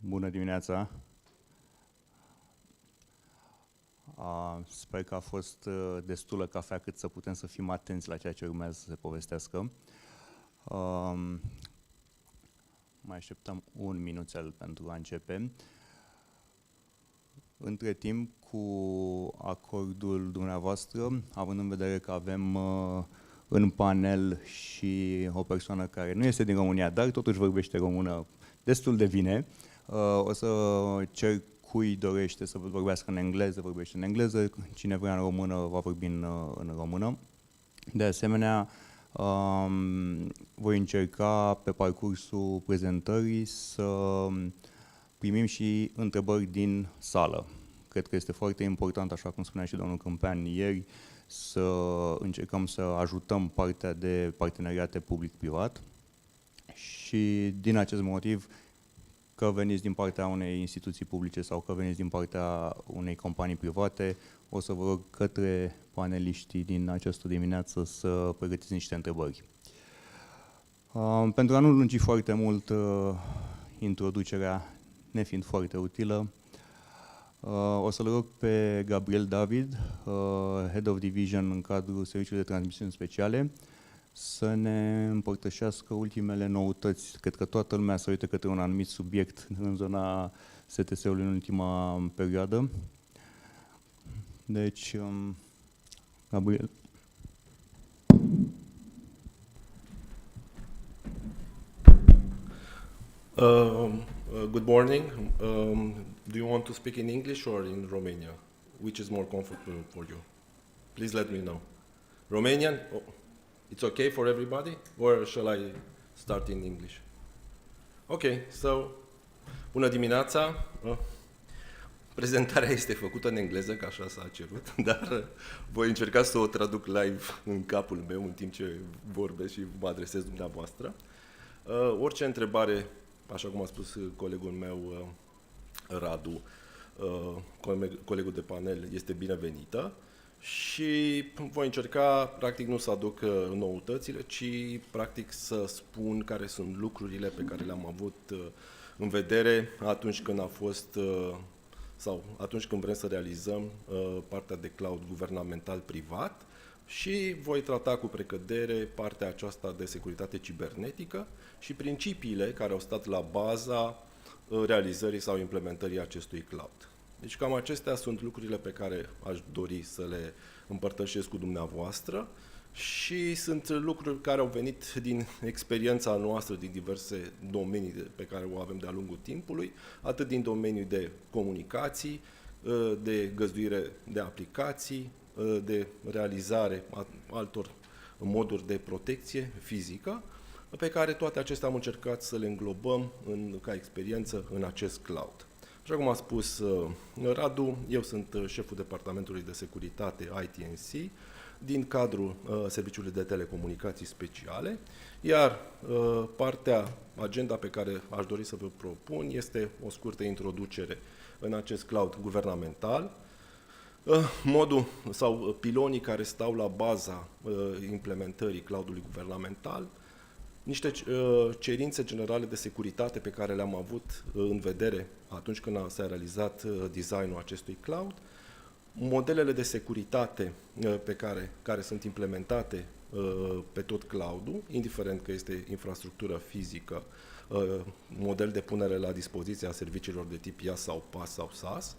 Bună dimineața! Sper că a fost destulă cafea cât să putem să fim atenți la ceea ce urmează să se povestească. Mai așteptăm un minuțel pentru a începe. Între timp, cu acordul dumneavoastră, având în vedere că avem în panel și o persoană care nu este din România, dar totuși vorbește română destul de bine, o să cer cui dorește să vorbească în engleză, vorbește în engleză, cine vrea în română, va vorbi în română. De asemenea, voi încerca pe parcursul prezentării să primim și întrebări din sală. Cred că este foarte important, așa cum spunea și domnul Câmpean ieri, să încercăm să ajutăm partea de parteneriate public-privat și din acest motiv, că veniți din partea unei instituții publice sau că veniți din partea unei companii private, o să vă rog către paneliștii din această dimineață să pregătiți niște întrebări. Pentru a nu lungi foarte mult introducerea, nefiind foarte utilă, o să-l rog pe Gabriel David, Head of Division în cadrul Serviciului de Transmisiuni Speciale, să ne împărtășească ultimele noutăți. Cred că toată lumea se uită către un anumit subiect în zona STS-ului în ultima perioadă. Deci, Gabriel. Good morning. Do you want to speak in English or in Romanian? Which is more comfortable for you? Please let me know. Romanian? Oh, it's okay for everybody? Or shall I start in English? Okay, so, bună dimineața. Prezentarea este făcută în engleză, că așa s-a cerut, dar voi încerca să o traduc live în capul meu în timp ce vorbesc și mă adresez dumneavoastră. Orice întrebare, așa cum a spus colegul meu, Radu, colegul de panel, este binevenită și voi încerca, practic, nu să aduc noutățile, ci, practic, să spun care sunt lucrurile pe care le-am avut în vedere atunci când a fost, sau atunci când vrem să realizăm partea de cloud guvernamental-privat și voi trata cu precădere partea aceasta de securitate cibernetică și principiile care au stat la baza realizării sau implementării acestui cloud. Deci cam acestea sunt lucrurile pe care aș dori să le împărtășesc cu dumneavoastră și sunt lucruri care au venit din experiența noastră din diverse domenii pe care o avem de-a lungul timpului, atât din domeniul de comunicații, de găzduire de aplicații, de realizare altor moduri de protecție fizică, pe care toate acestea am încercat să le înglobăm ca experiență în acest cloud. Așa cum a spus Radu, eu sunt șeful Departamentului de Securitate DNSC din cadrul Serviciului de Telecomunicații Speciale, iar agenda pe care aș dori să vă propun este o scurtă introducere în acest cloud guvernamental, modul sau pilonii care stau la baza implementării cloudului guvernamental, niște cerințe generale de securitate pe care le-am avut în vedere atunci când s-a realizat designul acestui cloud, modelele de securitate care sunt implementate pe tot cloud-ul, indiferent că este infrastructură fizică, model de punere la dispoziție a serviciilor de tip IaaS sau PaaS sau SaaS.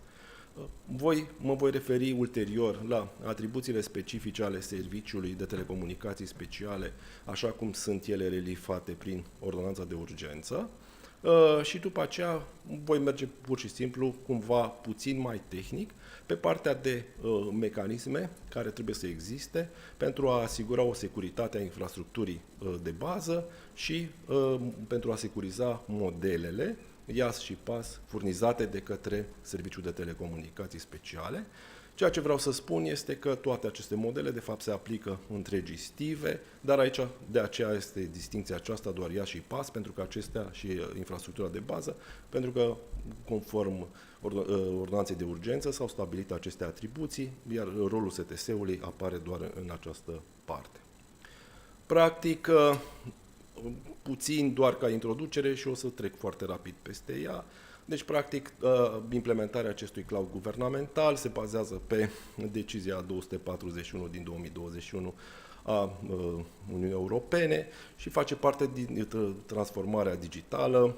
Mă voi referi ulterior la atribuțiile specifice ale Serviciului de Telecomunicații Speciale, așa cum sunt ele relifate prin ordonanța de urgență. Și după aceea voi merge pur și simplu, cumva puțin mai tehnic, pe partea de mecanisme care trebuie să existe pentru a asigura o securitate a infrastructurii de bază și pentru a securiza modelele IaaS și PaaS furnizate de către Serviciul de Telecomunicații Speciale. Ceea ce vreau să spun este că toate aceste modele de fapt se aplică întregii stive, dar aici de aceea este distincția aceasta doar IaaS și PaaS, pentru că acestea și infrastructura de bază, pentru că conform ordonanței de urgență s-au stabilit aceste atribuții, iar rolul STS-ului apare doar în această parte. Practic, puțin doar ca introducere și o să trec foarte rapid peste ea. Deci, practic, implementarea acestui cloud guvernamental se bazează pe decizia 241 din 2021 a Uniunii Europene și face parte din transformarea digitală,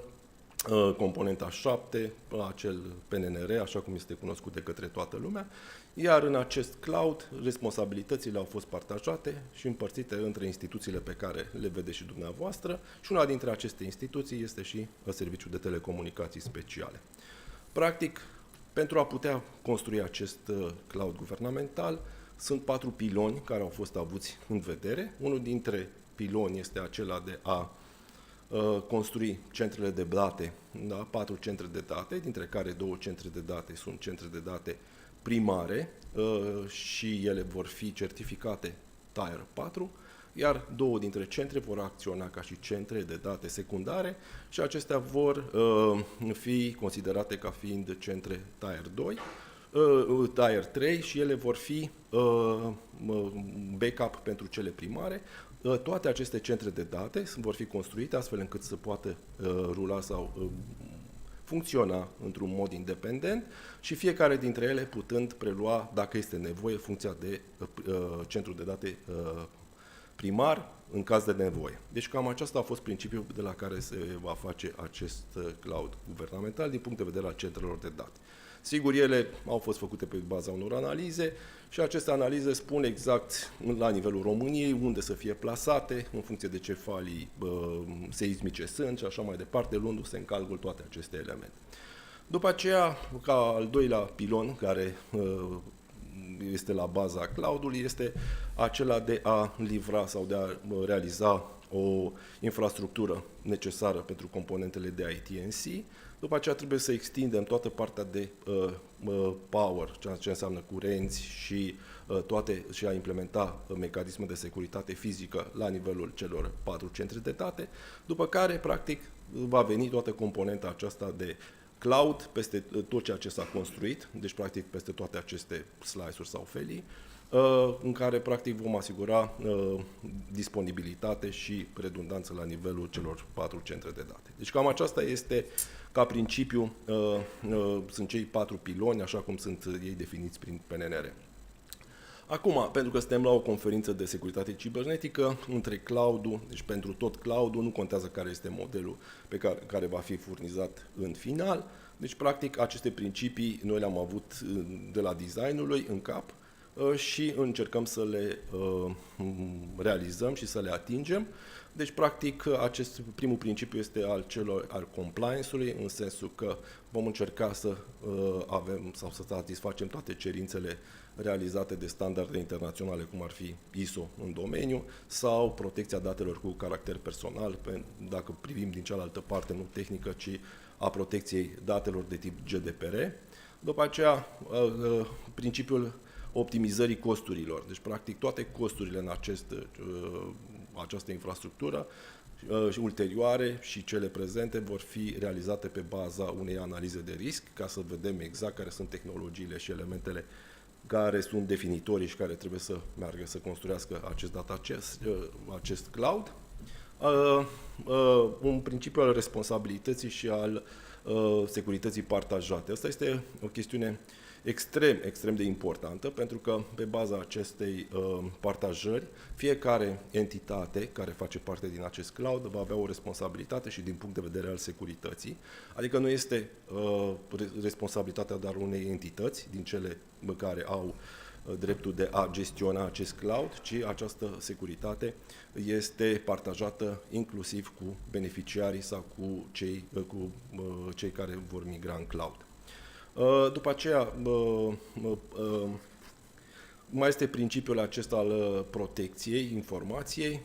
componenta 7, acel PNR, așa cum este cunoscut de către toată lumea, iar în acest cloud responsabilitățile au fost partajate și împărțite între instituțiile pe care le vedeți și dumneavoastră și una dintre aceste instituții este și Serviciul de Telecomunicații Speciale. Practic, pentru a putea construi acest cloud guvernamental, sunt 4 piloni care au fost avuți în vedere. Unul dintre piloni este acela de a construi centrele de date, da? 4 centre de date, dintre care 2 centre de date sunt centre de date primare și ele vor fi certificate Tier 4, iar 2 dintre centre vor acționa ca și centre de date secundare și acestea vor fi considerate ca fiind centre Tier 2, Tier 3 și ele vor fi backup pentru cele primare. Toate aceste centre de date vor fi construite astfel încât să poată rula sau funcționa într-un mod independent și fiecare dintre ele putând prelua, dacă este nevoie, funcția de centru de date primar în caz de nevoie. Deci cam acesta a fost principiul de la care se va face acest cloud guvernamental din punct de vedere al centrelor de date. Sigur, ele au fost făcute pe baza unor analize și aceste analize spun exact la nivelul României unde să fie plasate, în funcție de ce falii seismice sunt și așa mai departe, luându-se în calcul toate aceste elemente. După aceea, ca al doilea pilon care este la baza cloud-ului, este acela de a livra sau de a realiza o infrastructură necesară pentru componentele de DNSC. După aceea trebuie să extindem toată partea de power, ceea ce înseamnă curenți și și a implementa mecanisme de securitate fizică la nivelul celor 4 centre de date, după care, practic, va veni toată componenta aceasta de cloud peste tot ceea ce s-a construit, deci, practic, peste toate aceste slice-uri sau felii, în care, practic, vom asigura disponibilitate și redundanță la nivelul celor 4 centre de date. Deci, cam aceasta este, ca principiu, sunt cei 4 piloni, așa cum sunt ei definiți prin PNR. Acum, pentru că suntem la o conferință de securitate cibernetică, între cloud-ul, deci pentru tot cloud-ul, nu contează care este modelul pe care va fi furnizat în final. Deci, practic, aceste principii noi le-am avut de la design-ului în cap și încercăm să le realizăm și să le atingem. Deci, practic, acest primul principiu este al compliance-ului, în sensul că vom încerca să avem sau să satisfacem toate cerințele realizate de standarde internaționale, cum ar fi ISO în domeniu, sau protecția datelor cu caracter personal, dacă privim din cealaltă parte, nu tehnică, ci a protecției datelor de tip GDPR. După aceea, principiul optimizării costurilor. Deci, practic, toate costurile în această infrastructură și ulterioare și cele prezente vor fi realizate pe baza unei analize de risc, ca să vedem exact care sunt tehnologiile și elementele care sunt definitorii și care trebuie să meargă să construiască acest cloud. Un principiu al responsabilității și al securității partajate. Asta este o chestiune extrem de importantă, pentru că pe baza acestei partajări, fiecare entitate care face parte din acest cloud va avea o responsabilitate și din punct de vedere al securității. Adică nu este responsabilitatea doar unei entități din cele care au dreptul de a gestiona acest cloud, ci această securitate este partajată inclusiv cu beneficiarii sau cu cei care vor migra în cloud. După aceea, mai este principiul acesta al protecției informației,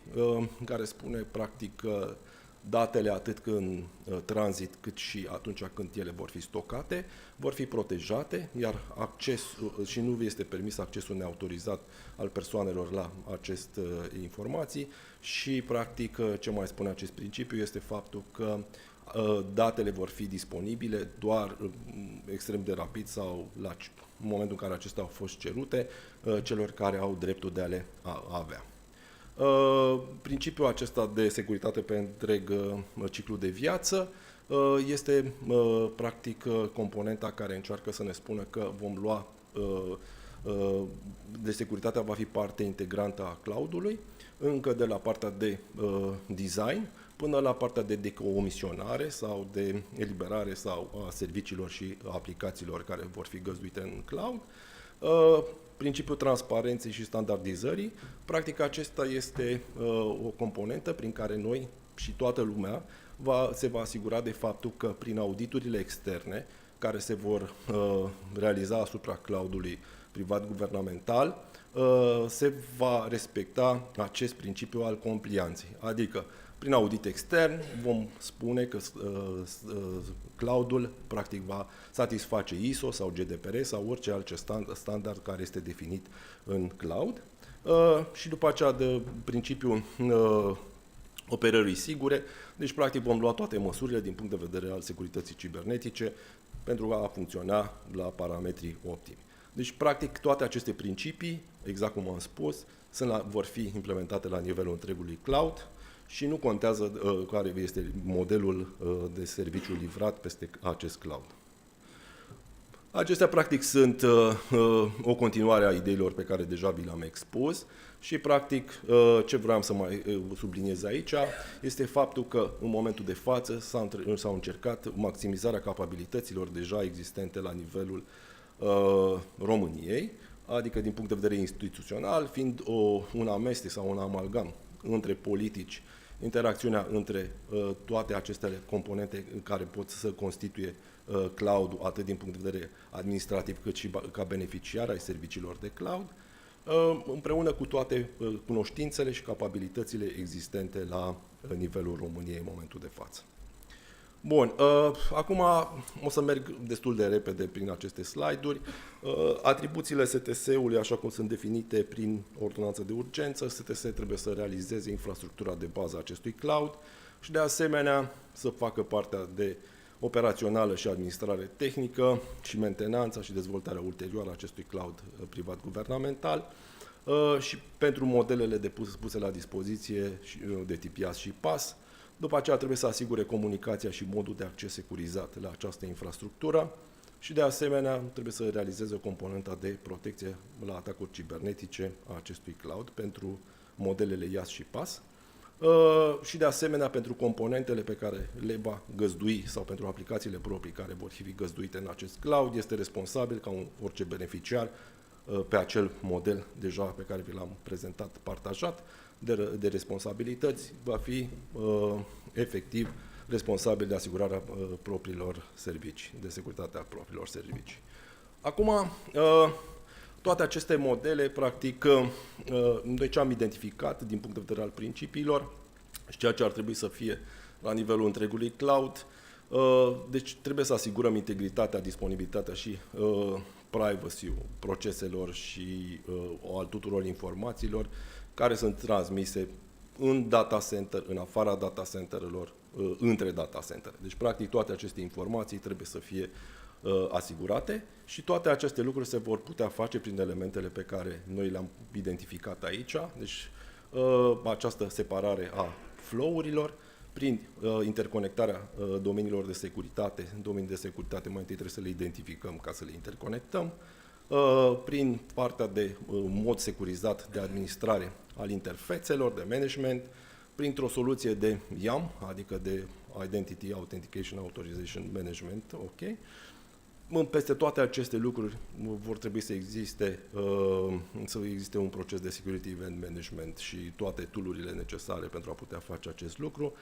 care spune practic că datele atât în tranzit cât și atunci când ele vor fi stocate, vor fi protejate, iar și nu este permis accesul neautorizat al persoanelor la aceste informații și practic ce mai spune acest principiu este faptul că datele vor fi disponibile doar extrem de rapid sau în momentul în care acestea au fost cerute celor care au dreptul de a le avea. Principiul acesta de securitate pe întreg ciclu de viață este practic componenta care încearcă să ne spună că vom lua, de securitatea va fi parte integrantă a cloud-ului, încă de la partea de design până la partea de decomisionare sau de eliberare sau a serviciilor și aplicațiilor care vor fi găzduite în cloud. Principiul transparenței și standardizării, practic acesta este o componentă prin care noi și toată lumea se va asigura de faptul că prin auditurile externe care se vor realiza asupra cloud-ului privat-guvernamental, se va respecta acest principiu al complianței. Adică, prin audit extern vom spune că cloud-ul practic va satisface ISO sau GDPR sau orice alt standard care este definit în cloud. Și după aceea de principiul operării sigure, deci practic vom lua toate măsurile din punct de vedere al securității cibernetice pentru a funcționa la parametrii optimi. Deci practic toate aceste principii, exact cum am spus, vor fi implementate la nivelul întregului cloud și nu contează care este modelul de serviciu livrat peste acest cloud. Acestea, practic, sunt o continuare a ideilor pe care deja vi le-am expus și, practic, ce vreau să mai subliniez aici este faptul că, în momentul de față, s-au încercat maximizarea capabilităților deja existente la nivelul României, adică din punct de vedere instituțional, fiind un amestec sau un amalgam între politici, interacțiunea între toate aceste componente care pot să constituie cloud-ul, atât din punct de vedere administrativ, cât și ca beneficiar ai serviciilor de cloud, împreună cu toate cunoștințele și capabilitățile existente la nivelul României în momentul de față. Bun, acum o să merg destul de repede prin aceste slide-uri. Atribuțiile STS-ului, așa cum sunt definite prin ordonanță de urgență, STS trebuie să realizeze infrastructura de bază a acestui cloud și, de asemenea, să facă partea de operațională și administrare tehnică și mentenanța și dezvoltarea ulterioară a acestui cloud privat-guvernamental și pentru modelele puse la dispoziție de tip IaaS și PaaS. După aceea trebuie să asigure comunicația și modul de acces securizat la această infrastructură și, de asemenea, trebuie să realizeze o componentă de protecție la atacuri cibernetice a acestui cloud pentru modelele IaaS și PaaS și, de asemenea, pentru componentele pe care le va găzdui sau pentru aplicațiile proprii care vor fi găzduite în acest cloud, este responsabil ca orice beneficiar pe acel model deja pe care vi l-am prezentat, partajat, de responsabilități, va fi efectiv responsabil de asigurarea propriilor servicii, de securitatea propriilor servicii. Acum, toate aceste modele, practic, noi ce am identificat din punct de vedere al principiilor și ceea ce ar trebui să fie la nivelul întregului cloud, deci trebuie să asigurăm integritatea, disponibilitatea și privacy-ul proceselor și al tuturor informațiilor care sunt transmise în data center, în afara data centerelor, între data center. Deci, practic, toate aceste informații trebuie să fie asigurate și toate aceste lucruri se vor putea face prin elementele pe care noi le-am identificat aici. Deci, această separare a flow-urilor, prin interconectarea domeniilor de securitate. În domenii de securitate mai întâi trebuie să le identificăm ca să le interconectăm, prin partea de mod securizat de administrare al interfețelor, de management, printr-o soluție de IAM, adică de Identity Authentication Authorization Management, ok. Peste toate aceste lucruri vor trebui să existe un proces de Security Event Management și toate tool-urile necesare pentru a putea face acest lucru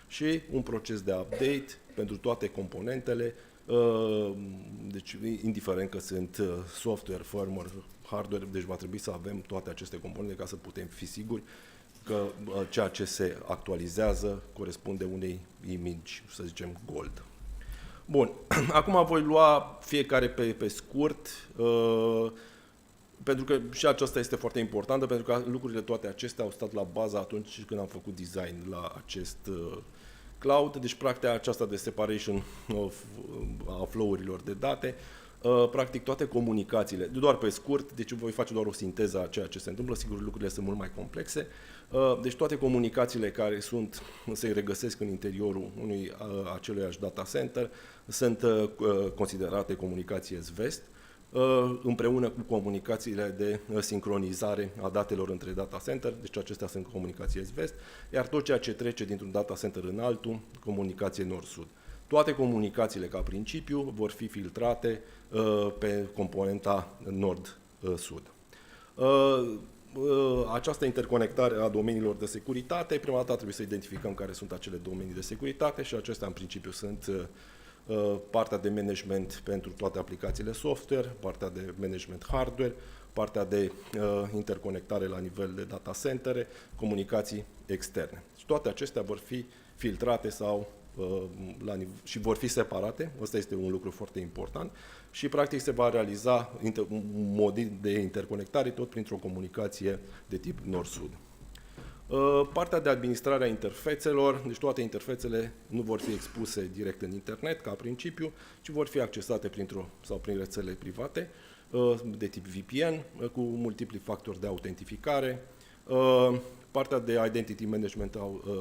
și un proces de update pentru toate componentele, deci indiferent că sunt software, firmware, hardware, deci va trebui să avem toate aceste componente ca să putem fi siguri că ceea ce se actualizează corespunde unei image, să zicem, gold. Bun, acum voi lua fiecare pe scurt, pentru că și aceasta este foarte importantă, pentru că lucrurile toate acestea au stat la bază atunci când am făcut design la acest cloud. Deci, practic, aceasta de separation a flow-urilor de date Practic toate comunicațiile, doar pe scurt, deci voi face doar o sinteză a ceea ce se întâmplă, sigur lucrurile sunt mult mai complexe. Deci toate comunicațiile care se regăsesc în interiorul aceluiași data center sunt considerate comunicații est-vest, împreună cu comunicațiile de sincronizare a datelor între data center, deci acestea sunt comunicații est-vest, iar tot ceea ce trece dintr-un data center în altul, comunicație nord-sud. Toate comunicațiile, ca principiu, vor fi filtrate pe componenta nord-sud. Această interconectare a domeniilor de securitate, prima dată trebuie să identificăm care sunt acele domenii de securitate și acestea, în principiu, sunt partea de management pentru toate aplicațiile software, partea de management hardware, partea de interconectare la nivel de data centere, comunicații externe. Și toate acestea vor fi filtrate și vor fi separate. Asta este un lucru foarte important și practic se va realiza un mod de interconectare tot printr-o comunicație de tip nord-sud. Partea de administrare a interfețelor, deci toate interfețele nu vor fi expuse direct în internet ca principiu, ci vor fi accesate prin rețele private de tip VPN cu multipli factori de autentificare. Partea de Identity Management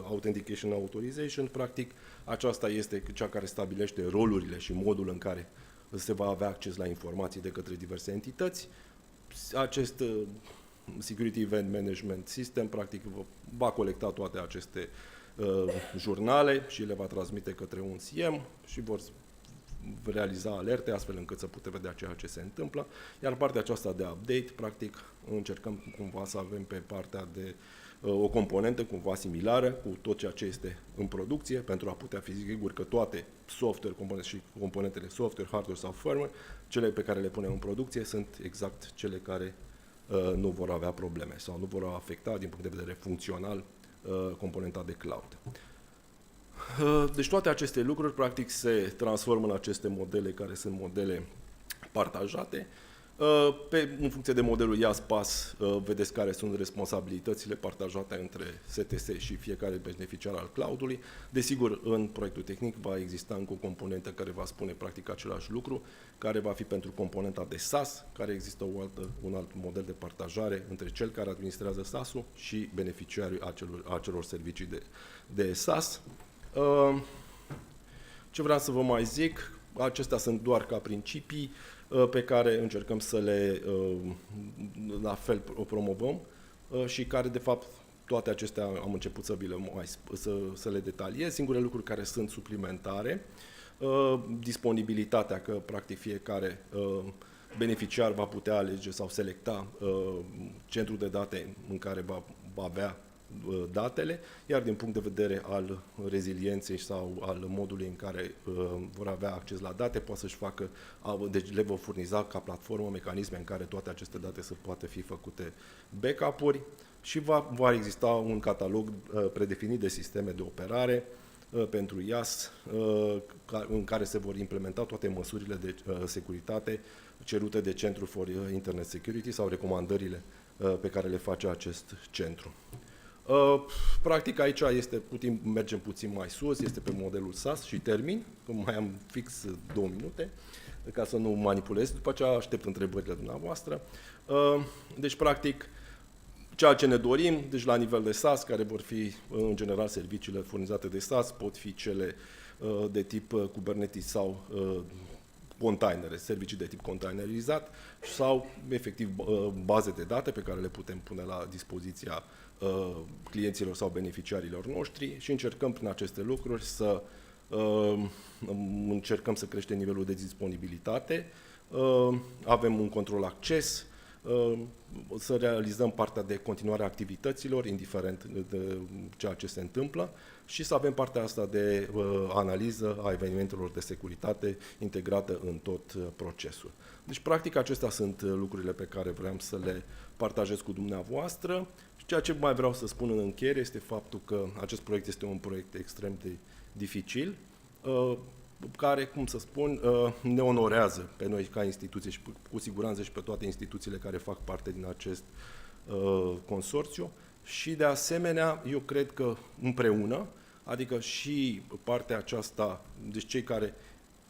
Authentication Authorization, practic, aceasta este cea care stabilește rolurile și modul în care se va avea acces la informații de către diverse entități. Acest Security Event Management System, practic, va colecta toate aceste jurnale și le va transmite către un SIEM și vor realiza alerte astfel încât să putem vedea ceea ce se întâmplă. Iar partea aceasta de update, practic, încercăm cumva să avem pe partea de o componentă cumva similară cu tot ceea ce este în producție, pentru a putea fi sigur că toate software și componentele software, hardware sau firmware, cele pe care le punem în producție, sunt exact cele care nu vor avea probleme sau nu vor afecta din punct de vedere funcțional componenta de cloud. Deci toate aceste lucruri practic se transformă în aceste modele care sunt modele partajate. În funcție de modelul IaaS-PaaS, vedeți care sunt responsabilitățile partajate între STS și fiecare beneficiar al cloud-ului. Desigur, în proiectul tehnic va exista încă o componentă care va spune practic același lucru, care va fi pentru componenta de SaaS, care există un alt model de partajare între cel care administrează SaaS-ul și beneficiarii acelor servicii de SaaS. Ce vreau să vă mai zic, acestea sunt doar ca principii pe care încercăm să le, la fel, o promovăm și care, de fapt, toate acestea am început să le detaliez. Singurele lucruri care sunt suplimentare, disponibilitatea, că, practic, fiecare beneficiar va putea alege sau selecta centrul de date în care va avea datele, iar din punct de vedere al rezilienței sau al modului în care vor avea acces la date, poate să-și facă, deci le vor furniza ca platformă mecanisme în care toate aceste date să poată fi făcute backup-uri și va exista un catalog predefinit de sisteme de operare pentru IaaS în care se vor implementa toate măsurile de securitate cerute de Centru for Internet Security sau recomandările pe care le face acest centru. Practic aici mergem puțin mai sus, este pe modelul SaaS și termin, că mai am fix 2 minute, ca să nu manipulez, după aceea aștept întrebările dumneavoastră. Deci, practic, ceea ce ne dorim, deci la nivel de SaaS, care vor fi, în general, serviciile furnizate de SaaS, pot fi cele de tip Kubernetes sau containere, servicii de tip containerizat sau, efectiv, baze de date pe care le putem pune la dispoziția clienților sau beneficiarilor noștri și încercăm prin aceste lucruri să încercăm să creștem nivelul de disponibilitate, avem un control acces, să realizăm partea de continuare a activităților, indiferent de ceea ce se întâmplă, și să avem partea asta de analiză a evenimentelor de securitate integrată în tot procesul. Deci, practic, acestea sunt lucrurile pe care vreau să le partajez cu dumneavoastră. Și ceea ce mai vreau să spun în încheiere este faptul că acest proiect este un proiect extrem de dificil, care, cum să spun, ne onorează pe noi ca instituție și cu siguranță și pe toate instituțiile care fac parte din acest consorțiu. Și, de asemenea, eu cred că împreună, adică și partea aceasta, deci cei care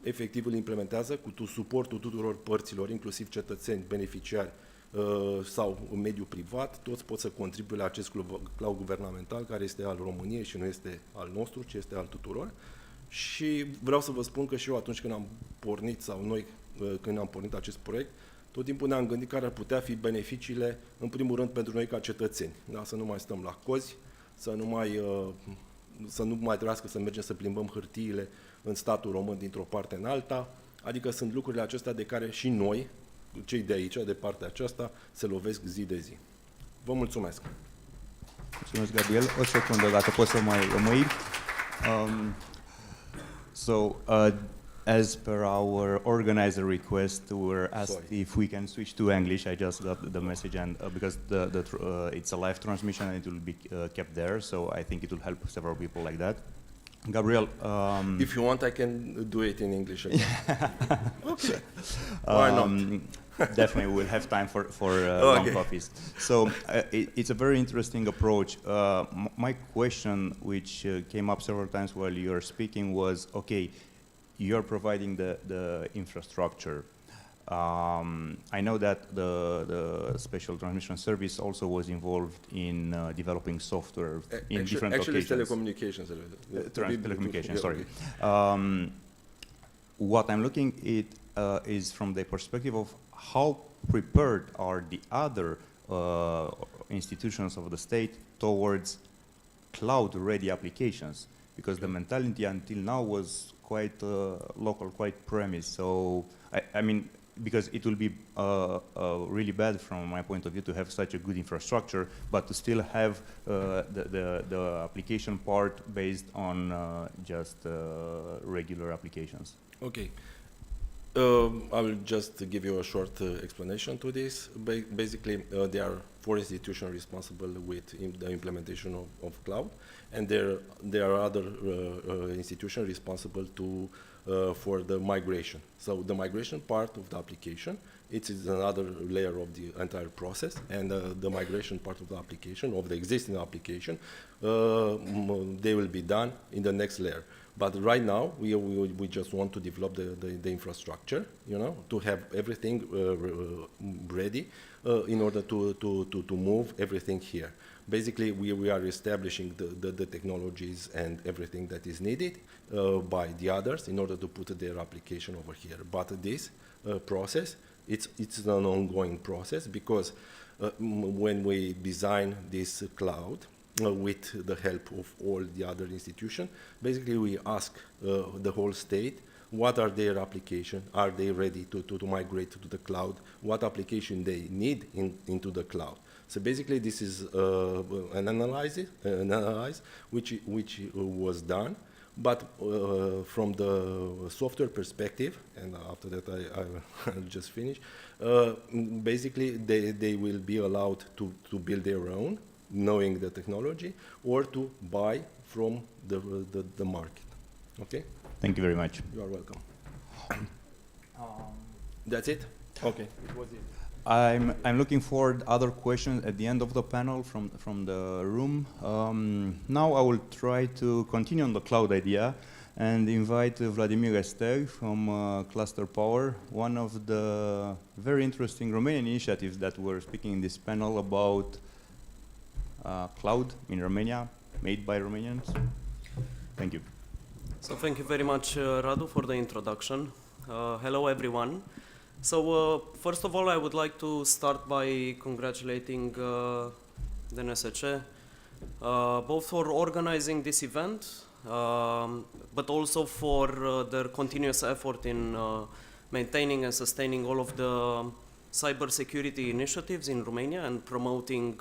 efectiv îl implementează cu suportul tuturor părților, inclusiv cetățeni, beneficiari sau în mediul privat, toți pot să contribuie la acest cloud guvernamental care este al României și nu este al nostru, ci este al tuturor. Și vreau să vă spun că și eu atunci când am pornit, sau noi când am pornit acest proiect, tot timpul ne-am gândit care ar putea fi beneficiile, în primul rând, pentru noi ca cetățeni. Da? Să nu mai stăm la cozi, să nu mai trebuiască să mergem să plimbăm hârtiile în statul român dintr-o parte în alta. Adică sunt lucrurile acestea de care și noi, cei de aici, de partea aceasta, se lovesc zi de zi. Vă mulțumesc! Mulțumesc, Gabriel. O secundă, dacă poți să mai rămâi. As per our organizer request, we were asked if we can switch to English. I just got the message, and because it's a live transmission and it will be kept there, so I think it will help several people like that. Gabriel, if you want, I can do it in English again. Okay. Why not? Definitely, we'll have time for long coffees. So it's a very interesting approach. My question, which came up several times while you were speaking, was, okay, you're providing the infrastructure. I know that the Special Transmission Service also was involved in developing software in different locations. Telecommunications. Telecommunications, sorry. What I'm looking at is from the perspective of how prepared are the other institutions of the state towards cloud-ready applications, because the mentality until now was quite local, quite premise. So, I mean, because it will be really bad from my point of view to have such a good infrastructure, but to still have the application part based on just regular applications. Okay. I will just give you a short explanation to this. Basically, there are 4 institutions responsible with the implementation of cloud, and there are other institutions responsible for the migration. So the migration part of the application, it is another layer of the entire process, and the migration part of the application, of the existing application, they will be done in the next layer. But right now, we just want to develop the infrastructure, you know, to have everything ready in order to move everything here. Basically, we are establishing the technologies and everything that is needed by the others in order to put their application over here. But this process, it's an ongoing process, because when we design this cloud, with the help of all the other institutions, basically we ask the whole state what are their applications, are they ready to migrate to the cloud, what application they need into the cloud. So basically this is an analysis which was done, but from the software perspective, and after that I'll just finish, basically they will be allowed to build their own, knowing the technology, or to buy from the market. Okay? Thank you very much. You are welcome. That's it? Okay. It was it. I'm looking for other questions at the end of the panel from the room. Now I will try to continue on the cloud idea and invite Vladimir Ester from Cluster Power, one of the very interesting Romanian initiatives that we're speaking in this panel about cloud in Romania, made by Romanians. Thank you. So thank you very much, Radu, for the introduction. Hello, everyone. So first of all, I would like to start by congratulating DNSC, both for organizing this event, but also for their continuous effort in maintaining and sustaining all of the cybersecurity initiatives in Romania and promoting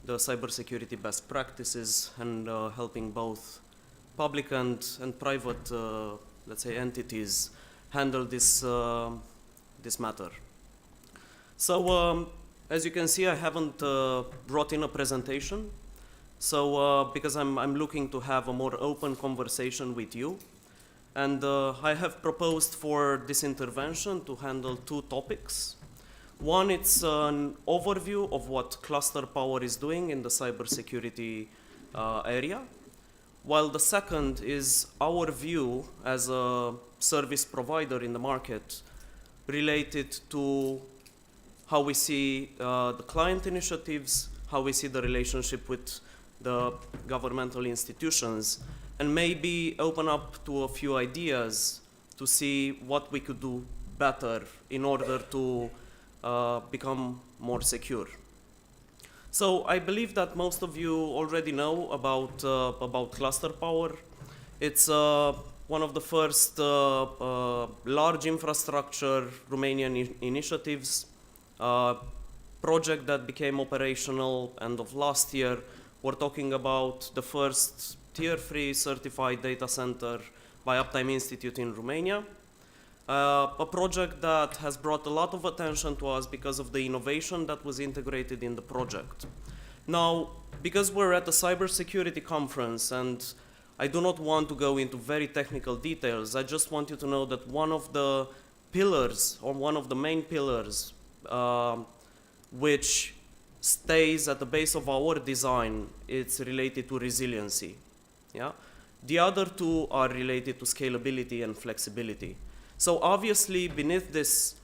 the cybersecurity best practices and helping both public and private, let's say, entities handle this this matter. So, as you can see, I haven't brought in a presentation. So, because I'm looking to have a more open conversation with you, and I have proposed for this intervention to handle 2 topics. One, it's an overview of what Cluster Power is doing in the cybersecurity area, while the second is our view as a service provider in the market related to how we see the client initiatives, how we see the relationship with the governmental institutions, and maybe open up to a few ideas to see what we could do better in order to become more secure. So I believe that most of you already know about cluster power. It's one of the first large infrastructure Romanian initiatives, project that became operational end of last year. We're talking about the first Tier 3 certified data center by Uptime Institute in Romania. A project that has brought a lot of attention to us because of the innovation that was integrated in the project. Now, because we're at the Cybersecurity Conference and I do not want to go into very technical details, I just want you to know that one of the pillars, or one of the main pillars, which stays at the base of our design, it's related to resiliency. Yeah? The other two are related to scalability and flexibility. So obviously, beneath this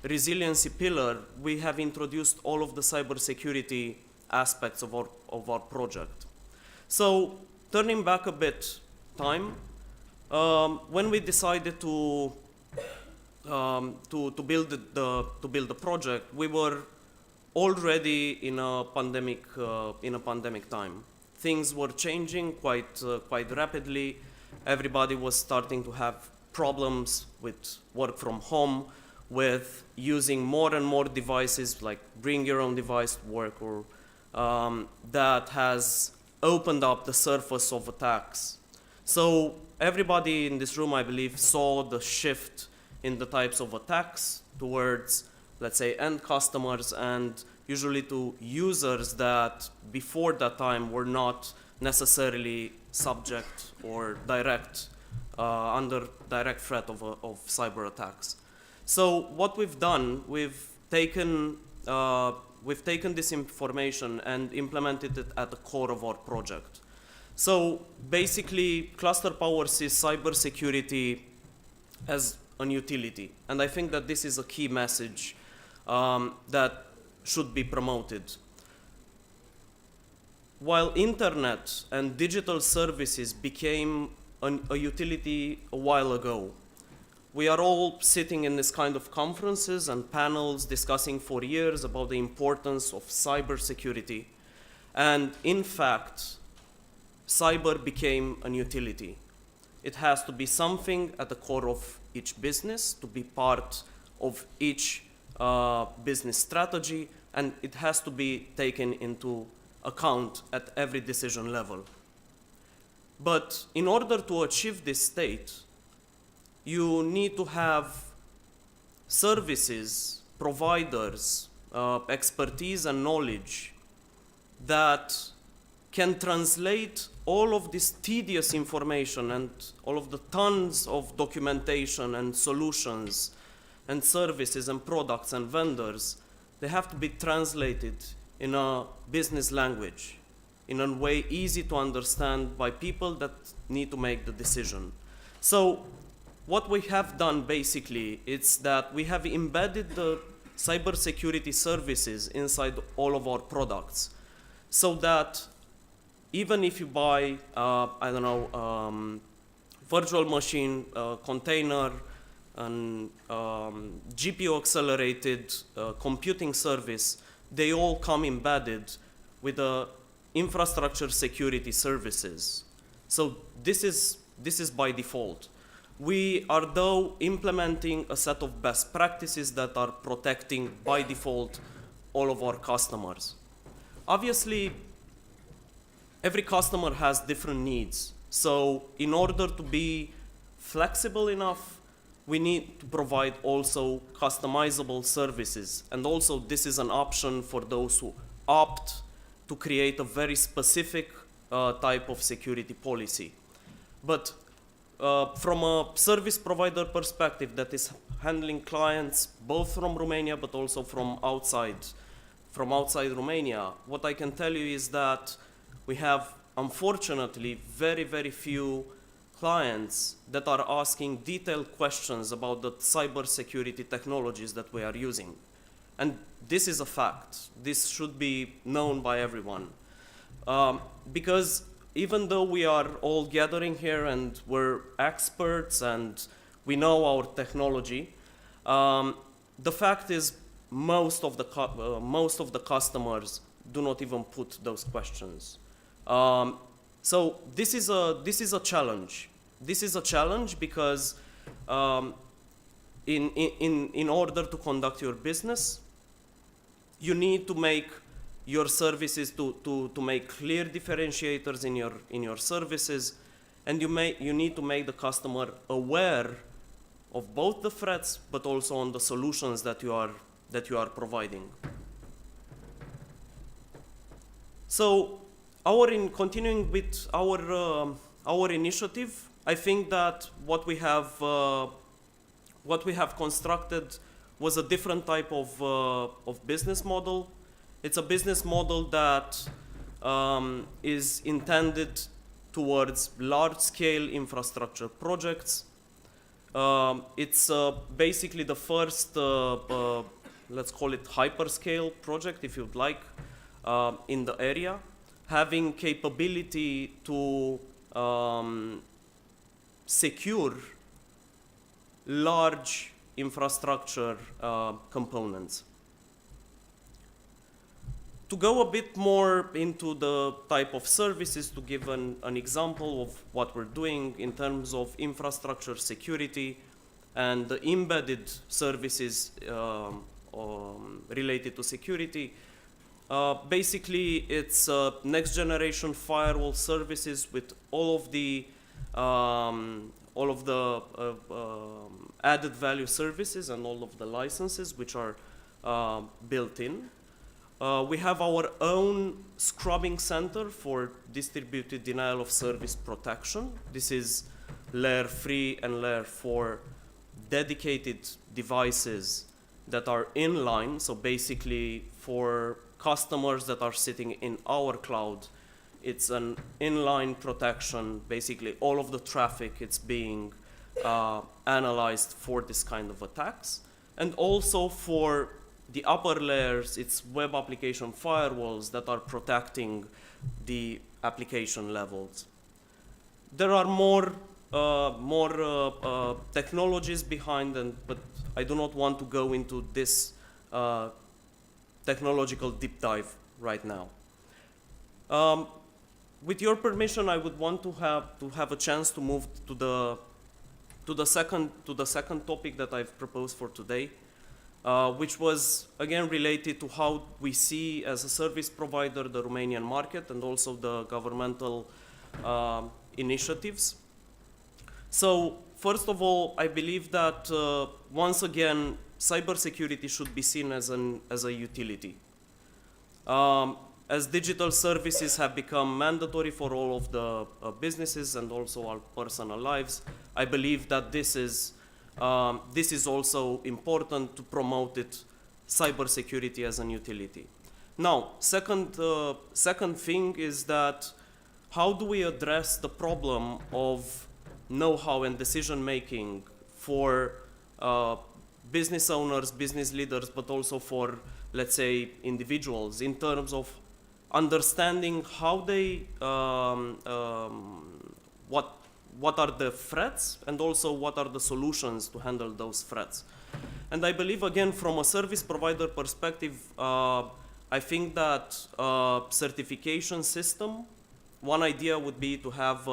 resiliency pillar, we have introduced all of the cybersecurity aspects of our project. So turning back a bit time, when we decided to build the project, we were already in a pandemic time. Things were changing quite rapidly. Everybody was starting to have problems with work from home, with using more and more devices, like bring your own device to work, or that has opened up the surface of attacks. So everybody in this room, I believe, saw the shift in the types of attacks towards, let's say, end customers, and usually to users that before that time were not necessarily subject or under direct threat of cyber attacks. So what we've done, we've taken this information and implemented it at the core of our project. So basically, Cluster Power sees cybersecurity as an utility, and I think that this is a key message that should be promoted. While internet and digital services became a utility a while ago, we are all sitting in this kind of conferences and panels discussing for years about the importance of cybersecurity. And in fact, cyber became an utility. It has to be something at the core of each business, to be part of each business strategy, and it has to be taken into account at every decision level. But in order to achieve this state, you need to have services, providers, expertise and knowledge that can translate all of this tedious information and all of the tons of documentation and solutions and services and products and vendors. They have to be translated in a business language, in a way easy to understand by people that need to make the decision. So what we have done basically is that we have embedded the cybersecurity services inside all of our products, so that even if you buy, virtual machine, container, and GPU accelerated computing service, they all come embedded with the infrastructure security services. So this is by default. We are though implementing a set of best practices that are protecting by default all of our customers. Obviously, every customer has different needs. So in order to be flexible enough, we need to provide also customizable services. And also this is an option for those who opt to create a very specific type of security policy. But from a service provider perspective that is handling clients both from Romania but also from outside Romania, what I can tell you is that we have unfortunately, very, very few clients that are asking detailed questions about the cybersecurity technologies that we are using. And this is a fact. This should be known by everyone. Because even though we are all gathering here and we're experts and we know our technology, the fact is most of the customers do not even put those questions. So this is a challenge. This is a challenge because in order to conduct your business, you need to make your services to make clear differentiators in your services, and you need to make the customer aware of both the threats but also on the solutions that you are providing. So continuing with our initiative, I think that what we have constructed was a different type of business model. It's a business model that is intended towards large-scale infrastructure projects. It's basically the first, let's call it hyperscale project, if you'd like, in the area, having capability to secure large infrastructure components. To go a bit more into the type of services, to give an example of what we're doing in terms of infrastructure security and the embedded services related to security, basically it's next generation firewall services with all of the added value services and all of the licenses which are built in. We have our own scrubbing center for distributed denial of service protection. This is layer 3 and layer 4 dedicated devices that are inline. So basically for customers that are sitting in our cloud, it's an inline protection. Basically all of the traffic, it's being analyzed for this kind of attacks. And also for the upper layers, it's web application firewalls that are protecting the application levels. There are more technologies behind them, but I do not want to go into this technological deep dive right now. With your permission, I would want to have a chance to move to the second topic that I've proposed for today. Which was again related to how we see as a service provider the Romanian market and also the governmental initiatives. So first of all, I believe that once again, cybersecurity should be seen as a utility. As digital services have become mandatory for all of the businesses and also our personal lives, I believe that this is also important to promote cybersecurity as an utility. Now, second thing is that how do we address the problem of know-how and decision-making for business owners, business leaders, but also for, let's say, individuals in terms of understanding how they, what are the threats and also what are the solutions to handle those threats. And I believe, again, from a service provider perspective, I think that certification system, one idea would be to have,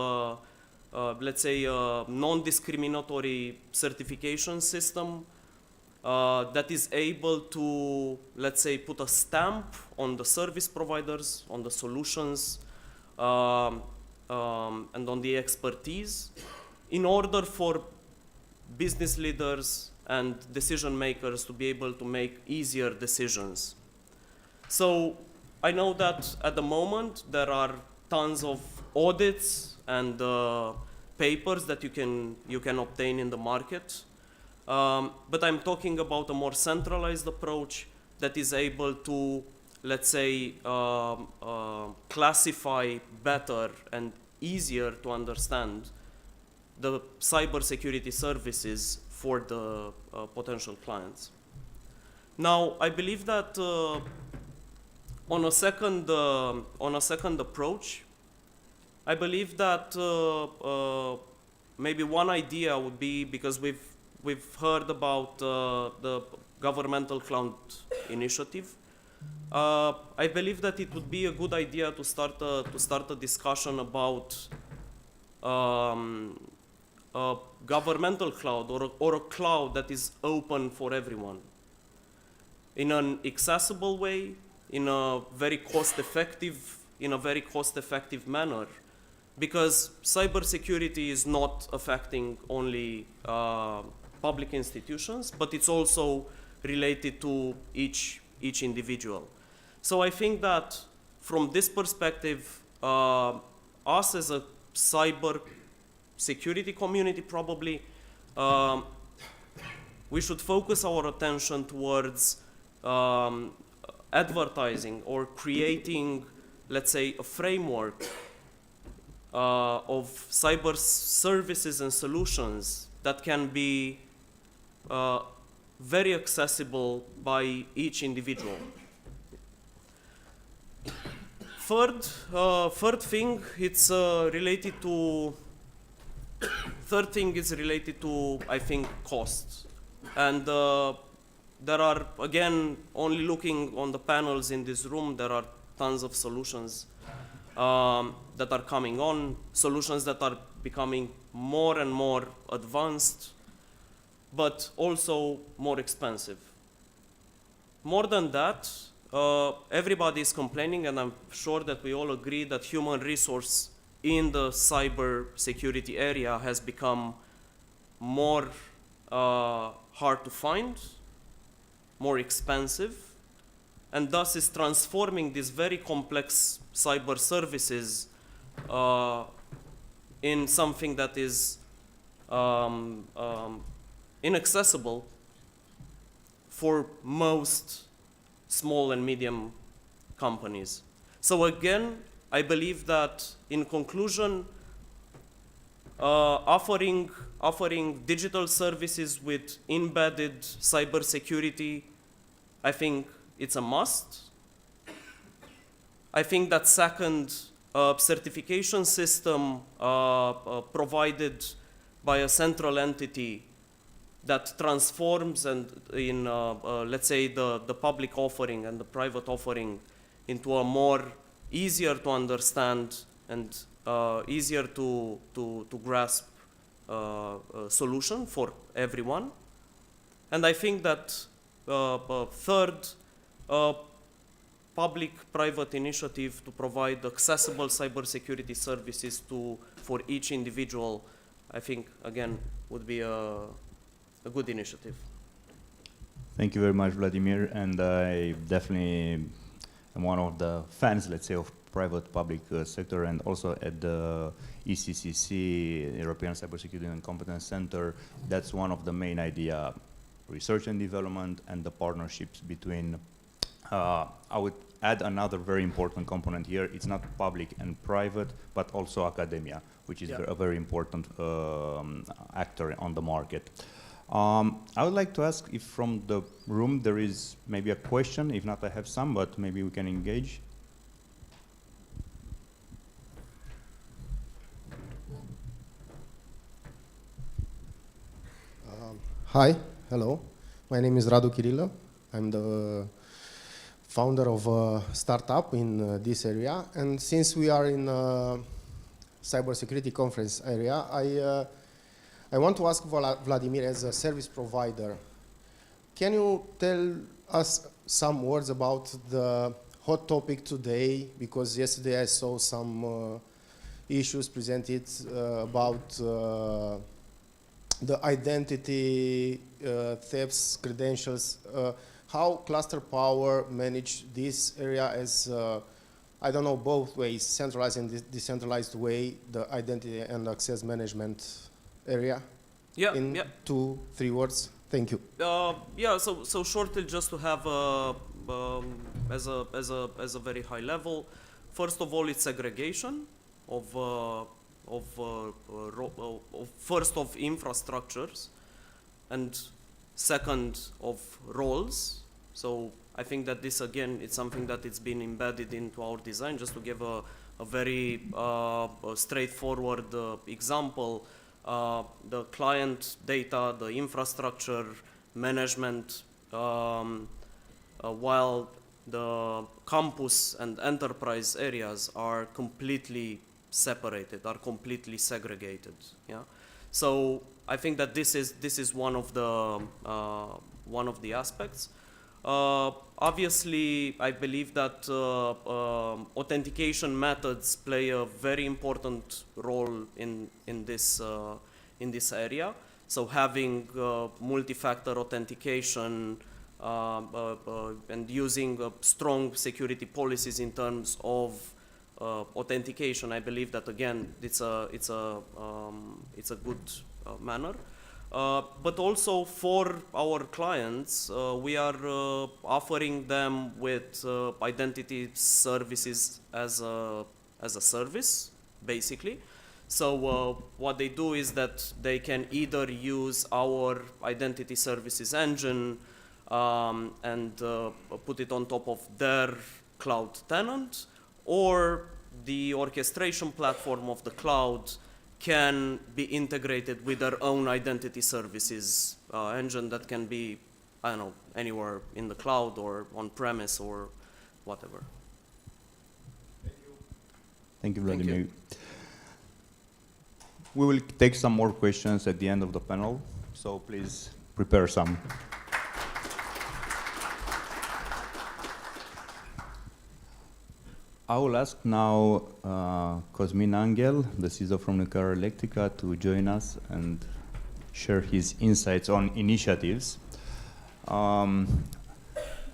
let's say, a non-discriminatory certification system that is able to, let's say, put a stamp on the service providers, on the solutions, and on the expertise in order for business leaders and decision makers to be able to make easier decisions. So I know that at the moment there are tons of audits and papers that you can obtain in the market, but I'm talking about a more centralized approach that is able to let's say, classify better and easier to understand the cybersecurity services for the potential clients. Now, I believe that on a second approach, I believe that maybe one idea would be, because we've heard about the governmental cloud initiative. I believe that it would be a good idea to start a discussion about a governmental cloud or a cloud that is open for everyone in an accessible way, in a very cost-effective manner, because cybersecurity is not affecting only public institutions, but it's also related to each individual. So I think that from this perspective, us as a cyber security community, probably we should focus our attention towards advertising or creating, let's say, a framework of cyber services and solutions that can be very accessible by each individual. Third thing is related to, I think, costs. And there are, again, only looking on the panels in this room, there are tons of solutions that are coming on, solutions that are becoming more and more advanced, but also more expensive. More than that, everybody is complaining, and I'm sure that we all agree that human resource in the cyber security area has become more hard to find, more expensive, and thus is transforming these very complex cyber services in something that is inaccessible for most small and medium companies. So again, I believe that in conclusion, offering digital services with embedded cybersecurity, I think it's a must. I think that second, certification system provided by a central entity that transforms and in, let's say, the public offering and the private offering into a more easier to understand and easier to grasp solution for everyone. And I think that third, public-private initiative to provide accessible cybersecurity services for each individual, I think, again, would be a good initiative. Thank you very much, Vladimir, and I definitely am one of the fans, let's say, of private-public sector, and also at the ECCC, European Cybersecurity and Competence Center, that's one of the main idea, research and development, and the partnerships between, I would add another very important component here, it's not public and private, but also academia, which is a very important actor on the market. I would like to ask if from the room there is maybe a question. If not, I have some, but maybe we can engage. Hi, hello. My name is Radu Kirilă. I'm the founder of a startup in this area. And since we are in cybersecurity conference area, I want to ask Vladimir, as a service provider, can you tell us some words about the hot topic today? Because yesterday I saw some issues presented about the identity thefts, credentials. How Cluster Power manage this area as, I don't know, both ways, centralized and decentralized way, the identity and access management area? Yeah, in 2-3 words. Thank you. Yeah, so shortly, just to have as a very high level. First of all, it's segregation of first of infrastructures, and second of roles. So I think that this again, it's something that it's been embedded into our design. Just to give a very straightforward example, the client data, the infrastructure management, while the campus and enterprise areas are completely separated, are completely segregated. Yeah. So I think that this is one of the aspects. Obviously, I believe that authentication methods play a very important role in this area. So having multi-factor authentication and using strong security policies in terms of authentication, I believe that again it's a good manner. But also for our clients, we are offering them with identity services as a service, basically. So what they do is that they can either use our identity services engine and put it on top of their cloud tenant, or the orchestration platform of the cloud can be integrated with their own identity services engine that can be, I don't know, anywhere in the cloud or on premise or whatever. Thank you, Vladimir. We will take some more questions at the end of the panel, so please prepare some. I will ask now Cosmin Angel, the CISO from Directorate, to join us and share his insights on initiatives. I'm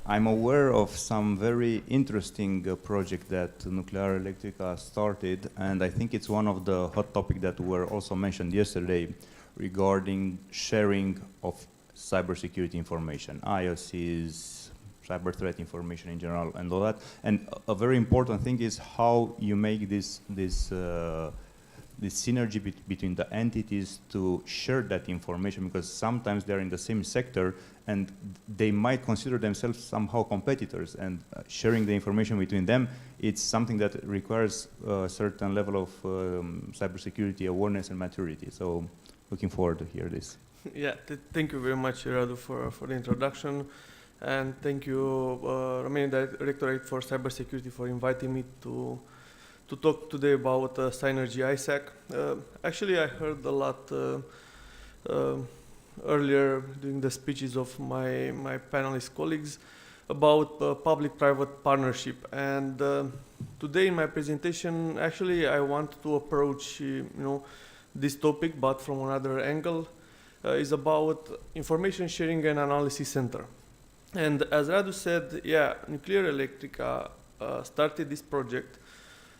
aware of some very interesting project that Nuclear Electrica started, and I think it's one of the hot topics that were also mentioned yesterday regarding sharing of cybersecurity information, IOCs, cyber threat information in general, and all that. And a very important thing is how you make this synergy between the entities to share that information, because sometimes they're in the same sector and they might consider themselves somehow competitors, and sharing the information between them, it's something that requires a certain level of cybersecurity awareness and maturity. So looking forward to hear this. Yeah, thank you very much, Radu, for the introduction. And thank you, Romanian Directorate for Cybersecurity, for inviting me to talk today about Synergy ISAC. Actually, I heard a lot earlier during the speeches of my panelist colleagues about public-private partnership. And today in my presentation, actually, I want to approach this topic, but from another angle. Is about information sharing and analysis center. And as Radu said, yeah, Nuclear Electrica started this project.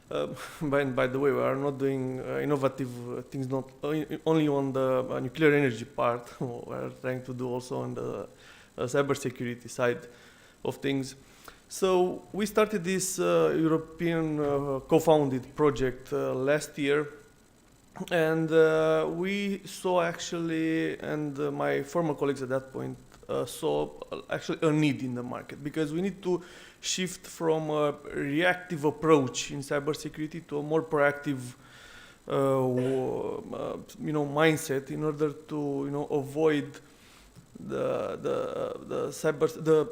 By the way, we are not doing innovative things, not only on the nuclear energy part. We are trying to do also on the cybersecurity side of things. So we started this European co-founded project last year. And we saw actually, and my former colleagues at that point saw actually a need in the market, because we need to shift from a reactive approach in cybersecurity to a more proactive mindset in order to avoid the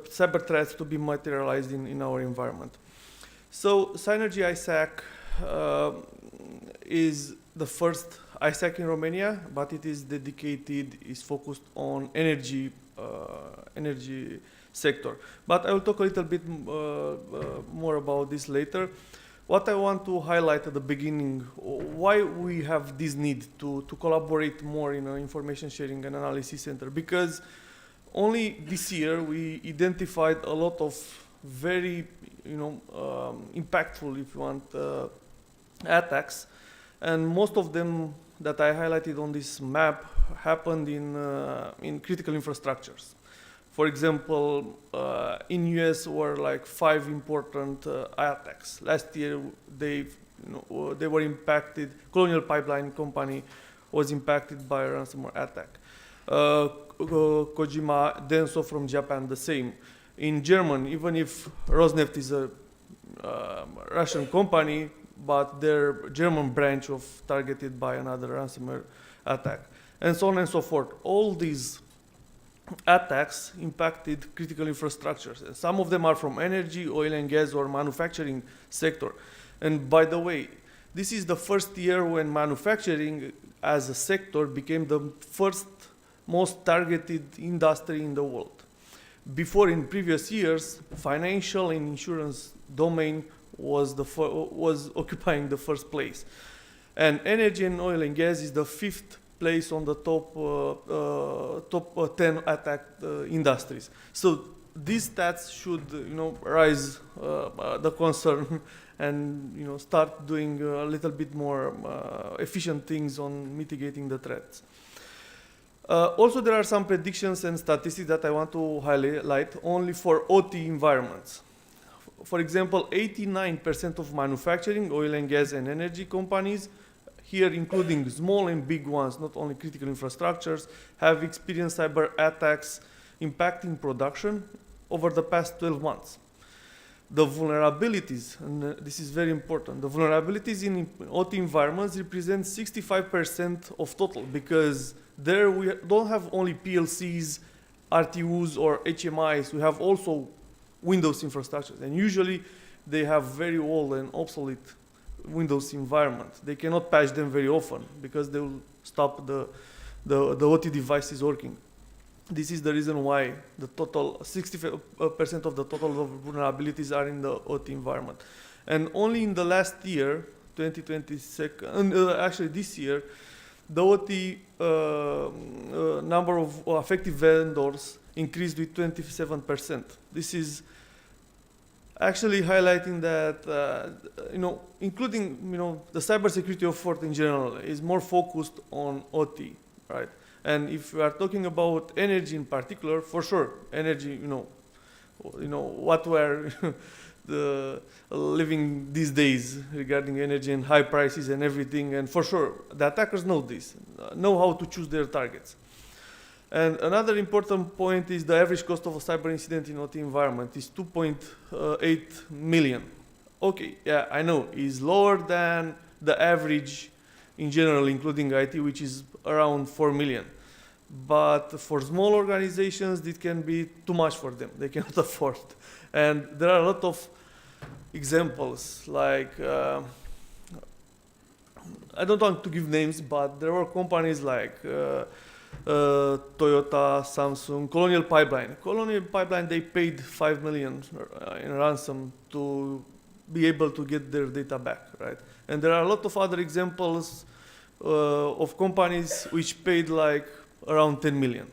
cyber threats to be materialized in our environment. So Synergy ISAC is the first ISAC in Romania, but it is dedicated, is focused on energy sector. But I will talk a little bit more about this later. What I want to highlight at the beginning, why we have this need to collaborate more in an information sharing and analysis center, because only this year we identified a lot of very impactful, if you want, attacks. And most of them that I highlighted on this map happened in critical infrastructures. For example, in US were like 5 important attacks. Last year they were impacted. Colonial Pipeline Company was impacted by a ransomware attack. Kojima Denso from Japan, the same. In Germany, even if Rosneft is a Russian company, but their German branch was targeted by another ransomware attack, and so on and so forth. All these attacks impacted critical infrastructures. And some of them are from energy, oil and gas, or manufacturing sector. And by the way, this is the first year when manufacturing as a sector became the first most targeted industry in the world. Before, in previous years, financial and insurance domain was occupying the first place. And energy and oil and gas is the 5th place on the top 10 attacked industries. So these stats should, raise the concern and start doing a little bit more efficient things on mitigating the threats. Also, there are some predictions and statistics that I want to highlight only for OT environments. For example, 89% of manufacturing, oil and gas and energy companies, here including small and big ones, not only critical infrastructures, have experienced cyber attacks impacting production over the past 12 months. The vulnerabilities, and this is very important, the vulnerabilities in OT environments represent 65% of total, because there we don't have only PLCs, RTUs, or HMIs, we have also Windows infrastructures, and usually they have very old and obsolete Windows environment. They cannot patch them very often because they will stop the OT devices working. This is the reason why the total 60% of the total vulnerabilities are in the OT environment. And only in the last year, 2022, actually this year, the OT number of affected vendors increased with 27%. This is actually highlighting that, including, the cybersecurity effort in general is more focused on OT, right? And if we are talking about energy in particular, for sure, energy, what we're living these days regarding energy and high prices and everything, and for sure, the attackers know this, know how to choose their targets. And another important point is the average cost of a cyber incident in OT environment is 2.8 million. Okay, yeah, I know, it's lower than the average in general, including IT, which is around 4 million. But for small organizations, it can be too much for them. They cannot afford. And there are a lot of examples, like, I don't want to give names, but there were companies like Toyota, Samsung, Colonial Pipeline. Colonial Pipeline, they paid 5 million in ransom to be able to get their data back, right? And there are a lot of other examples of companies which paid like around 10 million.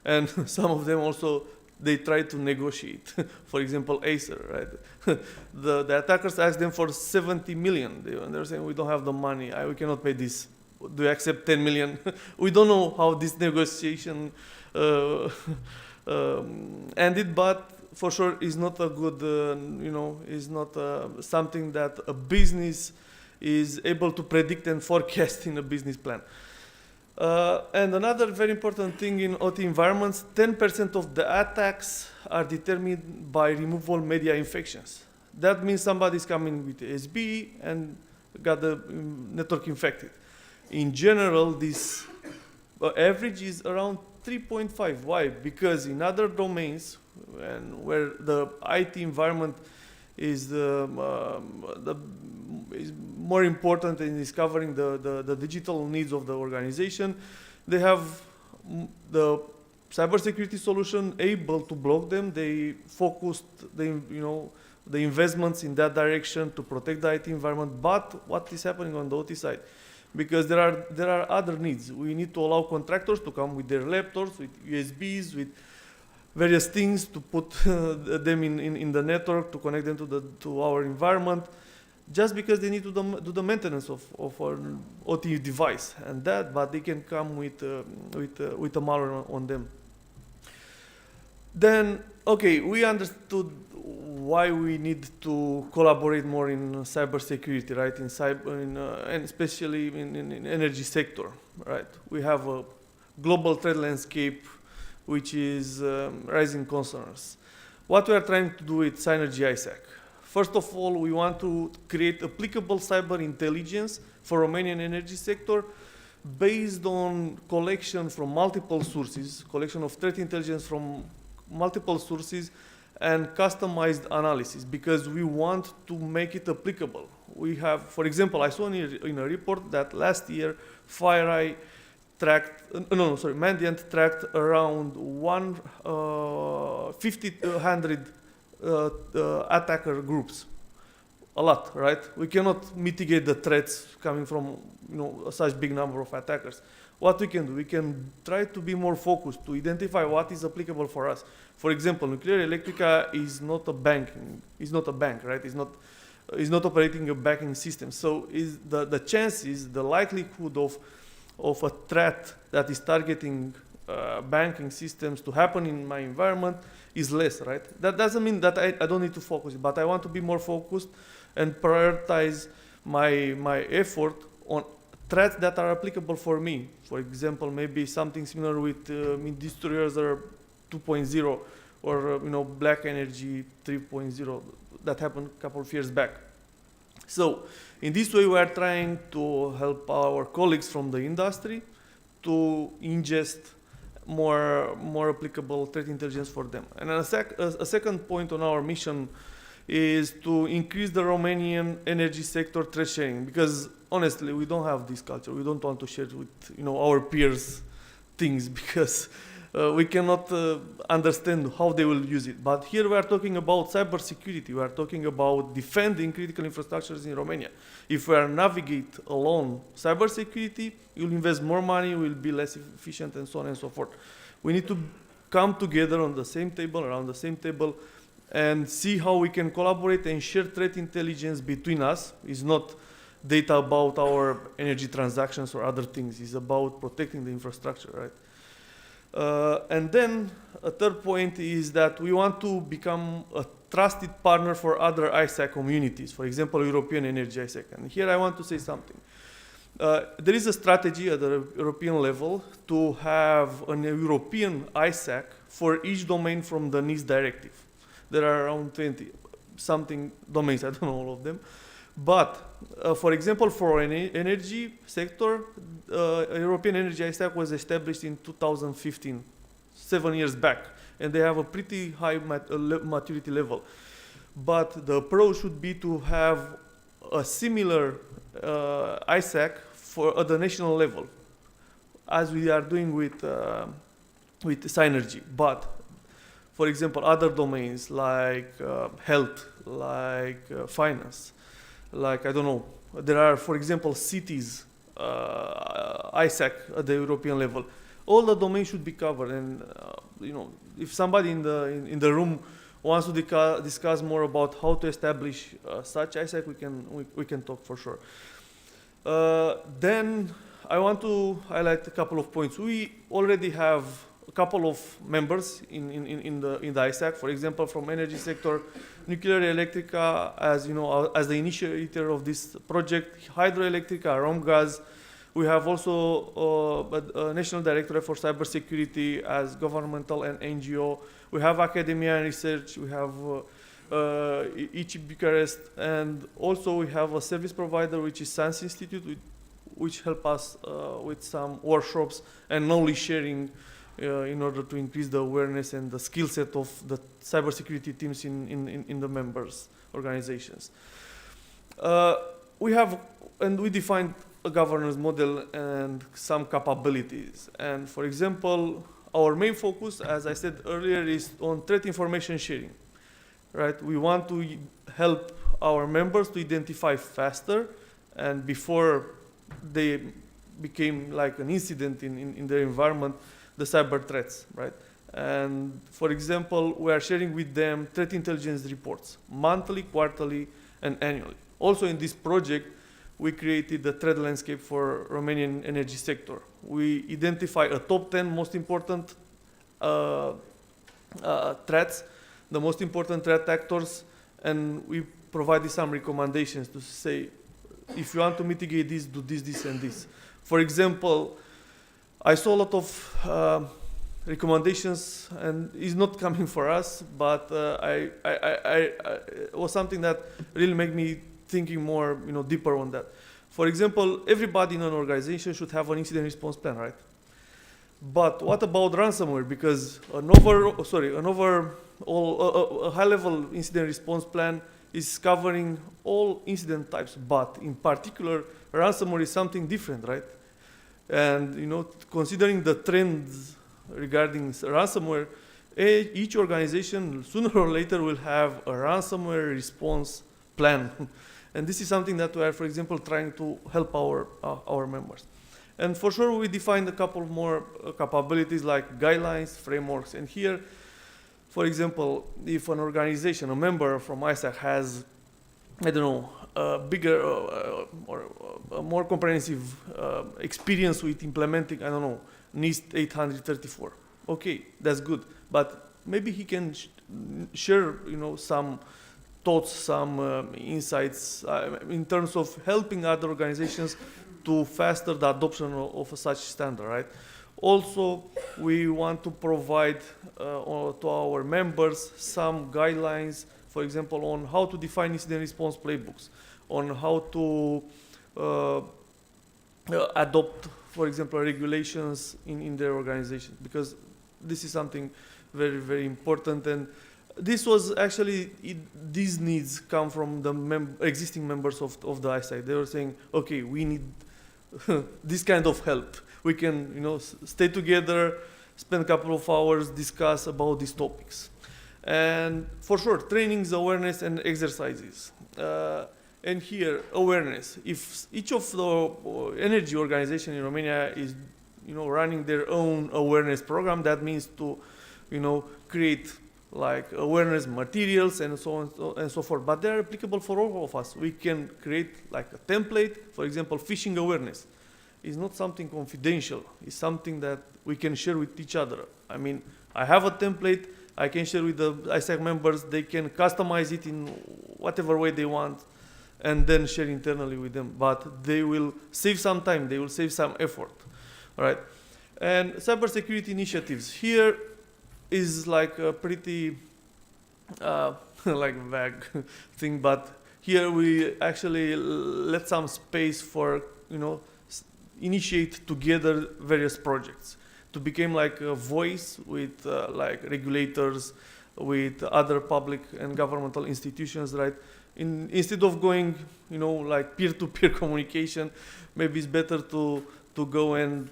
And some of them also, they tried to negotiate. For example, Acer, right? The attackers asked them for 70 million. They were saying, we don't have the money, we cannot pay this. Do you accept 10 million? We don't know how this negotiation ended, but for sure is not a good, is not something that a business is able to predict and forecast in a business plan. And another very important thing in OT environments, 10% of the attacks are determined by removal media infections. That means somebody's coming with SB and got the network infected. In general, this average is around 3.5. Why? Because in other domains, and where the IT environment is is more important in discovering the digital needs of the organization, they have the cybersecurity solution able to block them. They focused the investments in that direction to protect the IT environment. But what is happening on the OT side? Because there are other needs. We need to allow contractors to come with their laptops, with USBs, with various things to put them in the network, to connect them to our environment, just because they need to do the maintenance of our OT device, but they can come with a malware on them. Then, okay, we understood why we need to collaborate more in cybersecurity, right? And especially in energy sector, right? We have a global threat landscape which is raising concerns. What we are trying to do with Synergy ISAC. First of all, we want to create applicable cyber intelligence for Romanian energy sector based on collection from multiple sources, collection of threat intelligence from multiple sources and customized analysis, because we want to make it applicable. We have, for example, I saw in a report that last year FireEye Mandiant tracked around 100 attacker groups. A lot, right? We cannot mitigate the threats coming from such big number of attackers. What we can do, we can try to be more focused to identify what is applicable for us. For example, Nuclear Electrica is not a bank, right? It's not operating a banking system. So is the chances, the likelihood of a threat that is targeting banking systems to happen in my environment is less, right? That doesn't mean that I don't need to focus, but I want to be more focused and prioritize my effort on threats that are applicable for me. For example, maybe something similar with Destroyers 2.0 or Black Energy 3.0 that happened a couple of years back. So in this way, we are trying to help our colleagues from the industry to ingest more applicable threat intelligence for them. And a second point on our mission is to increase the Romanian energy sector threat sharing, because honestly, we don't have this culture. We don't want to share with our peers things because we cannot understand how they will use it. But here we are talking about cybersecurity. We are talking about defending critical infrastructures in Romania. If we are navigate alone cybersecurity, you'll invest more money, will be less efficient, and so on and so forth. We need to come together on the same table, around the same table, and see how we can collaborate and share threat intelligence between us. It's not data about our energy transactions or other things. It's about protecting the infrastructure, right? And then a third point is that we want to become a trusted partner for other ISAC communities, for example, European Energy ISAC. And here I want to say something. There is a strategy at the European level to have an European ISAC for each domain from the NIS directive. There are around 20-something domains, I don't know all of them. But, for example, for energy sector, European Energy ISAC was established in 2015, 7 years back, and they have a pretty high maturity level. But the approach should be to have a similar ISAC at the national level, as we are doing with Synergy. But, for example, other domains like health, like finance, like, I don't know, there are, for example, cities, ISAC at the European level. All the domains should be covered, and if somebody in the room wants to discuss more about how to establish such ISAC, we can talk for sure. Then I want to highlight a couple of points. We already have a couple of members in the ISAC. For example, from energy sector, Nuclear Electrica, as as the initiator of this project, Hydroelectrica, Romgaz. We have also a National Directorate for Cybersecurity as governmental and NGO. We have academia and research. We have Bucharest, and also we have a service provider, which is Science Institute, which help us with some workshops and knowledge sharing in order to increase the awareness and the skill set of the cybersecurity teams in the members' organizations. We defined a governance model and some capabilities. And for example, our main focus, as I said earlier, is on threat information sharing, right? We want to help our members to identify faster and before they became like an incident in their environment, the cyber threats, right? And for example, we are sharing with them threat intelligence reports, monthly, quarterly, and annually. Also in this project, we created the threat landscape for Romanian energy sector. We identify a top 10 most important threats, the most important threat actors, and we provide some recommendations to say, if you want to mitigate this, do this, this, and this. For example, I saw a lot of recommendations, and it's not coming for us, but it was something that really made me thinking more, deeper on that. For example, everybody in an organization should have an incident response plan, right? But what about ransomware? Because a high-level incident response plan is covering all incident types, but in particular, ransomware is something different, right? And considering the trends regarding ransomware, each organization sooner or later will have a ransomware response plan. And this is something that we are, for example, trying to help our members. And for sure, we defined a couple more capabilities like guidelines, frameworks. And here, for example, if an organization, a member from ISAC has, a bigger or a more comprehensive experience with implementing, NIST 834. Okay, that's good. But maybe he can share, some thoughts, some insights in terms of helping other organizations to faster the adoption of such standard, right? Also, we want to provide to our members some guidelines, for example, on how to define incident response playbooks, on how to adopt, for example, regulations in their organization, because this is something very, very important. And this was actually, these needs come from the existing members of the ISAC. They were saying, okay, we need this kind of help. We can, stay together, spend a couple of hours, discuss about these topics. And for sure, trainings, awareness, and exercises. And here, awareness. If each of the energy organization in Romania is, running their own awareness program, that means to, create like awareness materials and so on and so forth. But they're applicable for all of us. We can create like a template, for example, phishing awareness. It's not something confidential. It's something that we can share with each other. I mean, I have a template. I can share with the ISAC members. They can customize it in whatever way they want and then share internally with them. But they will save some time. They will save some effort, all right? And cybersecurity initiatives. Here is like a pretty like vague thing, but here we actually let some space for, initiate together various projects to become like a voice with like regulators, with other public and governmental institutions, right? Instead of going, like peer-to-peer communication, maybe it's better to go and,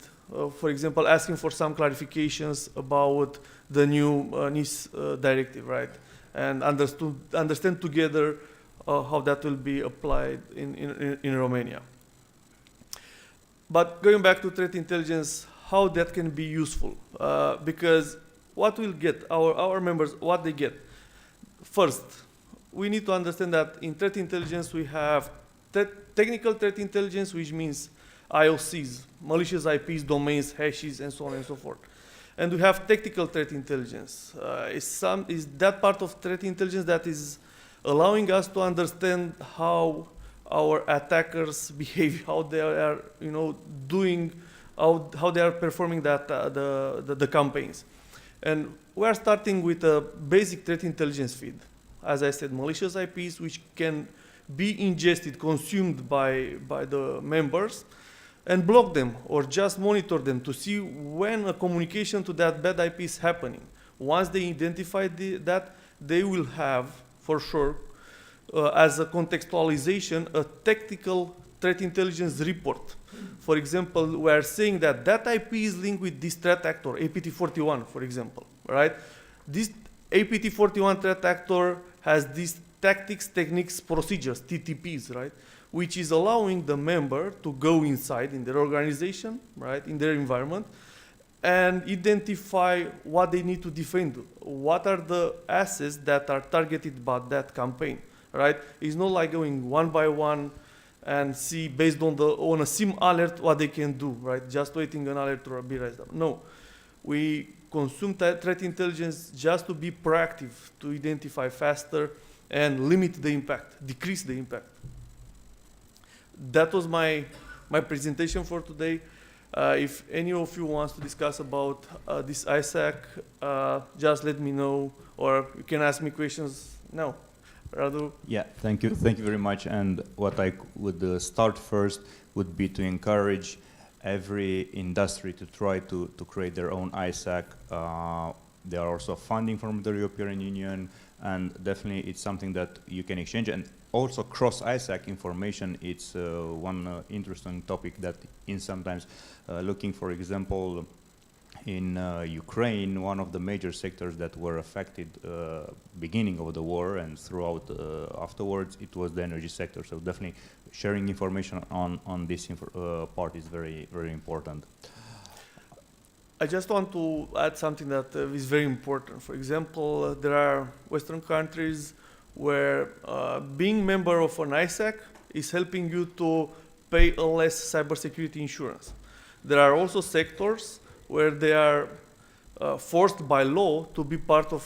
for example, asking for some clarifications about the new NIS directive, right? And understand together how that will be applied in Romania. But going back to threat intelligence, how that can be useful, because what we'll get, our members, what they get. First, we need to understand that in threat intelligence we have technical threat intelligence, which means IOCs, malicious IPs, domains, hashes, and so on and so forth. And we have tactical threat intelligence. Is that part of threat intelligence that is allowing us to understand how our attackers behave, how they are, doing, how they are performing the campaigns. And we are starting with a basic threat intelligence feed. As I said, malicious IPs, which can be ingested, consumed by the members, and block them or just monitor them to see when a communication to that bad IP is happening. Once they identify that, they will have, for sure, as a contextualization, a tactical threat intelligence report. For example, we are saying that IP is linked with this threat actor, APT41, for example, right? This APT41 threat actor has these tactics, techniques, procedures, TTPs, right? Which is allowing the member to go inside in their organization, right, in their environment, and identify what they need to defend. What are the assets that are targeted by that campaign, right? It's not like going one by one and see based on a SIM alert what they can do, right? Just waiting an alert to be raised up. No, we consume threat intelligence just to be proactive, to identify faster and limit the impact, decrease the impact. That was my presentation for today. If any of you wants to discuss about this ISAC, just let me know, or you can ask me questions now. Radu? Yeah, thank you very much. And what I would start first would be to encourage every industry to try to create their own ISAC. There are also funding from the European Union, and definitely it's something that you can exchange. And also cross-ISAC information, it's one interesting topic that in sometimes looking, for example, in Ukraine, one of the major sectors that were affected beginning of the war and throughout afterwards, it was the energy sector. So definitely sharing information on this part is very, very important. I just want to add something that is very important. For example, there are Western countries where being member of an ISAC is helping you to pay a less cybersecurity insurance. There are also sectors where they are forced by law to be part of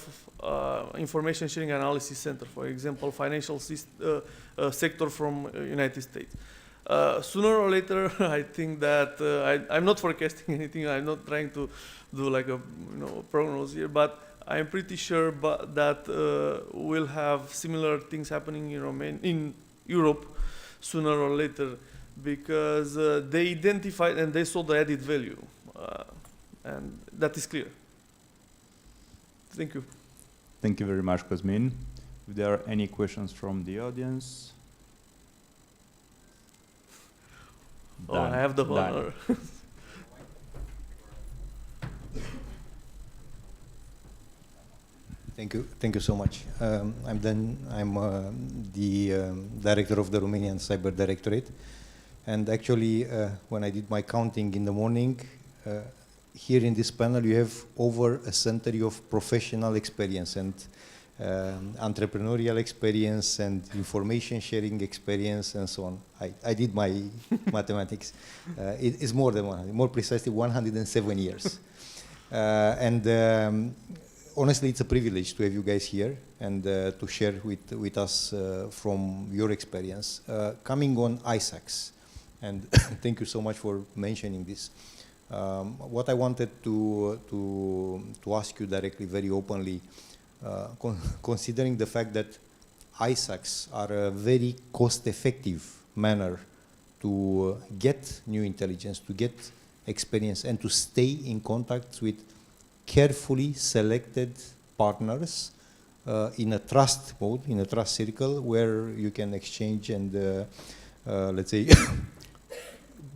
information sharing analysis center, for example, financial sector from United States. Sooner or later, I think that I'm not forecasting anything. I'm not trying to do like a prognosis here, but I'm pretty sure that we'll have similar things happening in Europe sooner or later, because they identified and they saw the added value, and that is clear. Thank you. Thank you very much, Cosmin. If there are any questions from the audience. Oh, I have the honor. Thank you so much. I'm the director of the Romanian Cyber Directorate, and actually, when I did my counting in the morning, here in this panel you have over a century of professional experience and entrepreneurial experience and information sharing experience and so on. I did my mathematics. It is more than 100, more precisely 107 years. Honestly, it's a privilege to have you guys here and to share with us from your experience. Coming on ISACs, and thank you so much for mentioning this. What I wanted to ask you directly, very openly, considering the fact that ISACs are a very cost-effective manner to get new intelligence, to get experience, and to stay in contact with carefully selected partners in a trust mode, in a trust circle, where you can exchange and, let's say,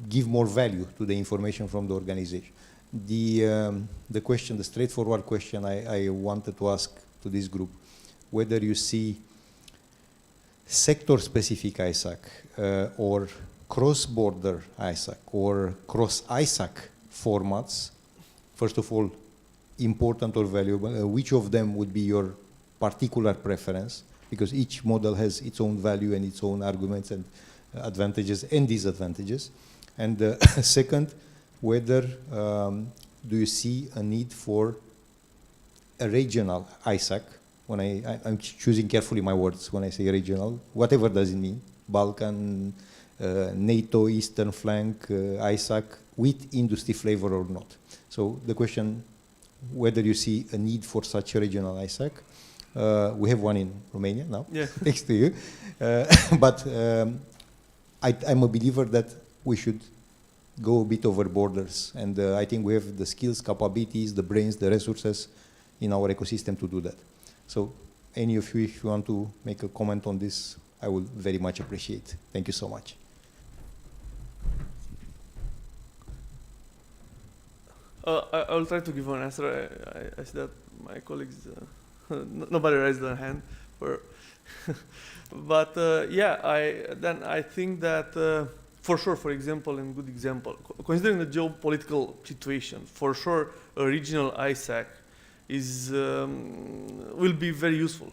give more value to the information from the organization. The question, the straightforward question I wanted to ask to this group, whether you see sector-specific ISAC or cross-border ISAC or cross-ISAC formats, first of all, important or valuable, which of them would be your particular preference, because each model has its own value and its own arguments and advantages and disadvantages. And second, whether do you see a need for a regional ISAC? When I'm choosing carefully my words when I say regional, whatever does it mean, Balkan, NATO, Eastern Flank, ISAC, with industry flavor or not. So the question, whether you see a need for such a regional ISAC. We have one in Romania now, yeah. Thanks to you. But I'm a believer that we should go a bit over borders, and I think we have the skills, capabilities, the brains, the resources in our ecosystem to do that. So any of you, if you want to make a comment on this, I would very much appreciate. Thank you so much. I will try to give an answer. I see that my colleagues, nobody raised their hand. But yeah, I think that for sure, for example, and good example, considering the geopolitical situation, for sure, a regional ISAC will be very useful,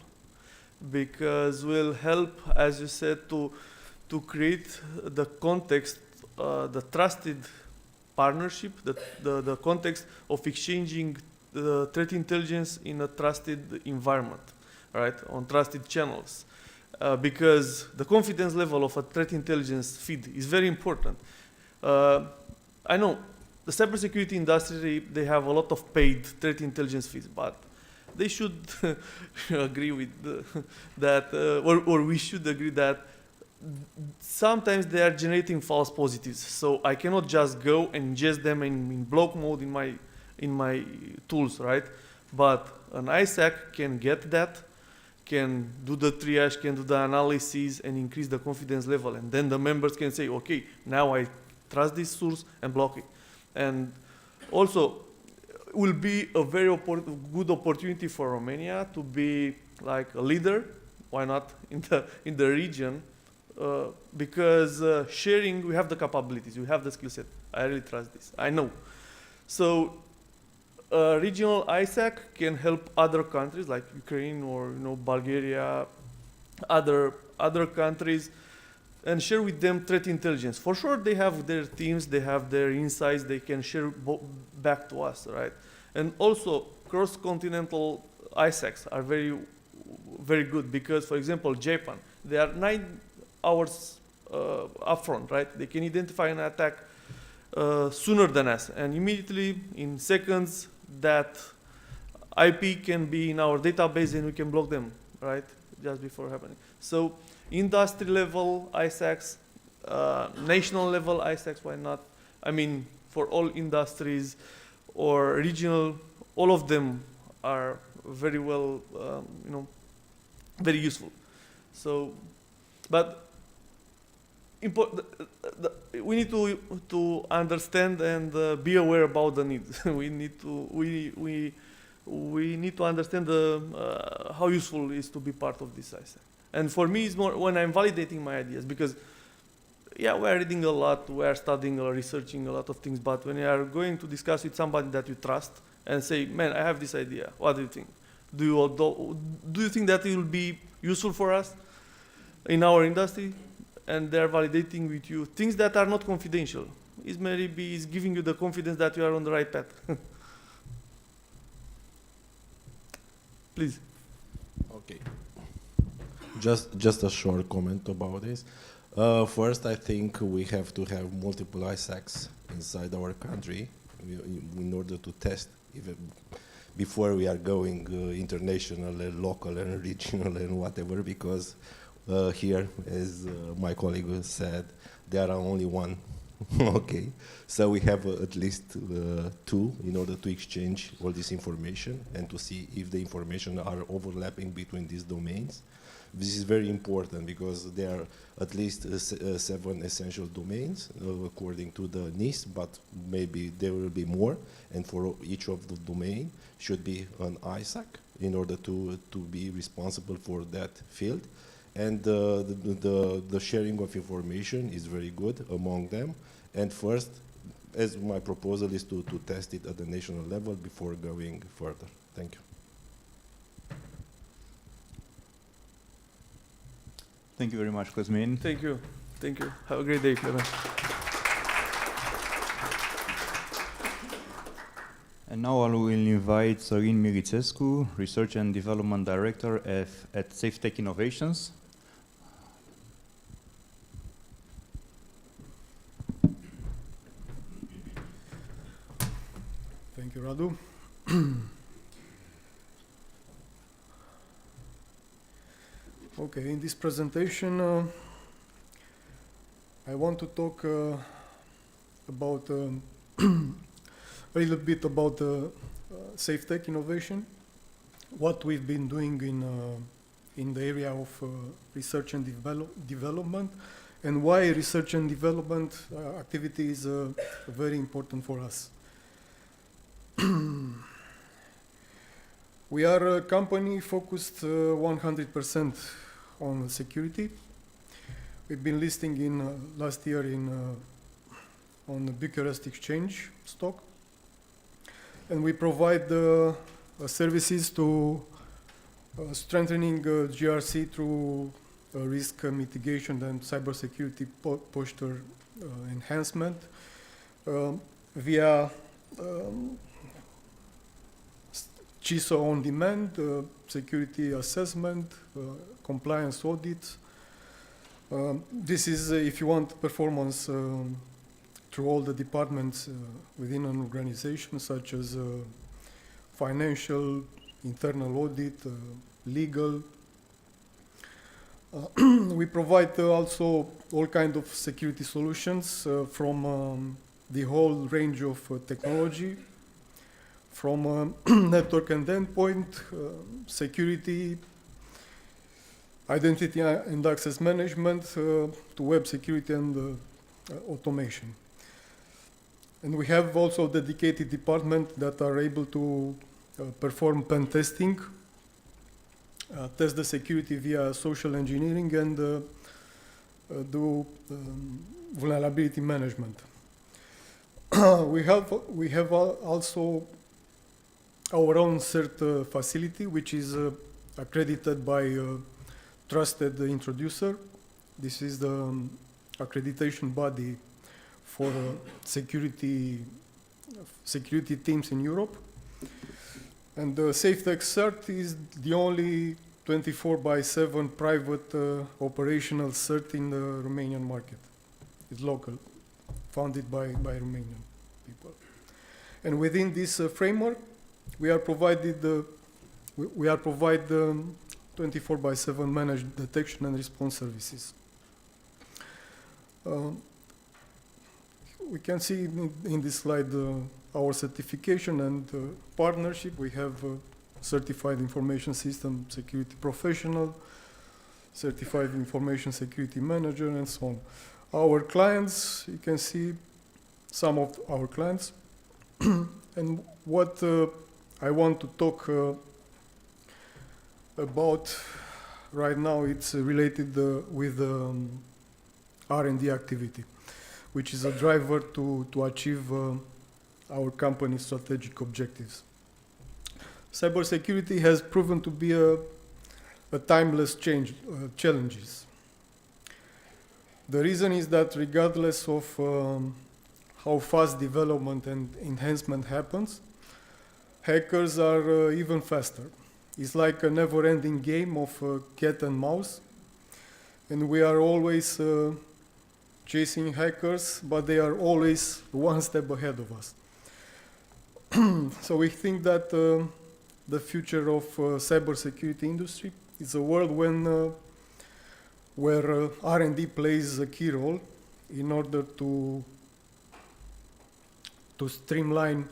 because will help, as you said, to create the context, the trusted partnership, the context of exchanging the threat intelligence in a trusted environment, right, on trusted channels. Because the confidence level of a threat intelligence feed is very important. I know the cybersecurity industry, they have a lot of paid threat intelligence feeds, but they should agree with that, or we should agree that sometimes they are generating false positives. So I cannot just go and ingest them in block mode in my tools, right? But an ISAC can get that, can do the triage, can do the analysis and increase the confidence level. And then the members can say, okay, now I trust this source and block it. And also, will be a very good opportunity for Romania to be like a leader, why not, in the region, because sharing, we have the capabilities, we have the skill set. I really trust this, I know. So regional ISAC can help other countries like Ukraine or Bulgaria, other countries, and share with them threat intelligence. For sure, they have their teams, they have their insights, they can share back to us, right? And also, cross-continental ISACs are very, very good because, for example, Japan, they are 9 hours upfront, right? They can identify an attack sooner than us, and immediately, in seconds, that IP can be in our database and we can block them, right? Just before happening. So, industry level ISACs, national level ISACs, why not? I mean, for all industries or regional, all of them are very well, very useful. So, but we need to understand and be aware about the needs. we need to understand how useful it is to be part of this ISAC. And for me, it's more when I'm validating my ideas, because yeah, we're reading a lot, we're studying or researching a lot of things, but when you are going to discuss with somebody that you trust and say, man, I have this idea, what do you think? Do you think that it will be useful for us in our industry? And they're validating with you things that are not confidential. It's giving you the confidence that you are on the right path. Please. Okay. Just a short comment about this. First, I think we have to have multiple ISACs inside our country in order to test even before we are going international and local and regional and whatever, because here, as my colleague said, there are only one. Okay, so we have at least 2 in order to exchange all this information and to see if the information are overlapping between these domains. This is very important because there are at least 7 essential domains according to the NIST, but maybe there will be more, and for each of the domain should be an ISAC in order to be responsible for that field. And the sharing of information is very good among them. And first, as my proposal is to test it at the national level before going further. Thank you. Thank you very much, Cosmin. Thank you. Thank you. Have a great day. Bye-bye. And now I will invite Sorin Miricescu, Research and Development Director at SafeTech Innovations. Thank you, Radu. Okay, in this presentation, I want to talk about a little bit about SafeTech innovation, what we've been doing in the area of research and development, and why research and development activity is very important for us. We are a company focused 100% on security. We've been listing in last year on the Bucharest Exchange stock, and we provide services to strengthening GRC through risk mitigation and cybersecurity posture enhancement via CISO on demand, security assessment, compliance audit. This is if you want performance through all the departments within an organization, such as financial, internal audit, legal. We provide also all kinds of security solutions from the whole range of technology, from network and endpoint, security, identity and access management, to web security and automation. And we have also a dedicated department that are able to perform pen testing, test the security via social engineering, and do vulnerability management. We have also our own CERT facility, which is accredited by Trusted Introducer. This is the accreditation body for security teams in Europe. And the SafeTech CERT is the only 24/7 private operational CERT in the Romanian market. It's local, founded by Romanian people. And within this framework, we are provided 24/7 managed detection and response services. We can see in this slide our certification and partnership. We have certified information system security professional, certified information security manager, and so on. Our clients, you can see some of our clients. And what I want to talk about right now, it's related with R&D activity, which is a driver to achieve our company's strategic objectives. Cybersecurity has proven to be a timeless challenges. The reason is that regardless of how fast development and enhancement happens, hackers are even faster. It's like a never-ending game of cat and mouse, and we are always chasing hackers, but they are always one step ahead of us. So we think that the future of cybersecurity industry is a world where R&D plays a key role in order to streamline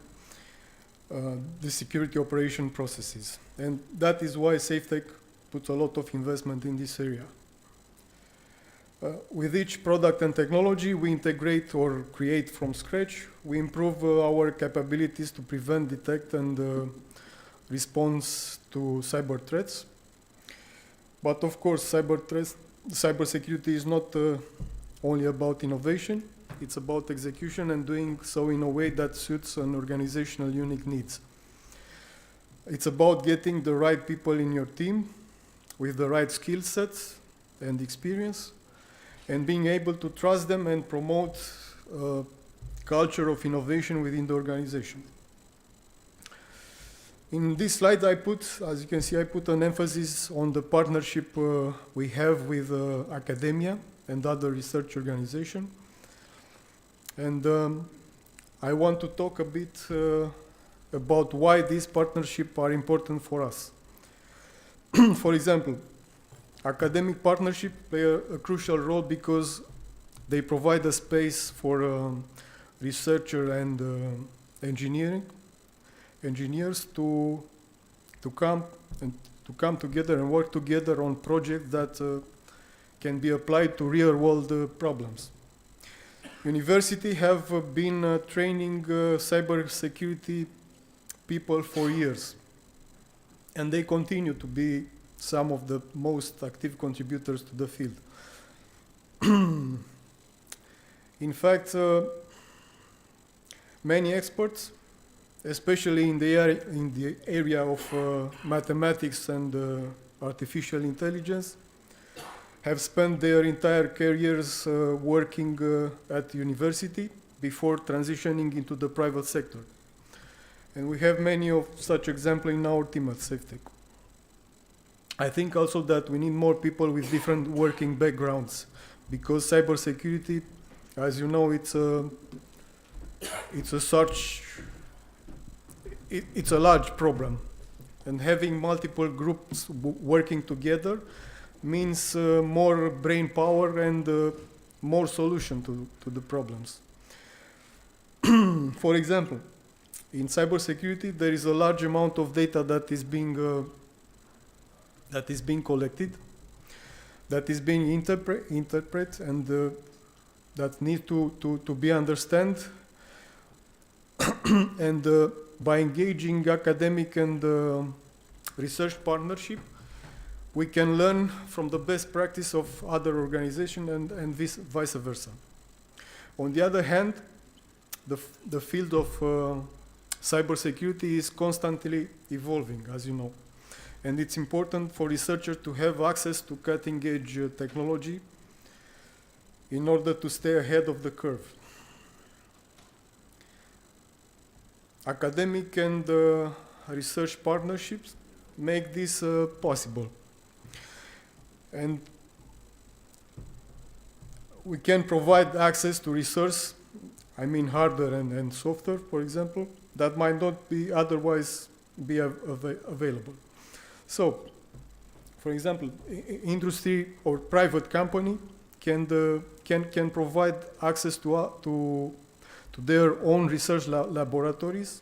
the security operation processes. And that is why SafeTech puts a lot of investment in this area. With each product and technology we integrate or create from scratch, we improve our capabilities to prevent, detect, and response to cyber threats. But of course, cybersecurity is not only about innovation, it's about execution and doing so in a way that suits an organizational unique needs. It's about getting the right people in your team with the right skill sets and experience, and being able to trust them and promote a culture of innovation within the organization. In this slide as you can see, I put an emphasis on the partnership we have with academia and other research organizations. And I want to talk a bit about why these partnerships are important for us. For example, academic partnerships play a crucial role because they provide a space for researchers and engineers to come together and work together on projects that can be applied to real-world problems. Universities have been training cybersecurity people for years, and they continue to be some of the most active contributors to the field. In fact, many experts, especially in the area of mathematics and artificial intelligence, have spent their entire careers working at university before transitioning into the private sector. And we have many of such examples in our team at SafeTech. I think also that we need more people with different working backgrounds, because cybersecurity, as you know, it's a large problem, and having multiple groups working together means more brain power and more solution to the problems. For example, in cybersecurity, there is a large amount of data that is being collected, that is being interpreted, and that need to be understood. And by engaging academic and research partnership, we can learn from the best practice of other organizations and vice versa. On the other hand, the field of cybersecurity is constantly evolving, as you know. And it's important for researchers to have access to cutting-edge technology in order to stay ahead of the curve. Academic and research partnerships make this possible. And we can provide access to resource, I mean hardware and software, for example, that might not be otherwise be available. So, for example, industry or private company can provide access to their own research laboratories,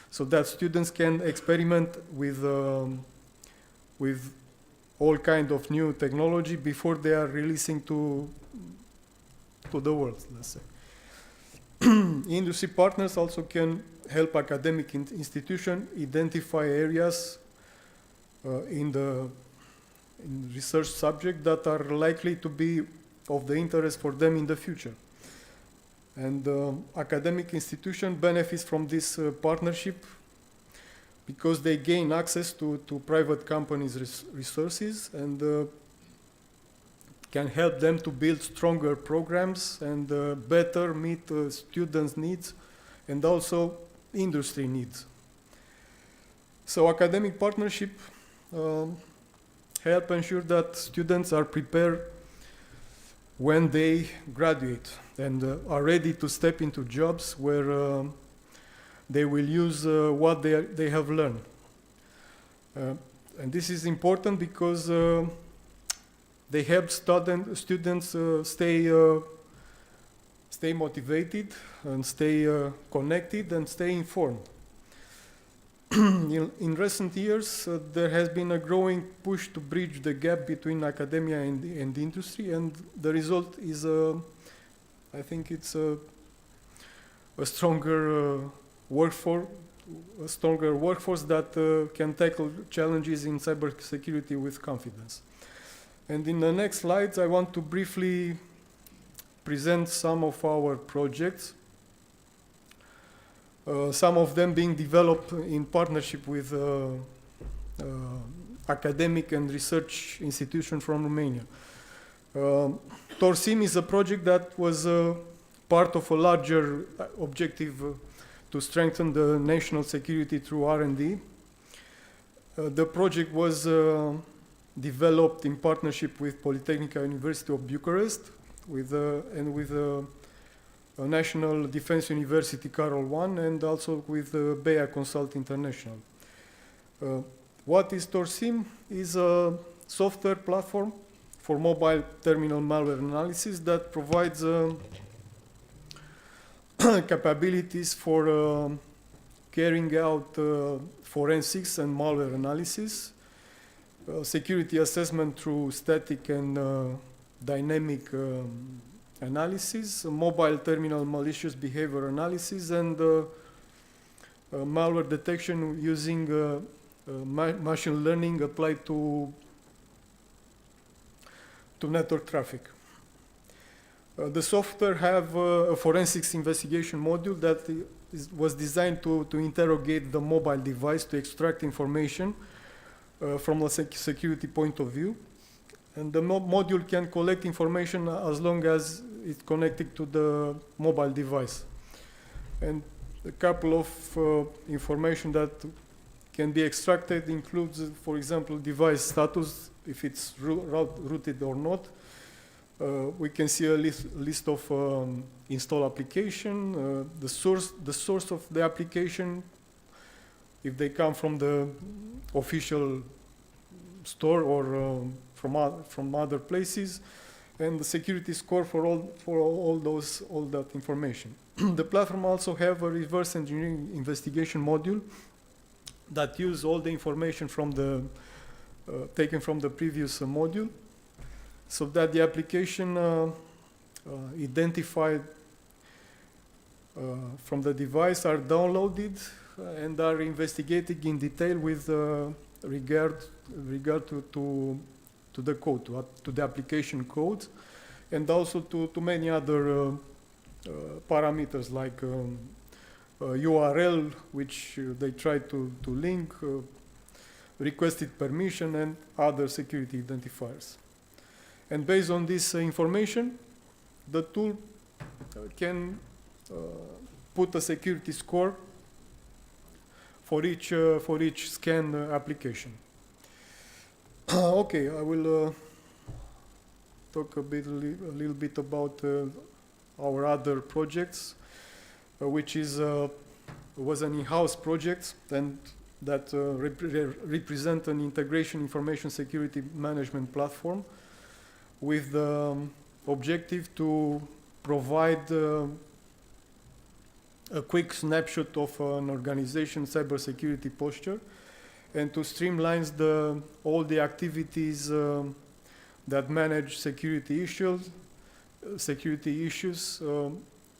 so that students can experiment with all kind of new technology before they are releasing to the world, let's say. Industry partners also can help academic institutions identify areas in research subject that are likely to be of the interest for them in the future. And academic institution benefits from this partnership because they gain access to private companies' resources and can help them to build stronger programs and better meet students' needs and also industry needs. So academic partnership help ensure that students are prepared when they graduate and are ready to step into jobs where they will use what they have learned. And this is important because they help students stay motivated and stay connected and stay informed. In recent years, there has been a growing push to bridge the gap between academia and industry, and the result is, I think it's a stronger workforce that can tackle challenges in cybersecurity with confidence. And in the next slides, I want to briefly present some of our projects. Some of them being developed in partnership with academic and research institutions from Romania. TORSIM is a project that was part of a larger objective to strengthen the national security through R&D. The project was developed in partnership with Polytechnic University of Bucharest and with National Defense University Carol I, and also with BEA Consult International. What is TORSIM? Is a software platform for mobile terminal malware analysis that provides capabilities for carrying out forensics and malware analysis, security assessment through static and dynamic analysis, mobile terminal malicious behavior analysis, and malware detection using machine learning applied to network traffic. The software have a forensics investigation module that was designed to interrogate the mobile device to extract information from a security point of view. And the module can collect information as long as it's connected to the mobile device. And a couple of information that can be extracted includes, for example, device status, if it's rooted or not. We can see a list of install application, the source of the application, if they come from the official store or from other places, and the security score for all that information. The platform also have a reverse engineering investigation module that use all the information from the taken from the previous module, so that the application identified from the device are downloaded and are investigated in detail with regard to the code, to the application code, and also to many other parameters like URL, which they try to link, requested permission, and other security identifiers. And based on this information, the tool can put a security score for each scan application. Okay, I will talk a little bit about our other projects, which was an in-house project and that represent an integration information security management platform with the objective to provide a quick snapshot of an organization cybersecurity posture and to streamline all the activities that manage security issues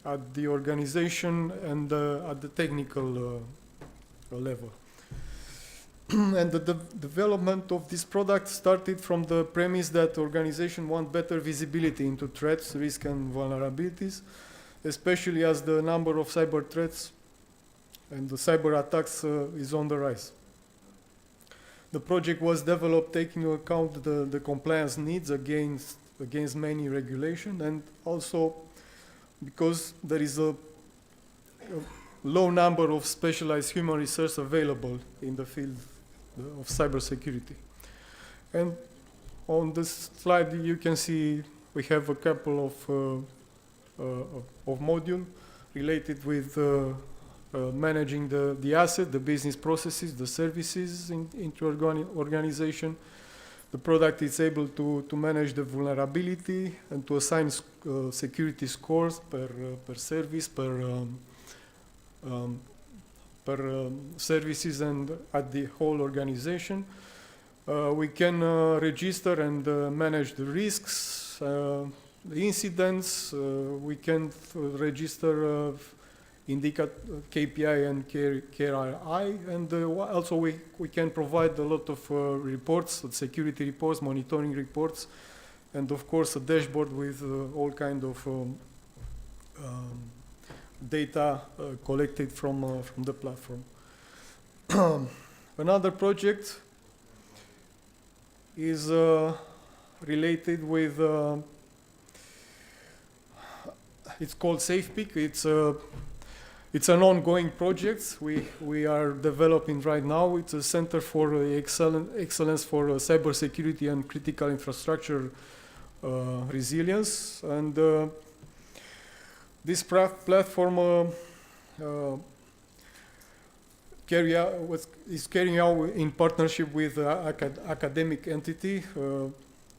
at the organization and at the technical level. And the development of this product started from the premise that organizations want better visibility into threats, risks, and vulnerabilities, especially as the number of cyber threats and the cyber attacks is on the rise. The project was developed taking into account the compliance needs against many regulations, and also because there is a low number of specialized human resources available in the field of cybersecurity. And on this slide you can see we have a couple of modules related with managing the asset, the business processes, the services into organization. The product is able to manage the vulnerability and to assign security scores per service, per services and at the whole organization. We can register and manage the risks, the incidents. We can register KPI and KRI, and also we can provide a lot of reports, security reports, monitoring reports, and of course a dashboard with all kind of data collected from the platform. Another project is related with, it's called SafePeak. It's an ongoing project we are developing right now. It's a Center for Excellence for Cybersecurity and Critical Infrastructure Resilience. And this platform is carrying out in partnership with academic entity,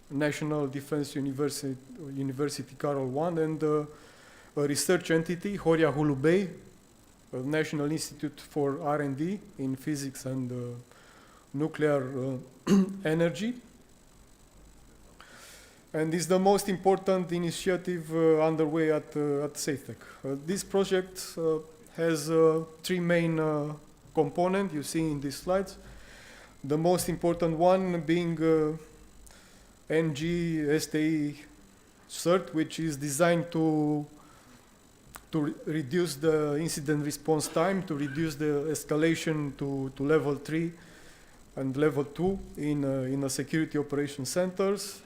National Defense University Carol I, and a research entity, Horia Hulubei, National Institute for R&D in Physics and Nuclear Energy. And is the most important initiative underway at SafeTech. This project has three main components you see in these slides. The most important one being NG-STI CERT, which is designed to reduce the incident response time, to reduce the escalation to level 3 and level 2 in the security operation centers,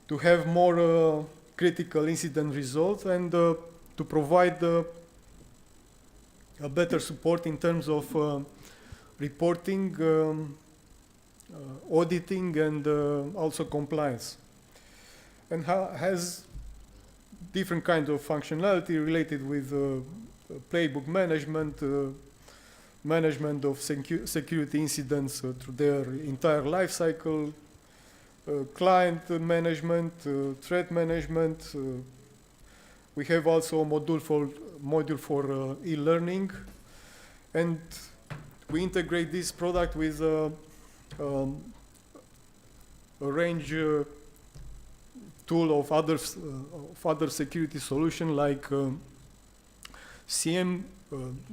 to have more critical incident results, and to provide a better support in terms of reporting, auditing, and also compliance. And has different kinds of functionality related with playbook management, management of security incidents through their entire life cycle, client management, threat management. We have also a module for e-learning, and we integrate this product with a range tool of other security solution like CM,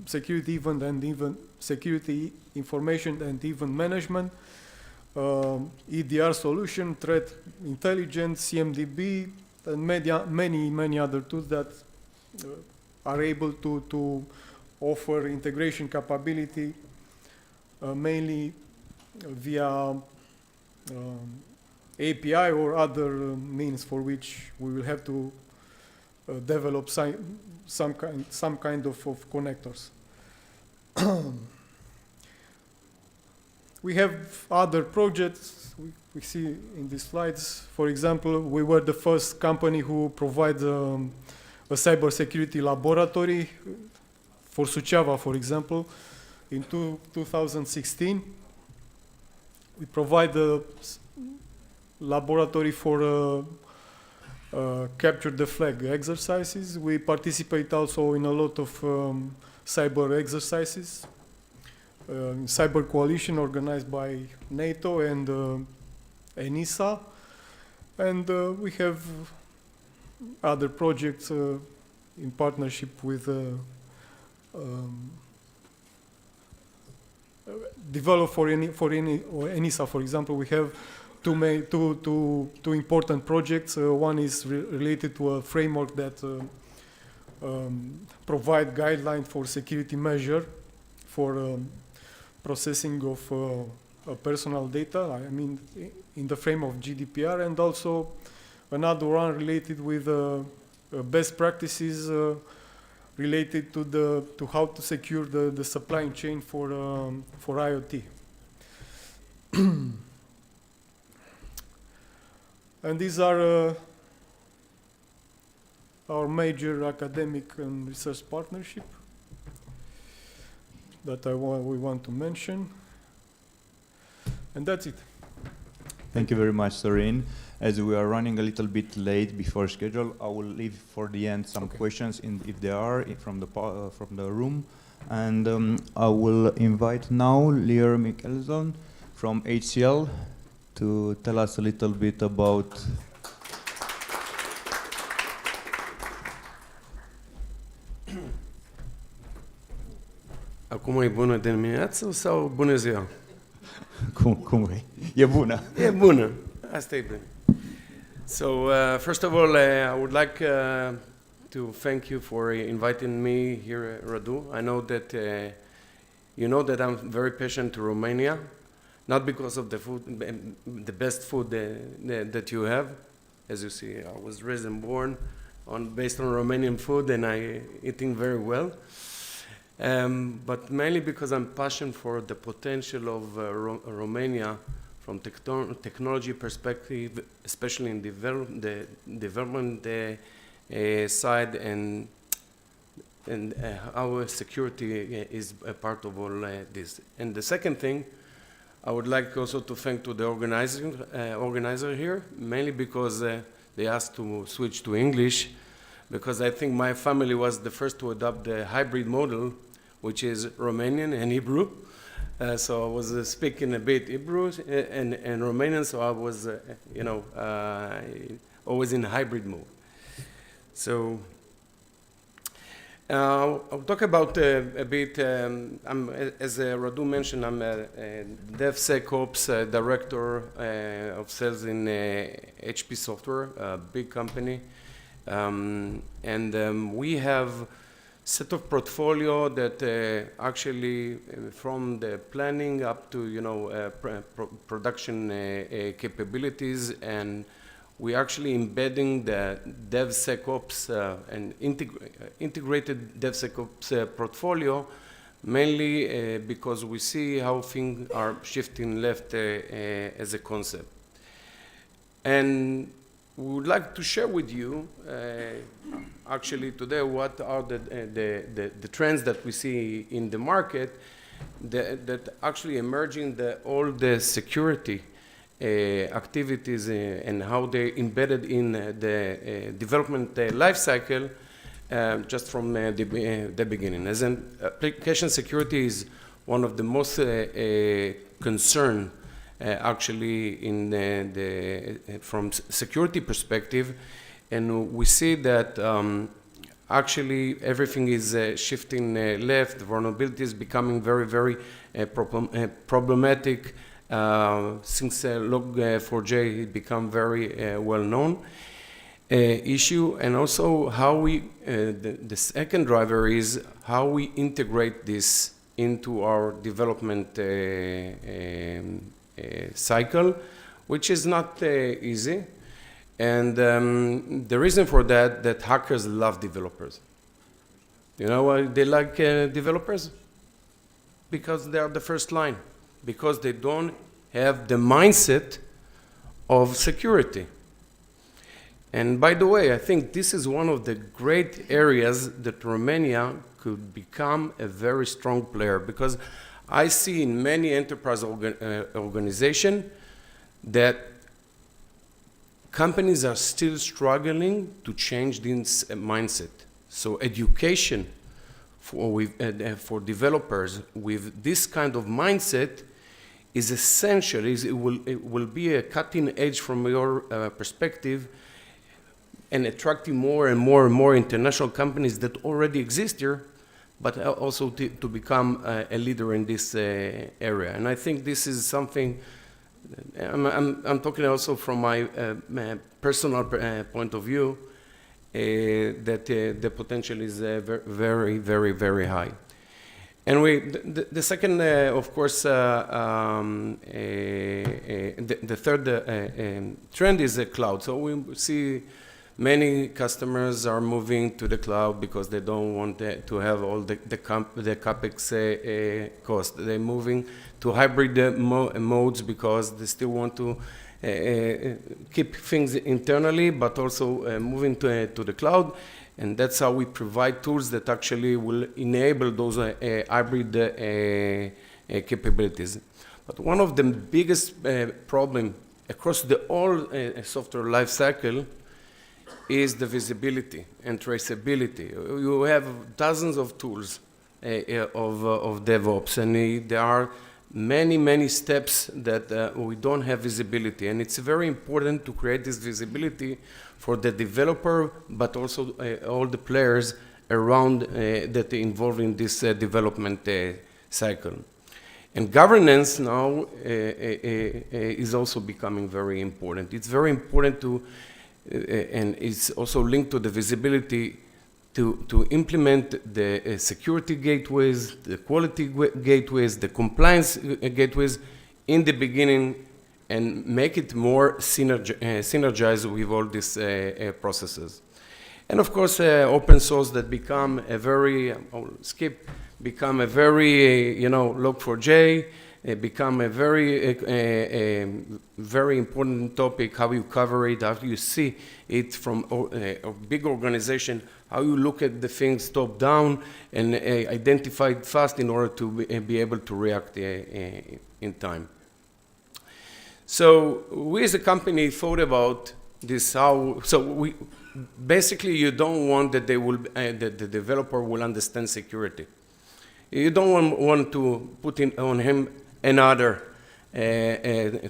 security event and event security information and event management, EDR solution, threat intelligence, CMDB, and many other tools that are able to offer integration capability mainly via API or other means for which we will have to develop some kind of connectors. We have other projects we see in these slides. For example, we were the first company who provides a cybersecurity laboratory for Suceava, for example, in 2016. We provide a laboratory for capture the flag exercises. We participate also in a lot of cyber exercises, cyber coalition organized by NATO and ENISA, and we have other projects in partnership with developed for ENISA. For example, we have two important projects. One is related to a framework that provide guidelines for security measure for processing of personal data, I mean in the frame of GDPR, and also another one related with best practices related to how to secure the supply chain for IoT. And these are our major academic and research partnership that we want to mention. And that's it. Thank you very much, Sorin. As we are running a little bit late before schedule, I will leave for the end some questions, if there are, from the room. And I will invite now Lear Mikkelson from HCL to tell us a little bit about Acum e bună dimineața sau bună ziua? cum vrei. E bună. E bună. Asta e bine. So, first of all, I would like to thank you for inviting me here, Radu. I know that you know that I'm very passionate to Romania, not because of the food, the best food that you have. As you see, I was raised and born based on Romanian food, and I eating very well. But mainly because I'm passionate for the potential of Romania from technology perspective, especially in the development side, and our security is a part of all this. And the second thing, I would like also to thank to the organizer here, mainly because they asked to switch to English, because I think my family was the first to adopt the hybrid model, which is Romanian and Hebrew. So I was speaking a bit Hebrew and Romanian, so I was, always in hybrid mode. So I'll talk about a bit, as Radu mentioned, I'm a DevSecOps Director of Sales in HP Software, a big company. And we have set of portfolio that actually from the planning up to production capabilities, and we actually embedding the DevSecOps and integrated DevSecOps portfolio, mainly because we see how things are shifting left as a concept. And we would like to share with you, actually today, what are the trends that we see in the market that actually emerging all the security activities and how they embedded in the development life cycle just from the beginning. As an application security is one of the most concern actually in from security perspective, and we see that actually everything is shifting left, vulnerability is becoming very, very problematic. Since Log4j become very well known issue, and also how we, the second driver is how we integrate this into our development cycle, which is not easy. And the reason for that hackers love developers. You know why they like developers? Because they are the first line. Because they don't have the mindset of security. And by the way, I think this is one of the great areas that Romania could become a very strong player, because I see in many enterprise organizations that companies are still struggling to change this mindset. So education for developers with this kind of mindset is essential. It will be a cutting edge from your perspective, and attracting more and more and more international companies that already exist here, but also to become a leader in this area. And I think this is something, I'm talking also from my personal point of view, that the potential is very, very, very high. And the second, of course, the third trend is the cloud. So we see many customers are moving to the cloud because they don't want to have all the CapEx cost. They're moving to hybrid modes because they still want to keep things internally, but also moving to the cloud. And that's how we provide tools that actually will enable those hybrid capabilities. But one of the biggest problem across the whole software life cycle is the visibility and traceability. You have dozens of tools of DevOps, and there are many, many steps that we don't have visibility. And it's very important to create this visibility for the developer, but also all the players around that are involved in this development cycle. And governance now is also becoming very important. It's very important to, and it's also linked to the visibility, to implement the security gateways, the quality gateways, the compliance gateways in the beginning, and make it more synergized with all these processes. And of course, open source that become a very, become a very, Log4j, become a very, very important topic, how you cover it, how you see it from a big organization, how you look at the things top down and identify it fast in order to be able to react in time. So we as a company thought about this, basically you don't want that the developer will understand security. You don't want to put on him another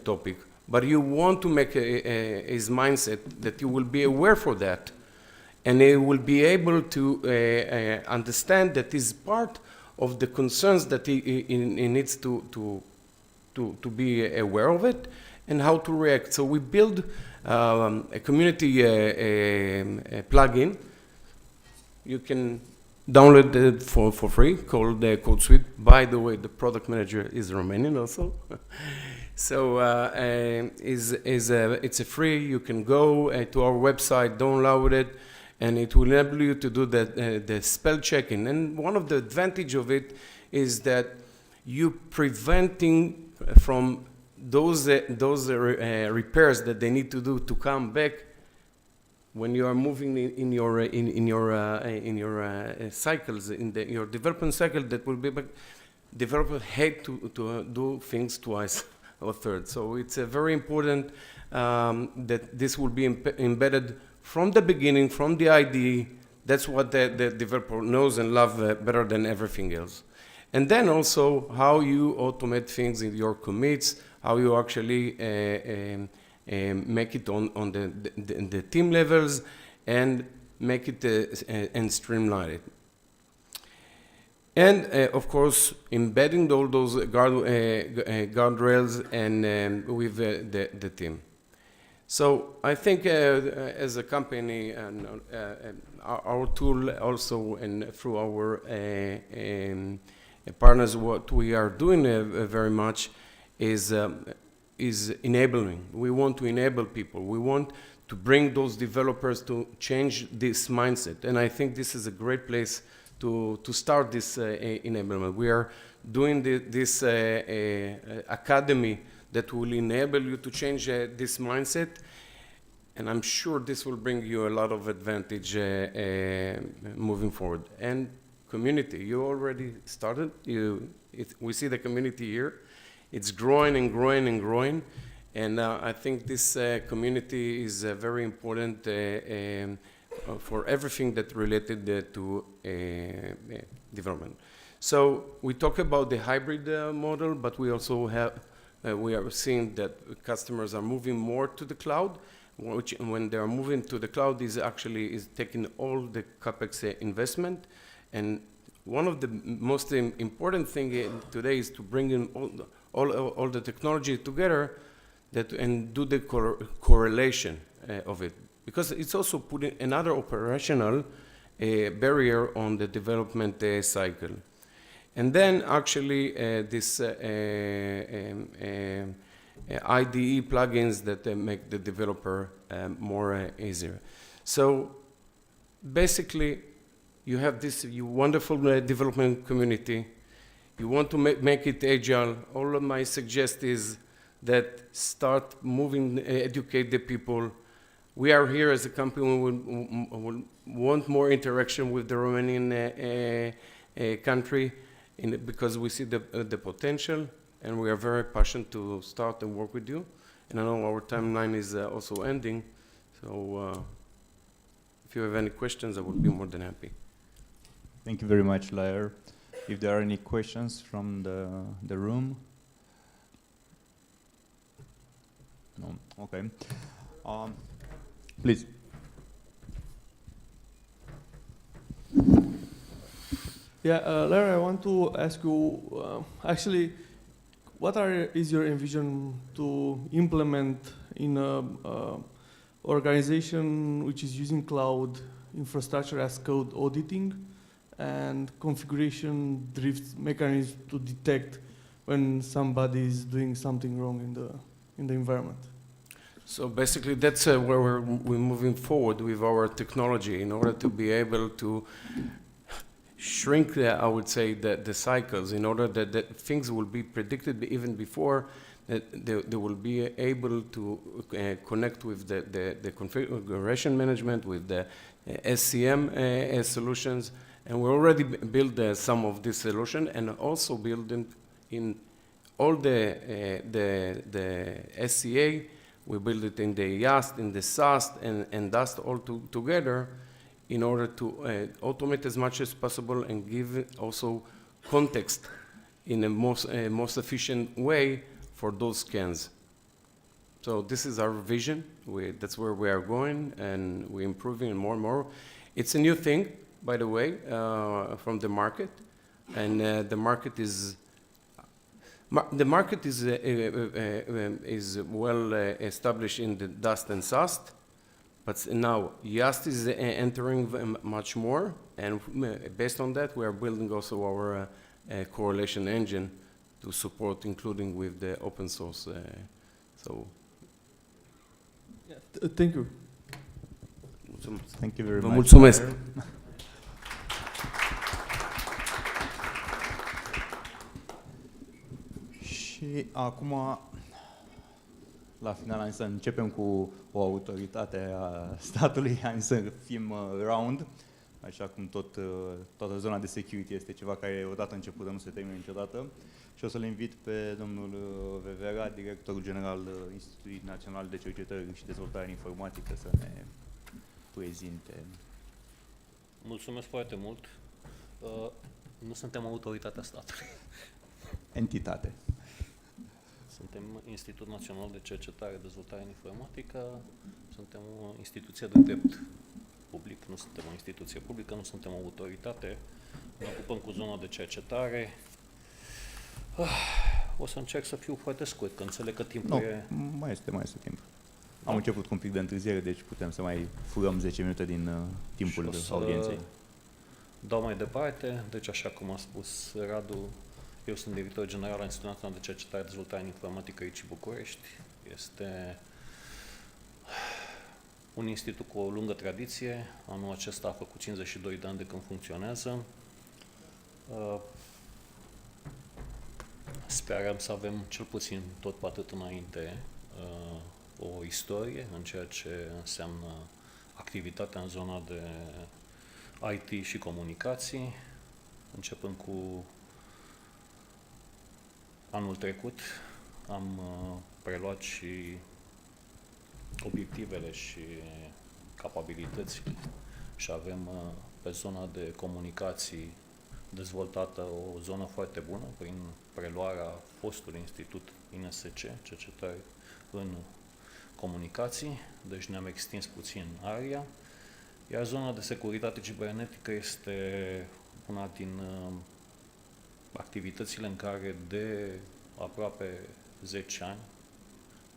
topic, but you want to make his mindset that you will be aware for that, and he will be able to understand that is part of the concerns that he needs to be aware of it and how to react. So we build a community plugin. You can download it for free, called Code Suite. By the way, the product manager is Romanian also. So it's a free. You can go to our website, download it, and it will enable you to do the spell checking. And one of the advantage of it is that you preventing from those repairs that they need to do to come back when you are moving in your cycles, in your development cycle. That will be back. Developers hate to do things twice or third. So it's very important that this will be embedded from the beginning, from the IDE. That's what the developer knows and loves better than everything else. And then also how you automate things in your commits, how you actually make it on the team levels and make it and streamline it. And of course, embedding all those guardrails and with the team. So I think as a company, and our tool also, and through our partners, what we are doing very much is enabling. We want to enable people. We want to bring those developers to change this mindset. And I think this is a great place to start this enablement. We are doing this academy that will enable you to change this mindset, and I'm sure this will bring you a lot of advantage moving forward. And community, you already started. We see the community here. It's growing and growing and growing, and I think this community is very important for everything that related to development. So we talk about the hybrid model, but we also have we are seeing that customers are moving more to the cloud, which when they are moving to the cloud is taking all the CapEx investment. And one of the most important thing today is to bring in all the technology together and do the correlation of it. Because it's also putting another operational barrier on the development cycle. And then actually this IDE plugins that make the developer more easier. So basically you have this wonderful development community. You want to make it agile. All of my suggest is that start moving, educate the people. We are here as a company, we want more interaction with the Romanian country because we see the potential, and we are very passionate to start and work with you. And I know our timeline is also ending, so if you have any questions, I would be more than happy. Thank you very much, Lair. If there are any questions from the room? No, okay. Please. Yeah, Larry, I want to ask you, actually, what is your envision to implement in an organization which is using cloud infrastructure as code auditing and configuration drift mechanism to detect when somebody is doing something wrong in the environment? So basically, that's where we're moving forward with our technology in order to be able to shrink, I would say, the cycles in order that things will be predicted even before that they will be able to connect with the configuration management, with the SCM solutions. And we already built some of this solution and also build in all the SCA. We build it in the YAST, in the SAST, and DAST all together in order to automate as much as possible and give also context in a most efficient way for those scans. So this is our vision. That's where we are going, and we're improving more and more. It's a new thing, by the way, from the market, and the market is well established in the DAST and SAST, But now Just is entering much more, and based on that, we are building also our correlation engine to support, including with the open source. So. Yeah, thank you. Thank you very Vă much. mulțumesc. Și acum, la final, am să începem cu o autoritate a statului, am să fim round, așa cum toată zona de security este ceva care odată începută nu se termină niciodată. Și o să-l invit pe domnul Vevera, directorul general Institutului Național de Cercetare și Dezvoltare în Informatică, să ne prezinte. Mulțumesc foarte mult. Nu suntem autoritatea statului. Entitate. Suntem Institut Național de Cercetare, Dezvoltare în Informatică. Suntem o instituție de drept public, nu suntem o instituție publică, nu suntem o autoritate. Ne ocupăm cu zona de cercetare. O să încerc să fiu foarte scurt, că înțeleg că timpul e... Mai este timp. Am început cu un pic de întârziere, deci putem să mai furăm 10 minute din timpul audienței. Dau mai departe, deci așa cum a spus Radu, eu sunt director general al Institutului Național de Cercetare și Dezvoltare în Informatică aici București. Este un institut cu o lungă tradiție. Anul acesta a făcut 52 de ani de când funcționează. Sperăm să avem cel puțin tot pe atât înainte o istorie în ceea ce înseamnă activitatea în zona de IT și comunicații, începând cu anul trecut. Am preluat și obiectivele și capabilitățile și avem pe zona de comunicații dezvoltată o zonă foarte bună prin preluarea fostului institut DNSC, cercetare în comunicații, deci ne-am extins puțin area, iar zona de securitate cibernetică este una din activitățile în care de aproape 10 ani,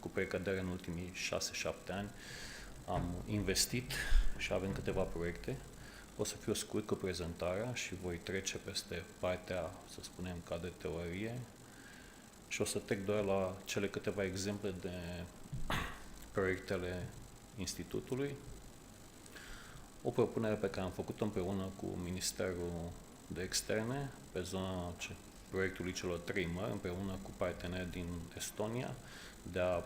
cu precădere în ultimii 6-7 ani, am investit și avem câteva proiecte. O să fiu scurt cu prezentarea și voi trece peste partea, să spunem, ca de teorie și o să trec doar la cele câteva exemple de proiectele Institutului. O propunere pe care am făcut-o împreună cu Ministerul de Externe pe zona proiectului celor 3 mări, împreună cu parteneri din Estonia, de a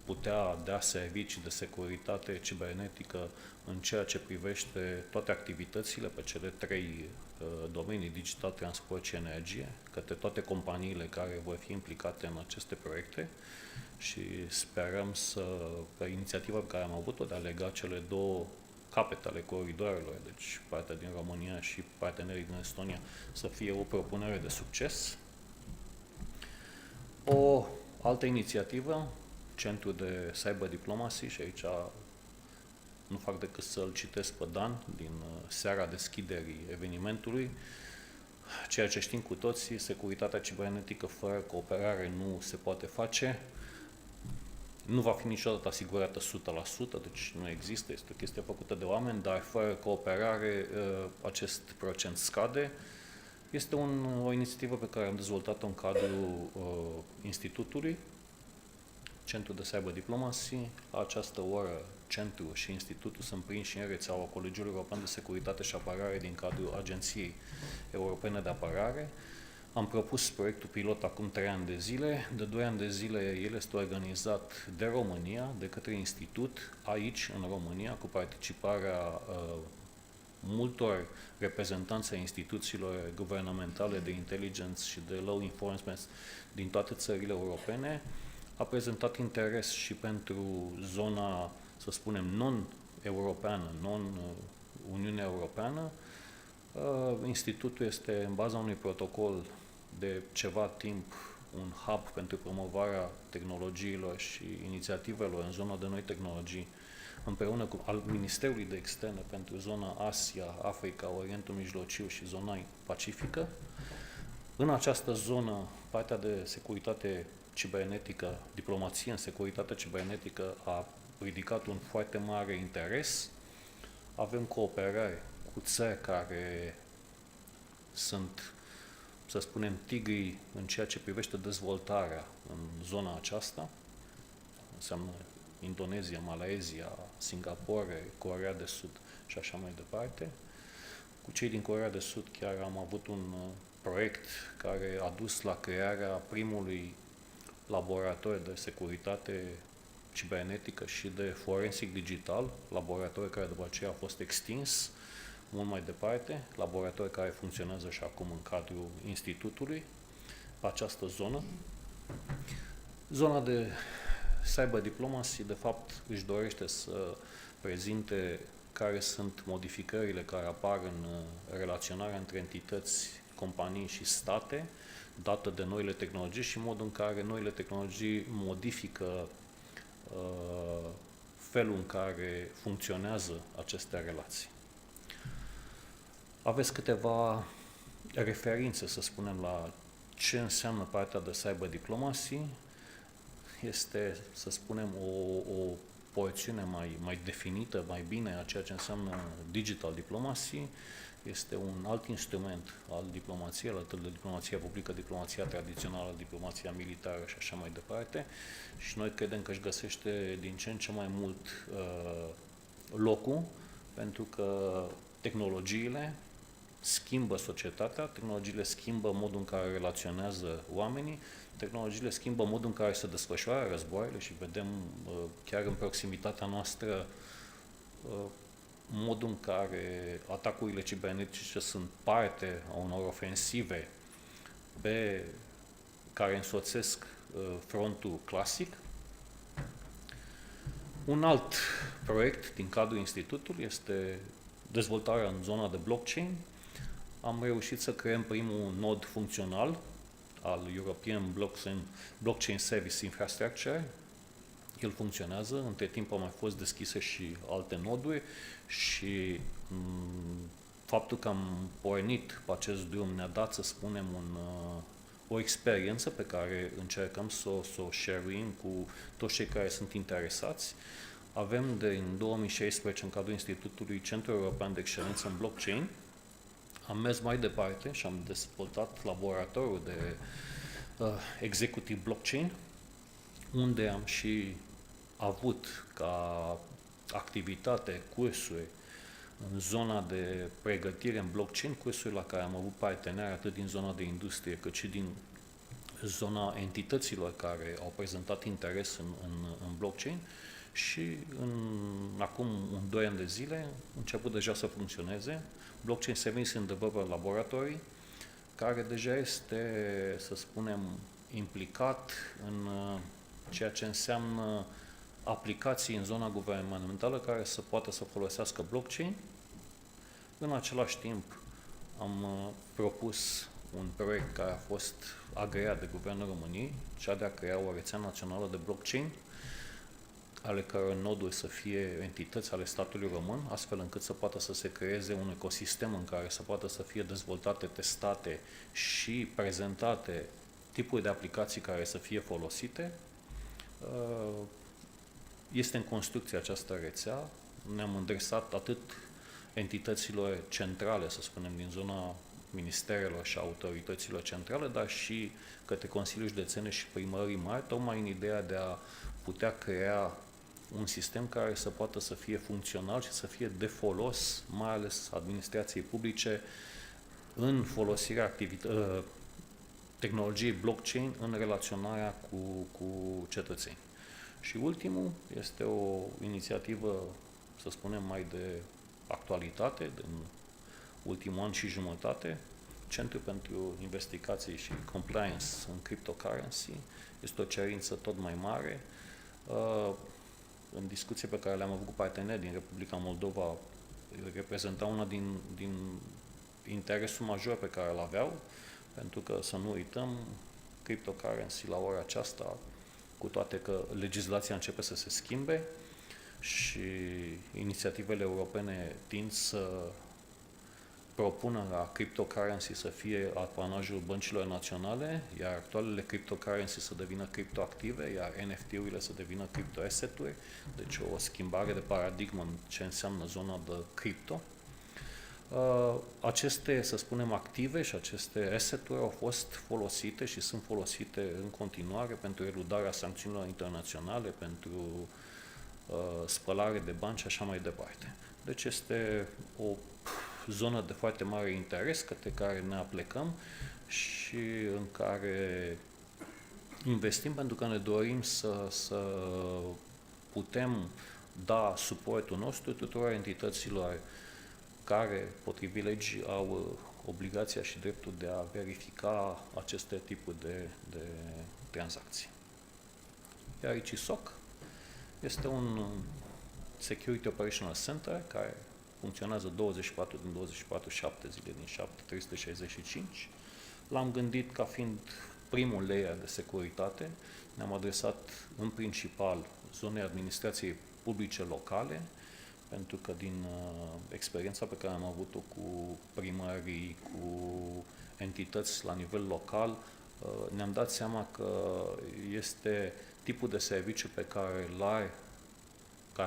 putea da servicii de securitate cibernetică în ceea ce privește toate activitățile pe cele 3 domenii, digital, transport și energie, către toate companiile care vor fi implicate în aceste proiecte și sperăm pe inițiativa pe care am avut-o de a lega cele 2 capete ale coridoarelor, deci partea din România și partenerii din Estonia, să fie o propunere de succes. O altă inițiativă, Centrul de Cyber Diplomacy, și aici nu fac decât să-l citesc pe Dan din seara deschiderii evenimentului. Ceea ce știm cu toții, securitatea cibernetică fără cooperare nu se poate face. Nu va fi niciodată asigurată 100%, deci nu există, este o chestie făcută de oameni, dar fără cooperare acest procent scade. Este o inițiativă pe care am dezvoltat-o în cadrul Institutului, Centrul de Cyber Diplomacy. La această oră, Centrul și Institutul sunt prinși în rețeaua Colegiului European de Securitate și Apărare din cadrul Agenției Europene de Apărare. Am propus proiectul pilot acum 3 ani de zile. De 2 ani de zile el este organizat de România, de către Institut, aici, în România, cu participarea multor reprezentanți ai instituțiilor guvernamentale de intelligence și de law enforcement din toate țările europene. A prezentat interes și pentru zona, să spunem, non-europeană, non-Uniunea Europeană. Institutul este, în baza unui protocol de ceva timp, un hub pentru promovarea tehnologiilor și inițiativelor în zona de noi tehnologii, împreună cu al Ministerului de Externe pentru zona Asia, Africa, Orientul Mijlociu și zona Pacifică. În această zonă, partea de securitate cibernetică, diplomație în securitate cibernetică a ridicat un foarte mare interes. Avem cooperare cu țări care sunt, să spunem, tigrii în ceea ce privește dezvoltarea în zona aceasta. Înseamnă Indonezia, Malaysia, Singapore, Coreea de Sud și așa mai departe. Cu cei din Coreea de Sud chiar am avut un proiect care a dus la crearea primului laborator de securitate cibernetică și de forensic digital, laborator care după aceea a fost extins mult mai departe, laborator care funcționează și acum în cadrul institutului, această zonă. Zona de cyber diplomacy, de fapt, își dorește să prezinte care sunt modificările care apar în relaționarea între entități, companii și state, dată de noile tehnologii și modul în care noile tehnologii modifică felul în care funcționează aceste relații. Aveți câteva referințe, să spunem, la ce înseamnă partea de cyber diplomacy. Este, să spunem, o porțiune mai definită, mai bine a ceea ce înseamnă digital diplomacy. Este un alt instrument al diplomației, alături de diplomația publică, diplomația tradițională, diplomația militară și așa mai departe. Și noi credem că își găsește din ce în ce mai mult locul, pentru că tehnologiile schimbă societatea, tehnologiile schimbă modul în care relaționează oamenii, tehnologiile schimbă modul în care se desfășoară războaiele și vedem chiar în proximitatea noastră modul în care atacurile cibernetice sunt parte a unor ofensive care însoțesc frontul clasic. Un alt proiect din cadrul institutului este dezvoltarea în zona de blockchain. Am reușit să creăm primul nod funcțional al European Blockchain Service Infrastructure. El funcționează, între timp au mai fost deschise și alte noduri și faptul că am pornit pe acest drum ne-a dat, să spunem, o experiență pe care încercăm să o share-uim cu toți cei care sunt interesați. Avem în 2016, în cadrul Institutului Centrul European de Excelență în Blockchain, am mers mai departe și am dezvoltat laboratorul de Executive Blockchain, unde am și avut ca activitate cursuri în zona de pregătire în blockchain, cursuri la care am avut parteneri atât din zona de industrie cât și din zona entităților care au prezentat interes în blockchain și acum 2 ani de zile a început deja să funcționeze Blockchain Service and Developer Laboratory, care deja este, să spunem, implicat în ceea ce înseamnă aplicații în zona guvernamentală care să poată să folosească blockchain. În același timp am propus un proiect care a fost agreat de Guvernul României, cea de a crea o rețea națională de blockchain, ale căror noduri să fie entități ale statului român, astfel încât să poată să se creeze un ecosistem în care să poată să fie dezvoltate, testate și prezentate tipuri de aplicații care să fie folosite. Este în construcție această rețea. Ne-am îndresat atât entităților centrale, să spunem, din zona ministerelor și autorităților centrale, dar și către Consiliul Județene și primării mari, tocmai în ideea de a putea crea un sistem care să poată să fie funcțional și să fie de folos, mai ales administrației publice, în folosirea tehnologiei blockchain în relaționarea cu cetățeni. Și ultimul este o inițiativă, să spunem, mai de actualitate, din ultimul an și jumătate, Centrul pentru Investigații și Compliance în Cryptocurrency. Este o cerință tot mai mare. În discuții pe care le-am avut cu parteneri din Republica Moldova, reprezenta una din interesul major pe care îl aveau, pentru că, să nu uităm, cryptocurrency la ora aceasta, cu toate că legislația începe să se schimbe și inițiativele europene tind să propunerea cryptocurrency să fie apanajul băncilor naționale, iar actualele cryptocurrency să devină criptoactive, iar NFT-urile să devină cryptoasset-uri, deci o schimbare de paradigmă în ce înseamnă zona de cripto. Aceste, să spunem, active și aceste asset-uri au fost folosite și sunt folosite în continuare pentru eludarea sancțiunilor internaționale, pentru spălare de bani și așa mai departe. Deci este o zonă de foarte mare interes către care ne aplecăm și în care investim pentru că ne dorim să putem da suportul nostru tuturor entităților care, potrivit legii, au obligația și dreptul de a verifica aceste tipuri de tranzacții. Iar ICSOC este un Security Operational Center care funcționează 24 din 24, 7 zile din 7, 365. L-am gândit ca fiind primul layer de securitate. Ne-am adresat în principal zonei administrației publice locale, pentru că din experiența pe care am avut-o cu primării, cu entități la nivel local, ne-am dat seama că este tipul de serviciu pe care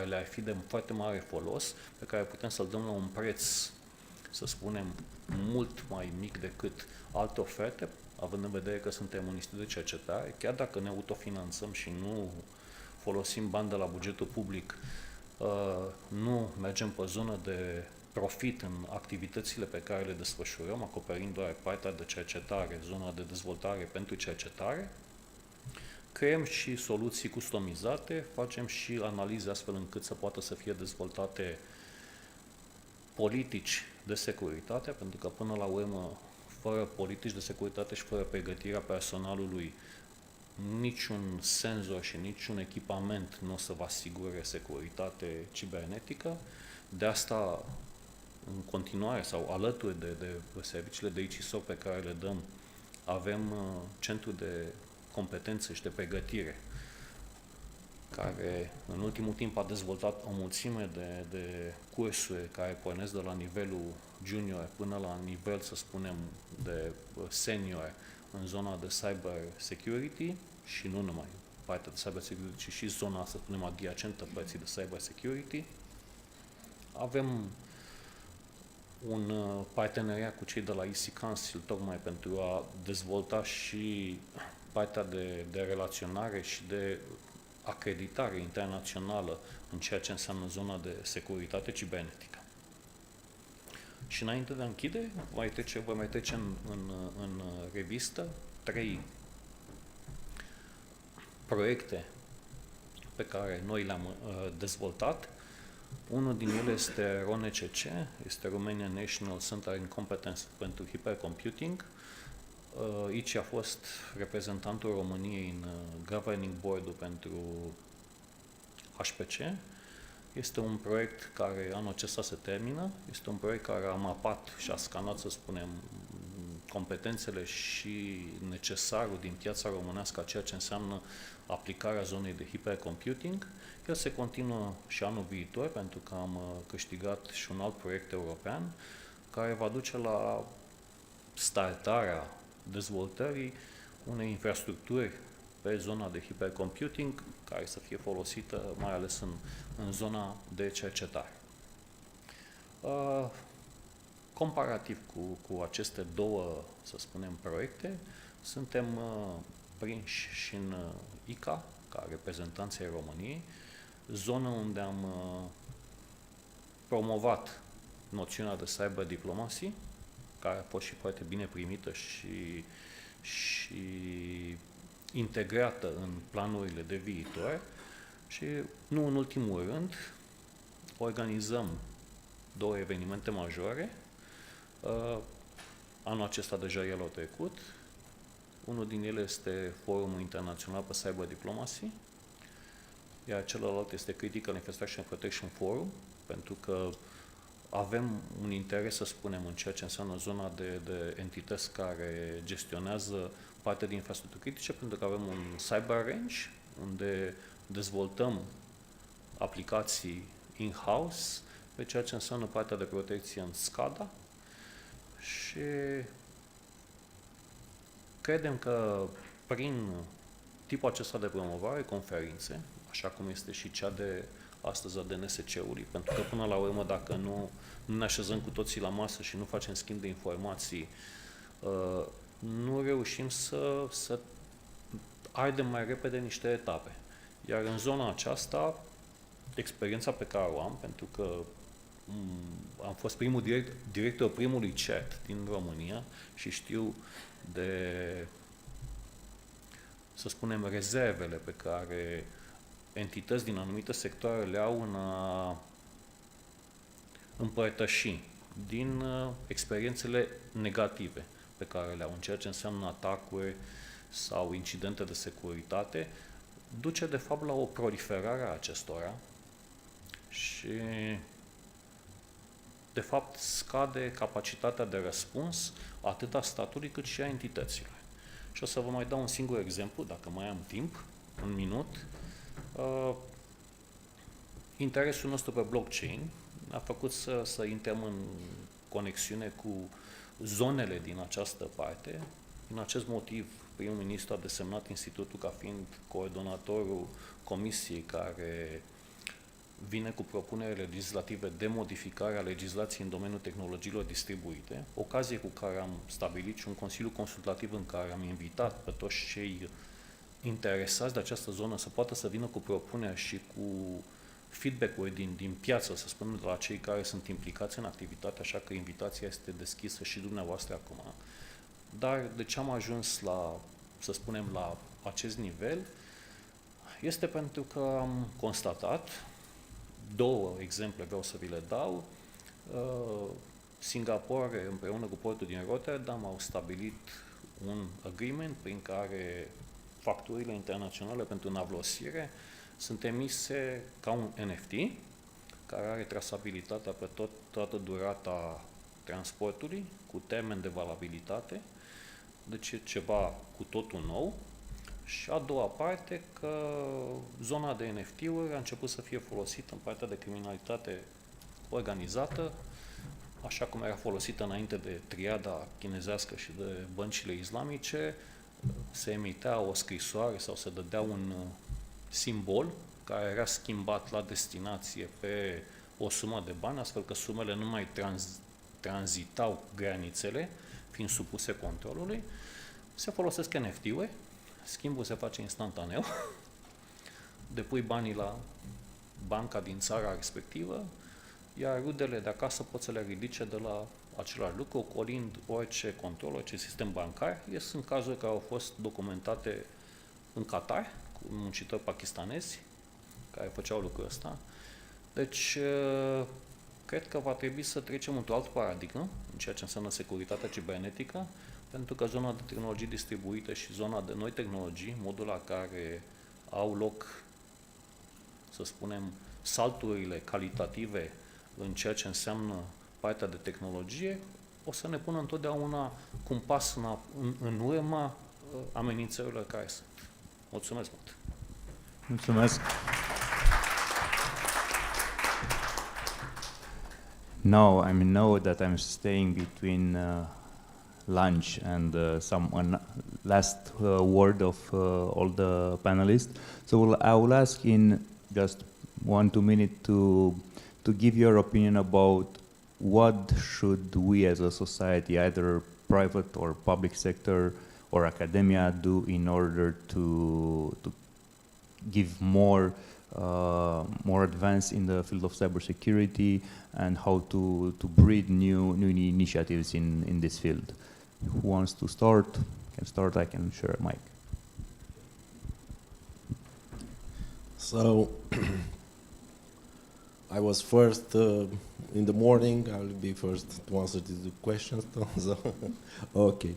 le-ar fi de foarte mare folos, pe care putem să-l dăm la un preț, să spunem, mult mai mic decât alte oferte, având în vedere că suntem un institut de cercetare, chiar dacă ne autofinanțăm și nu folosim bani de la bugetul public, nu mergem pe zonă de profit în activitățile pe care le desfășurăm, acoperind doar partea de cercetare, zona de dezvoltare pentru cercetare. Creăm și soluții customizate, facem și analize astfel încât să poată să fie dezvoltate politici de securitate, pentru că până la urmă, fără politici de securitate și fără pregătirea personalului, niciun senzor și niciun echipament nu o să vă asigure securitate cibernetică. De asta, în continuare sau alături de serviciile de ICSOC pe care le dăm, avem centru de competențe și de pregătire, care în ultimul timp a dezvoltat o mulțime de cursuri care pornesc de la nivelul junior până la nivel, să spunem, de senior în zona de cyber security și nu numai partea de cyber security, ci și zona, să spunem, adiacentă părții de cyber security. Avem un parteneriat cu cei de la EC Council tocmai pentru a dezvolta și partea de relaționare și de acreditare internațională în ceea ce înseamnă zona de securitate cibernetică. Și înainte de a închide, voi mai trece în revistă 3 proiecte pe care noi le-am dezvoltat. Unul din ele este RONCC, este Romanian National Center in Competence pentru Hypercomputing. Aici a fost reprezentantul României în Governing Board-ul pentru HPC. Este un proiect care anul acesta se termină. Este un proiect care a mapat și a scanat, să spunem, competențele și necesarul din piața românească a ceea ce înseamnă aplicarea zonei de hypercomputing. El se continuă și anul viitor, pentru că am câștigat și un alt proiect european care va duce la startarea dezvoltării unei infrastructuri pe zona de hypercomputing care să fie folosită mai ales în zona de cercetare. Comparativ cu aceste două, să spunem, proiecte, suntem prinși și în ICA, ca reprezentanții României, zonă unde am promovat noțiunea de cyber diplomacy, care a fost și foarte bine primită și integrată în planurile de viitor. Și nu în ultimul rând, organizăm 2 evenimente majore. Anul acesta deja el a trecut. Unul din ele este Forumul Internațional pe Cyber Diplomacy, iar celălalt este Critical Infrastructure Protection Forum, pentru că avem un interes, să spunem, în ceea ce înseamnă zona de entități care gestionează partea de infrastructuri critice, pentru că avem un cyber range unde dezvoltăm aplicații in-house pe ceea ce înseamnă partea de protecție în SCADA Și credem că prin tipul acesta de promovare, conferințe, așa cum este și cea de astăzi a DNSC-ului, pentru că până la urmă, dacă nu ne așezăm cu toții la masă și nu facem schimb de informații, nu reușim să ardem mai repede niște etape. Iar în zona aceasta, experiența pe care o am, pentru că am fost primul director primului CERT din România și știu de, să spunem, rezervele pe care entități din anumite sectoare le au în a împărtăși din experiențele negative pe care le au în ceea ce înseamnă atacuri sau incidente de securitate, duce de fapt la o proliferare a acestora și de fapt scade capacitatea de răspuns atât a statului cât și a entităților. Și o să vă mai dau un singur exemplu, dacă mai am timp, un minut. Interesul nostru pe blockchain a făcut să intrăm în conexiune cu zonele din această parte. Din acest motiv, primul ministru a desemnat institutul ca fiind coordonatorul comisiei care vine cu propuneri legislative de modificare a legislației în domeniul tehnologiilor distribuite, ocazie cu care am stabilit și un consiliu consultativ în care am invitat pe toți cei interesați de această zonă să poată să vină cu propuneri și cu feedback-uri din piață, să spunem, de la cei care sunt implicați în activitate, așa că invitația este deschisă și dumneavoastră acum. Dar de ce am ajuns la, să spunem, la acest nivel, este pentru că am constatat, două exemple vreau să vi le dau. Singapore, împreună cu portul din Rotterdam, au stabilit un agreement prin care facturile internaționale pentru navlosire sunt emise ca un NFT, care are trasabilitatea pe toată durata transportului, cu termen de valabilitate, deci e ceva cu totul nou. Și a doua parte, că zona de NFT-uri a început să fie folosită în partea de criminalitate organizată, așa cum era folosită înainte de triada chinezească și de băncile islamice, se emitea o scrisoare sau se dădea un simbol care era schimbat la destinație pe o sumă de bani, astfel că sumele nu mai tranzitau granițele, fiind supuse controlului. Se folosesc NFT-uri, schimbul se face instantaneu, depui banii la banca din țara respectivă, iar rudele de acasă pot să le ridice de la același lucru, ocolind orice control, orice sistem bancar. Sunt cazuri care au fost documentate în Qatar, cu muncitori pakistanezi care făceau lucrul ăsta. Deci, cred că va trebui să trecem într-o altă paradigmă, în ceea ce înseamnă securitatea cibernetică, pentru că zona de tehnologii distribuite și zona de noi tehnologii, modul la care au loc, să spunem, salturile calitative în ceea ce înseamnă partea de tehnologie, o să ne pună întotdeauna cu un pas în urma amenințărilor care sunt. Mulțumesc mult! Mulțumesc! Now I know that I'm staying between lunch and some last word of all the panelists. So I will ask in just 1-2 minutes to give your opinion about what should we as a society, either private or public sector or academia, do in order to give more advance in the field of cybersecurity, and how to breed new initiatives in this field. Who wants to start? Can start. I can share a mic. So I was first in the morning. I will be first to answer the questions. So, okay.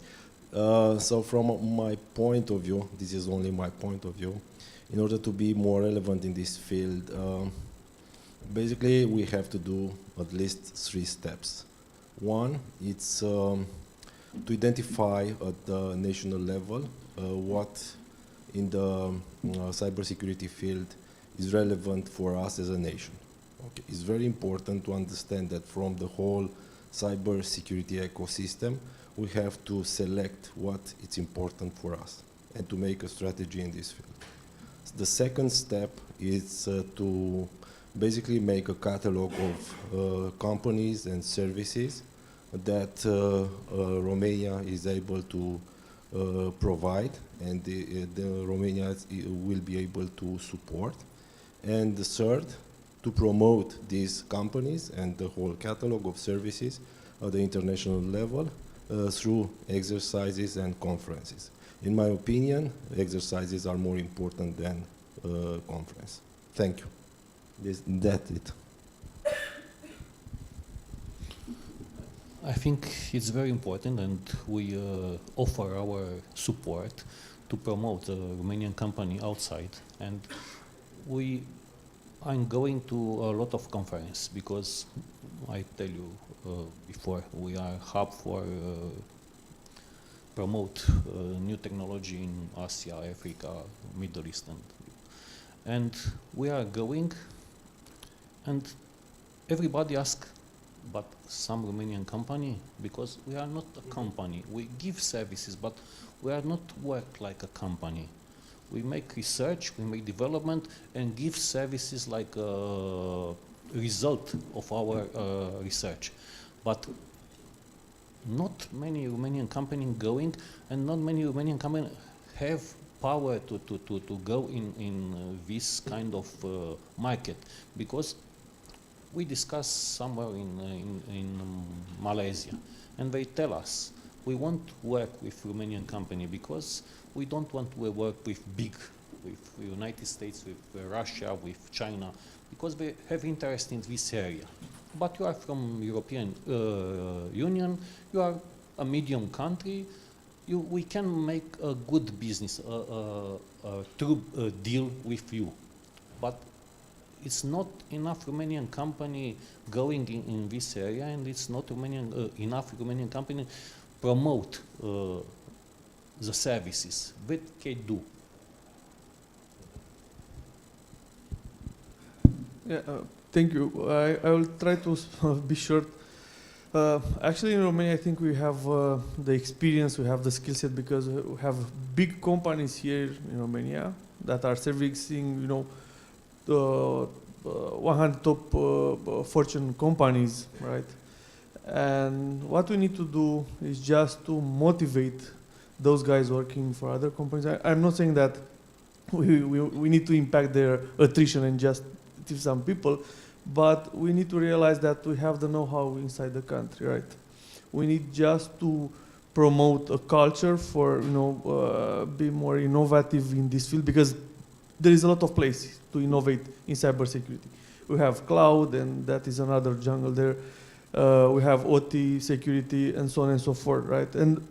So from my point of view, this is only my point of view. In order to be more relevant in this field, basically we have to do at least 3 steps. One, it's to identify at the national level what in the cybersecurity field is relevant for us as a nation. Okay. It's very important to understand that from the whole cybersecurity ecosystem, we have to select what is important for us and to make a strategy in this field. The second step is to basically make a catalog of companies and services that Romania is able to provide, and Romania will be able to support. And the third, to promote these companies and the whole catalog of services at the international level through exercises and conferences. In my opinion, exercises are more important than conference. Thank you. That's it. I think it's very important, and we offer our support to promote the Romanian company outside. And I'm going to a lot of conferences because I tell you before, we are a hub for promote new technology in Asia, Africa, Middle East, and we are going, and everybody asks, but some Romanian company, because we are not a company. We give services, but we are not work like a company. We make research, we make development, and give services like a result of our research. But not many Romanian companies going, and not many Romanian companies have power to go in this kind of market, because we discuss somewhere in Malaysia, and they tell us we want to work with Romanian company because we don't want to work with big, with United States, with Russia, with China, because they have interest in this area. But you are from European Union, you are a medium country, we can make a good business, a true deal with you. But it's not enough Romanian company going in this area, and it's not enough Romanian company promote the services. What can do? Yeah, thank you. I will try to be short. Actually, in Romania, I think we have the experience, we have the skill set, because we have big companies here in Romania that are servicing, the 100 top Fortune companies, right? And what we need to do is just to motivate those guys working for other companies. I'm not saying that we need to impact their attrition and just teach some people, but we need to realize that we have the know-how inside the country, right? We need just to promote a culture for, be more innovative in this field, because there is a lot of places to innovate in cybersecurity. We have cloud, and that is another jungle there. We have OT, security, and so on and so forth, right? And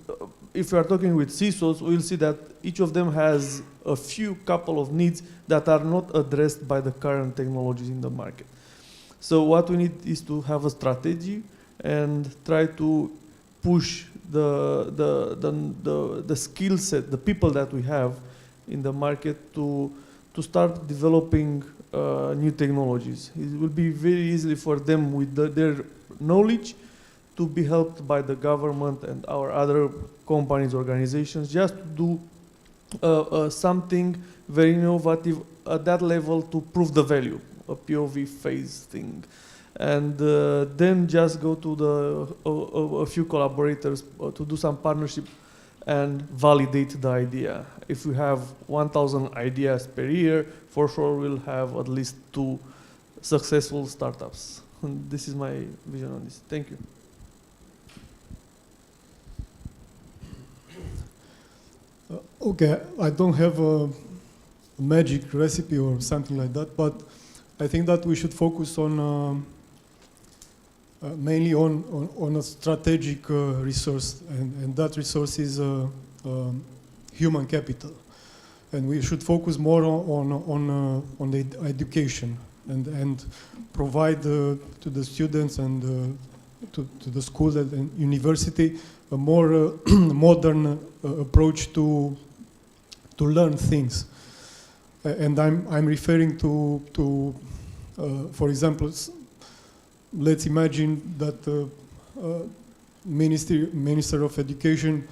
if we are talking with CISOs, we'll see that each of them has a couple of needs that are not addressed by the current technologies in the market. So what we need is to have a strategy and try to push the skill set, the people that we have in the market to start developing new technologies. It will be very easy for them with their knowledge to be helped by the government and our other companies, organizations, just to do something very innovative at that level to prove the value, a POV phase thing. And then just go to a few collaborators to do some partnership and validate the idea. If we have 1,000 ideas per year, for sure we'll have at least 2 successful startups. And this is my vision on this. Thank you. Okay, I don't have a magic recipe or something like that, but I think that we should focus on mainly on a strategic resource, and that resource is human capital, and we should focus more on the education and provide to the students and to the school and university a more modern approach to learn things. And I'm referring to for example, let's imagine that Minister of Education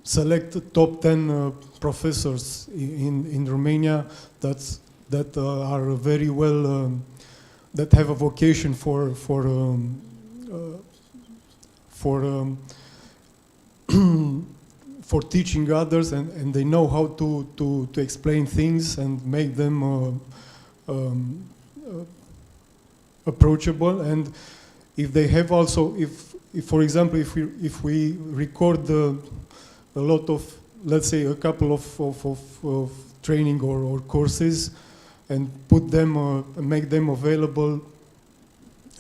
select the top 10 professors in Romania that are very well, that have a vocation for teaching others, and they know how to explain things and make them approachable. And if they have also, if for example, if we record a lot of, let's say, a couple of training or courses, and put them, make them available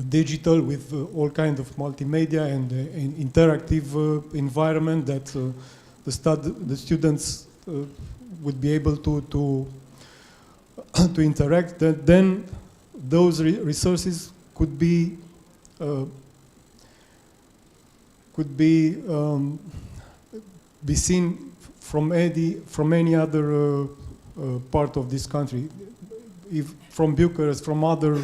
digital with all kinds of multimedia and interactive environment that the students would be able to interact, then those resources could be seen from any other part of this country, if from Bucharest, from other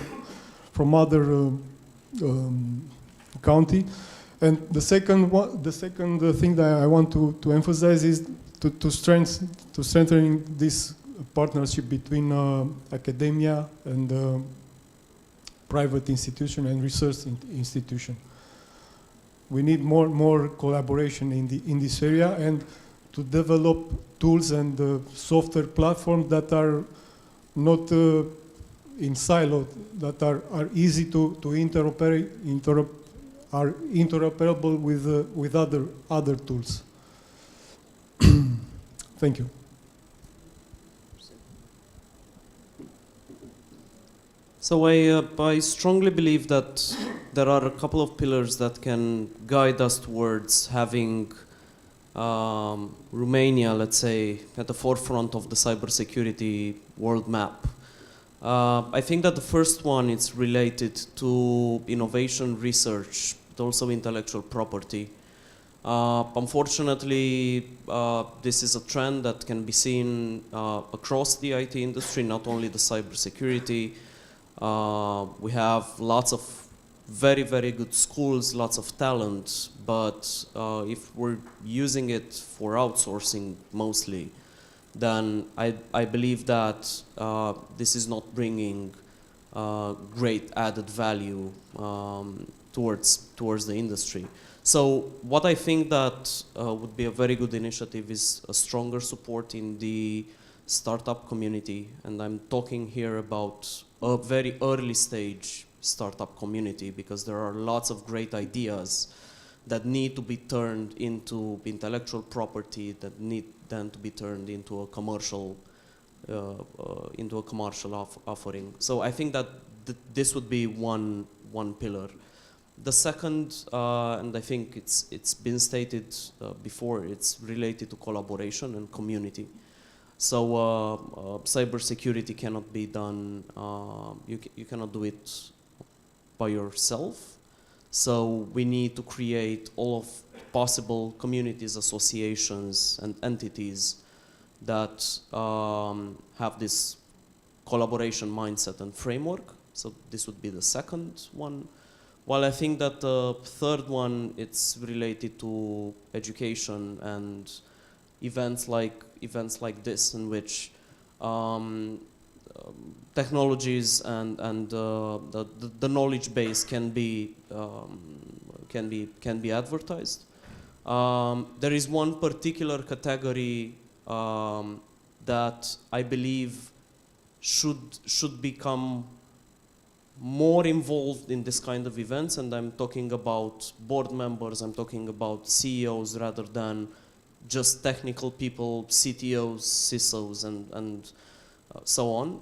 county. And the second thing that I want to emphasize is to strengthen this partnership between academia and private institution and research institution. We need more collaboration in this area, and to develop tools and software platforms that are not in silo, that are easy to are interoperable with other tools. Thank you. So I strongly believe that there are a couple of pillars that can guide us towards having Romania, let's say, at the forefront of the cybersecurity world map. I think that the first one is related to innovation research, but also intellectual property. Unfortunately, this is a trend that can be seen across the IT industry, not only the cybersecurity. We have lots of very, very good schools, lots of talent, but if we're using it for outsourcing mostly, then I believe that this is not bringing great added value towards the industry. So what I think that would be a very good initiative is a stronger support in the startup community, and I'm talking here about a very early stage startup community, because there are lots of great ideas that need to be turned into intellectual property, that need then to be turned into a commercial offering. So I think that this would be one pillar. The second, and I think it's been stated before, it's related to collaboration and community. So cybersecurity cannot be done, you cannot do it by yourself. So we need to create all of possible communities, associations, and entities that have this collaboration mindset and framework. So this would be the second one. While I think that the third one, it's related to education and events like this, in which technologies and the knowledge base can be advertised. There is one particular category that I believe should become more involved in this kind of events, and I'm talking about board members, I'm talking about CEOs rather than just technical people, CTOs, CISOs, and so on.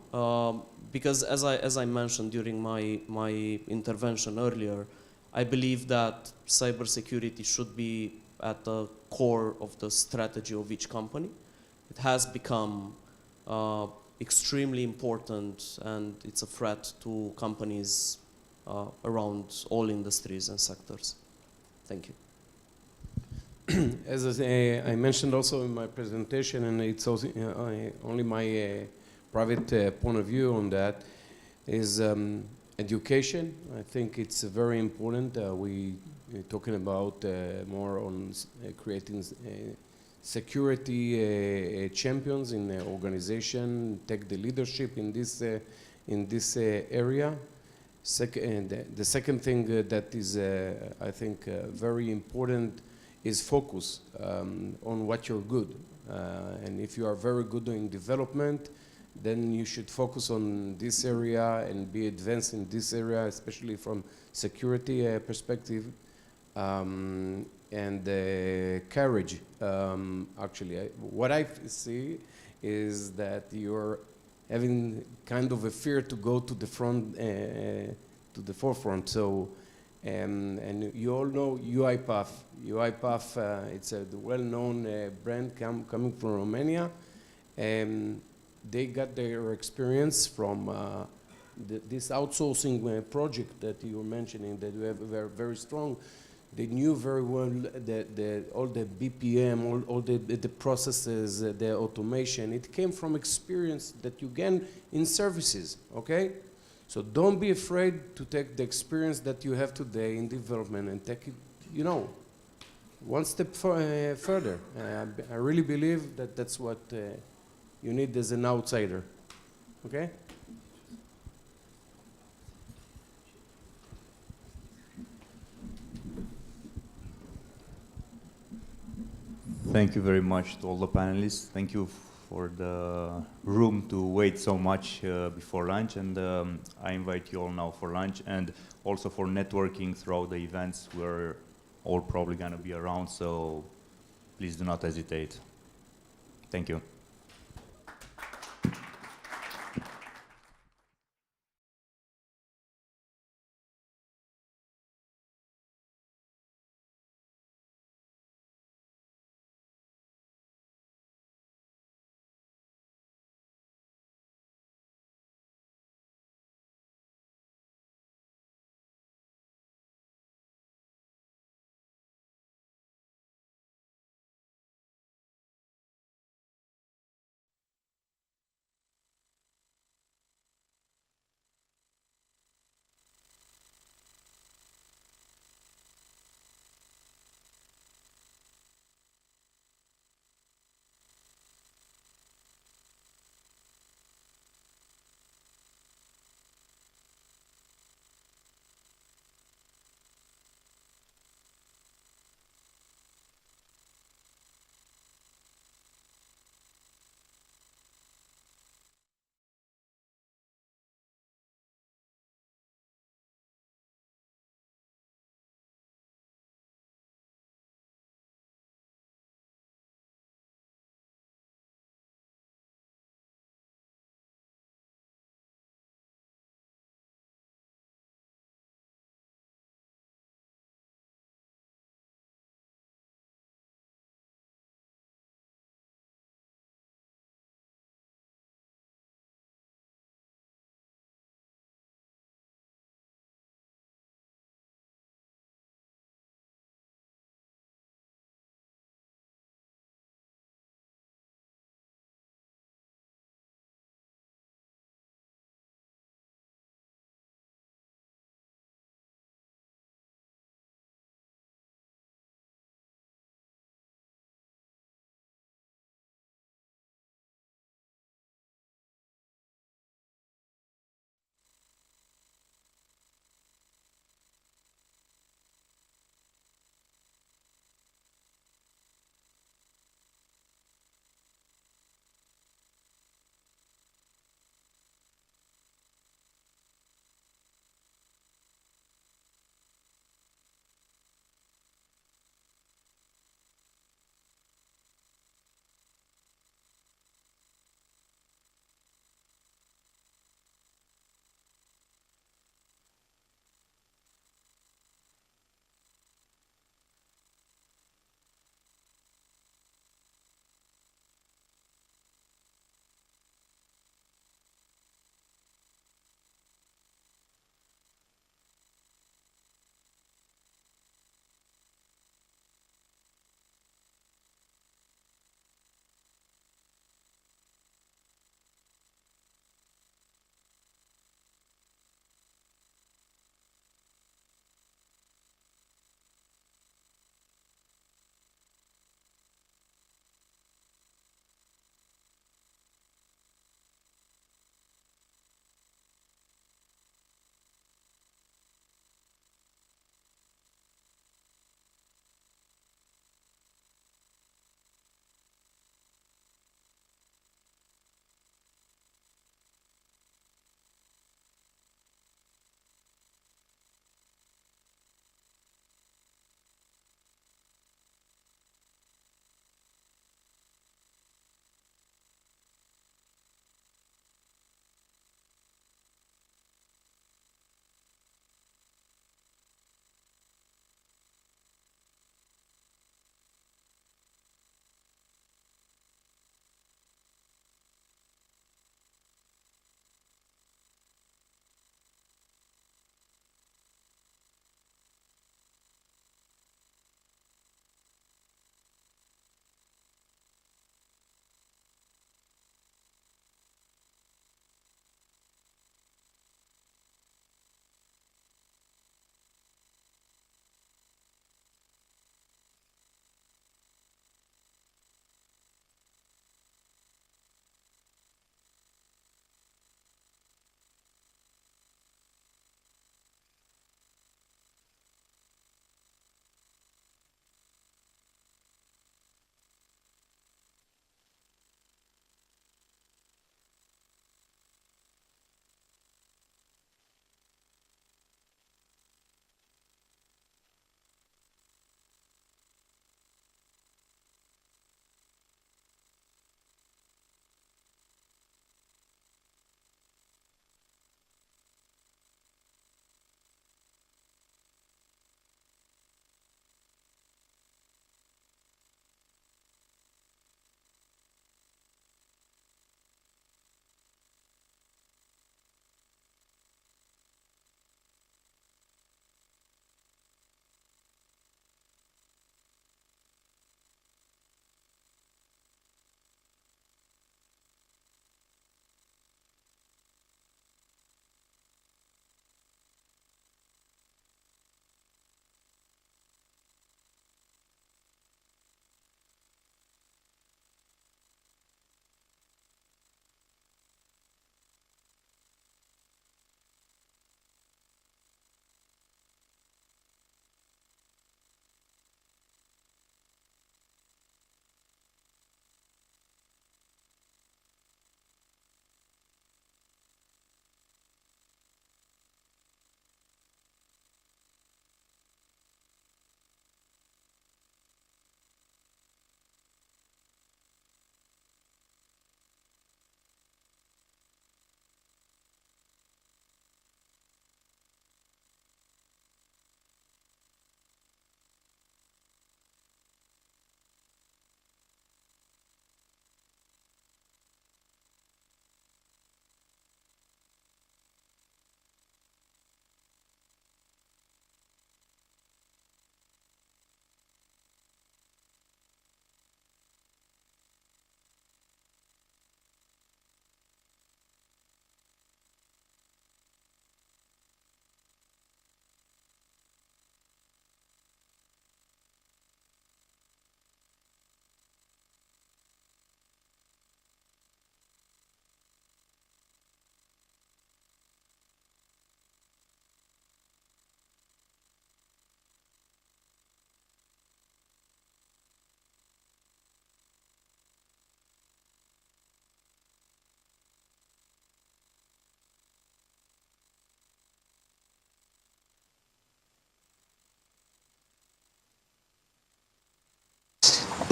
Because as I mentioned during my intervention earlier, I believe that cybersecurity should be at the core of the strategy of each company. It has become extremely important, and it's a threat to companies around all industries and sectors. Thank you. As I mentioned also in my presentation, and it's also only my private point of view on that, is education. I think it's very important. We're talking about more on creating security champions in the organization, take the leadership in this area. The second thing that is, I think, very important is focus on what you're good. And if you are very good in development, then you should focus on this area and be advanced in this area, especially from security perspective. And courage, actually. What I see is that you're having kind of a fear to go to the front, to the forefront. So, and you all know UiPath. UiPath, it's a well-known brand coming from Romania. They got their experience from this outsourcing project that you were mentioning, that we have very strong. They knew very well all the BPM, all the processes, the automation. It came from experience that you gain in services, okay? So don't be afraid to take the experience that you have today in development and take it, you know, one step further. I really believe that that's what you need as an outsider, okay? Thank you very much to all the panelists. Thank you for the room to wait so much before lunch, and I invite you all now for lunch and also for networking throughout the events. We're all probably going to be around, so please do not hesitate. Thank you.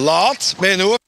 Laat mijn hoofd.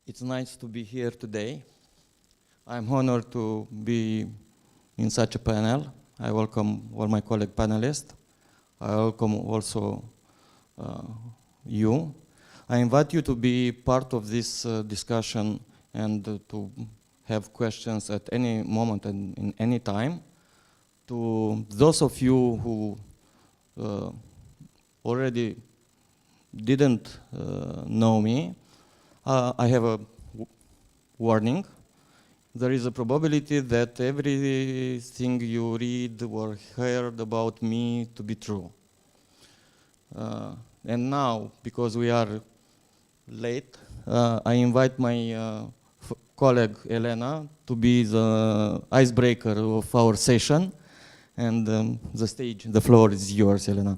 It's nice to be here today. I'm honored to be in such a panel. I welcome all my colleague panelists. I welcome also you. I invite you to be part of this discussion and to have questions at any moment and in any time. To those of you who already didn't know me, I have a warning. There is a probability that everything you read or heard about me to be true. And now, because we are late, I invite my colleague Elena to be the icebreaker of our session. And the floor is yours, Elena.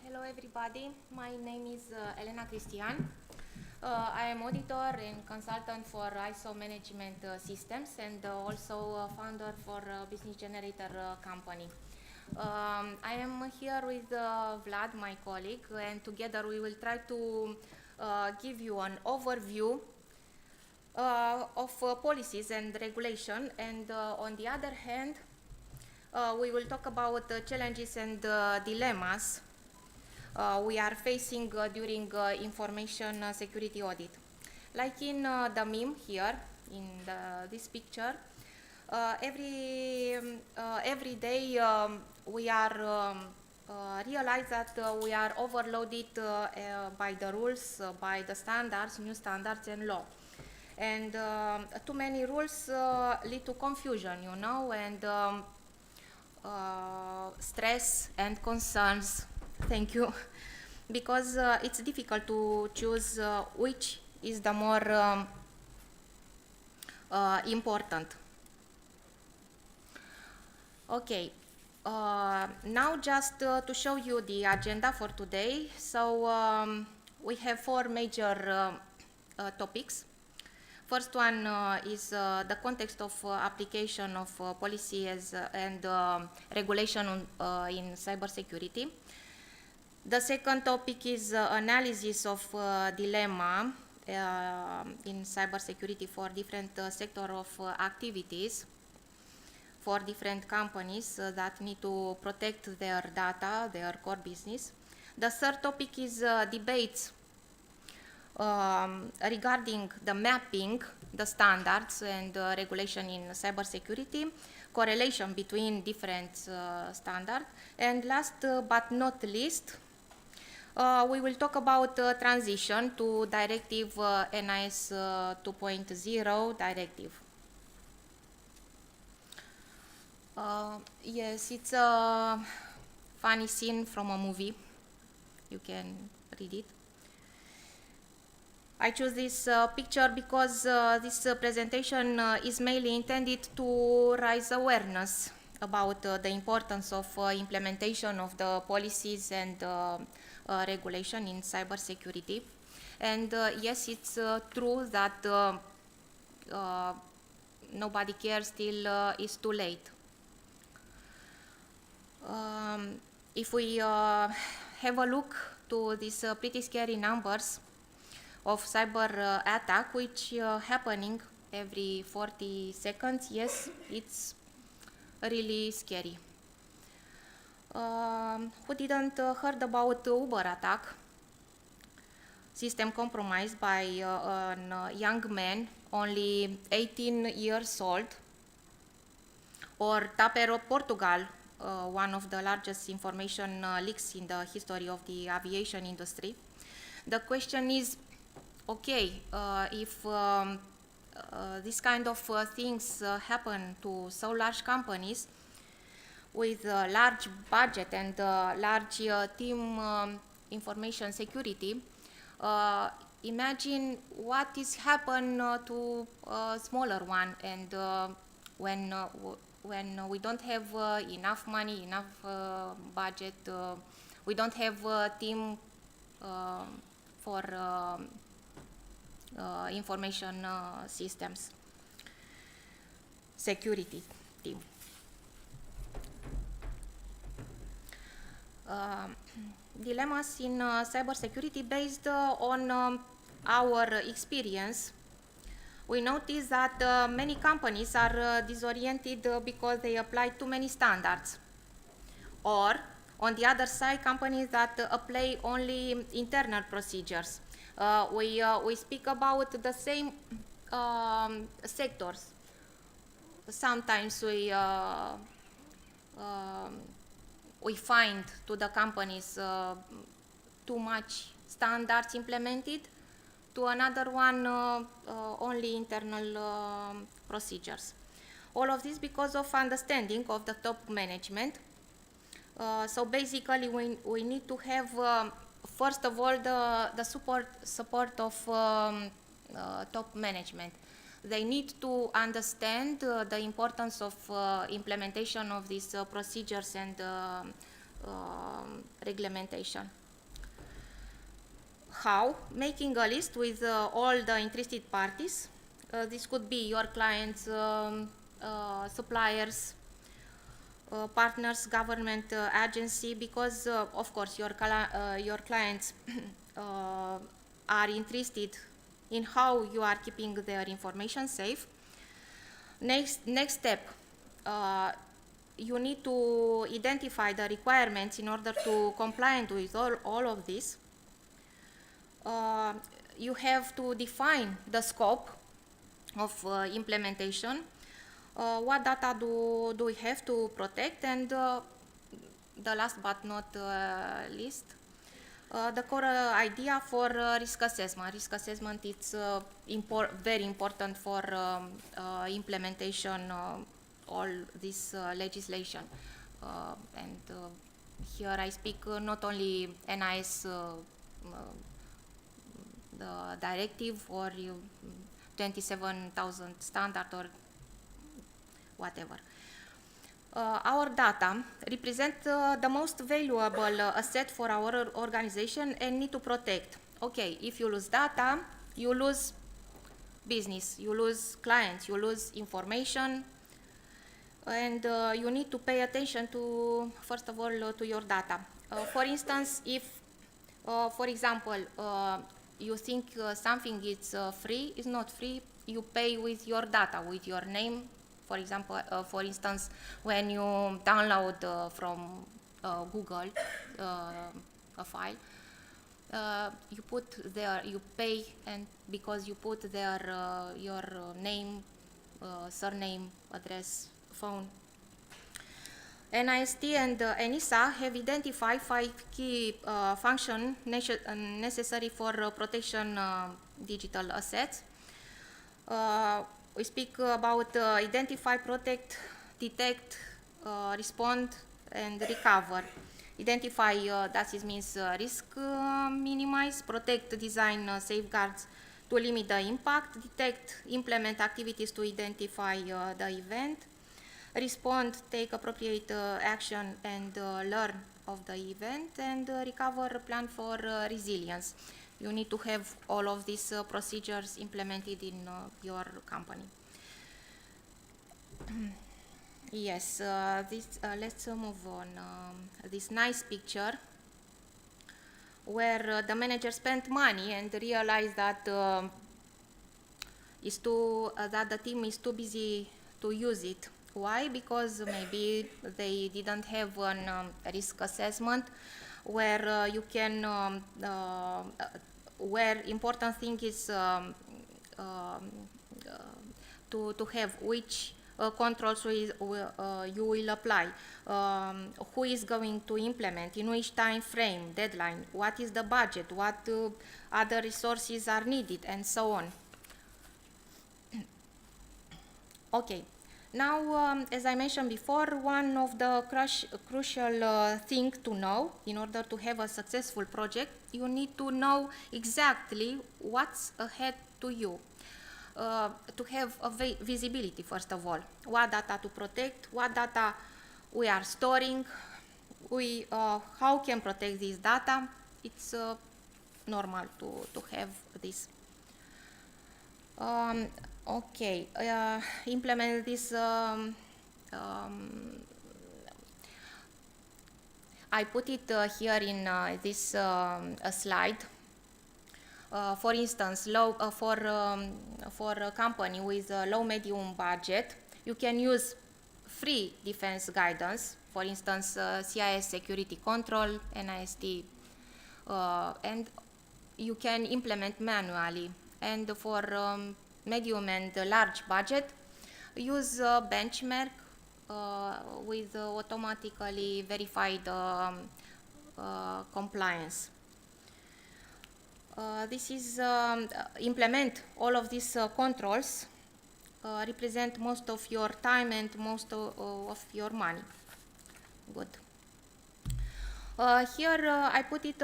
Hello everybody, my name is Elena Cristian. I am auditor and consultant for ISO management systems and also founder for Business Generator company. I am here with Vlad, my colleague, and together we will try to give you an overview of policies and regulation, and on the other hand, we will talk about challenges and dilemmas we are facing during information security audit. Like in the meme here, in this picture, every day we are realize that we are overloaded by the rules, by the standards, new standards and law. And too many rules lead to confusion, you know, and stress and concerns. Thank you. Because it's difficult to choose which is the more important. Okay. Now just to show you the agenda for today. So we have 4 major topics. First one is the context of application of policies and regulation in cybersecurity. The second topic is analysis of dilemma in cybersecurity for different sector of activities for different companies that need to protect their data, their core business. The third topic is debates regarding the mapping, the standards and regulation in cybersecurity, correlation between different standards, and last but not least, we will talk about transition to Directive NIS 2.0 Directive. Yes, it's a funny scene from a movie. You can read it. I chose this picture because this presentation is mainly intended to raise awareness about the importance of implementation of the policies and regulation in cybersecurity. And yes, it's true that nobody cares till it's too late. If we have a look to these pretty scary numbers of cyber attack, which happening every 40 seconds, yes, it's really scary. Who didn't heard about Uber attack? System compromised by a young man, only 18 years old. Or Tapero, Portugal, one of the largest information leaks in the history of the aviation industry. The question is, okay, if this kind of things happen to so large companies with large budget and large team information security, imagine what is happen to a smaller one, and when we don't have enough money, enough budget, we don't have a team for information systems security team. Dilemmas in cybersecurity based on our experience. We notice that many companies are disoriented because they apply too many standards. Or, on the other side, companies that apply only internal procedures. We speak about the same sectors. Sometimes we find to the companies too much standards implemented, to another one only internal procedures. All of this because of understanding of the top management. So basically we need to have first of all the support of top management. They need to understand the importance of implementation of these procedures and reglementation. How? Making a list with all the interested parties. This could be your clients, suppliers, partners, government agency, because of course your clients are interested in how you are keeping their information safe. Next step, you need to identify the requirements in order to comply with all of this. You have to define the scope of implementation. What data do we have to protect, and the last but not least, the core idea for risk assessment. Risk assessment is very important for implementation all this legislation. And here I speak not only NIS, the directive, or 27,000 standard, or whatever. Our data represent the most valuable asset for our organization and need to protect. Okay, if you lose data, you lose business, you lose clients, you lose information, and you need to pay attention to, first of all, to your data. For instance, if, for example, you think something is free, is not free, you pay with your data, with your name. For example, for instance, when you download from Google a file, you put there, you pay, and because you put there your name, surname, address, phone. NIST and ENISA have identified 5 key functions necessary for protection digital assets. We speak about identify, protect, detect, respond, and recover. Identify, that means risk minimize, protect, design safeguards to limit the impact, detect, implement activities to identify the event, respond, take appropriate action and learn of the event, and recover, plan for resilience. You need to have all of these procedures implemented in your company. Yes, let's move on. This nice picture where the manager spent money and realized that that the team is too busy to use it. Why? Because maybe they didn't have a risk assessment where you can, where important thing is to have which controls you will apply, who is going to implement, in which time frame, deadline, what is the budget, what other resources are needed, and so on. Okay. Now, as I mentioned before, one of the crucial things to know in order to have a successful project, you need to know exactly what's ahead to you. To have a visibility, first of all, what data to protect, what data we are storing, how can protect this data. It's normal to have this. Okay, implement this. I put it here in this slide. For instance, for a company with a low-medium budget, you can use free defense guidance, for instance, CIS security control, NIST, and you can implement manually. And for medium and large budget, use benchmark with automatically verified compliance. This is implement all of these controls represent most of your time and most of your money. Good. Here I put it.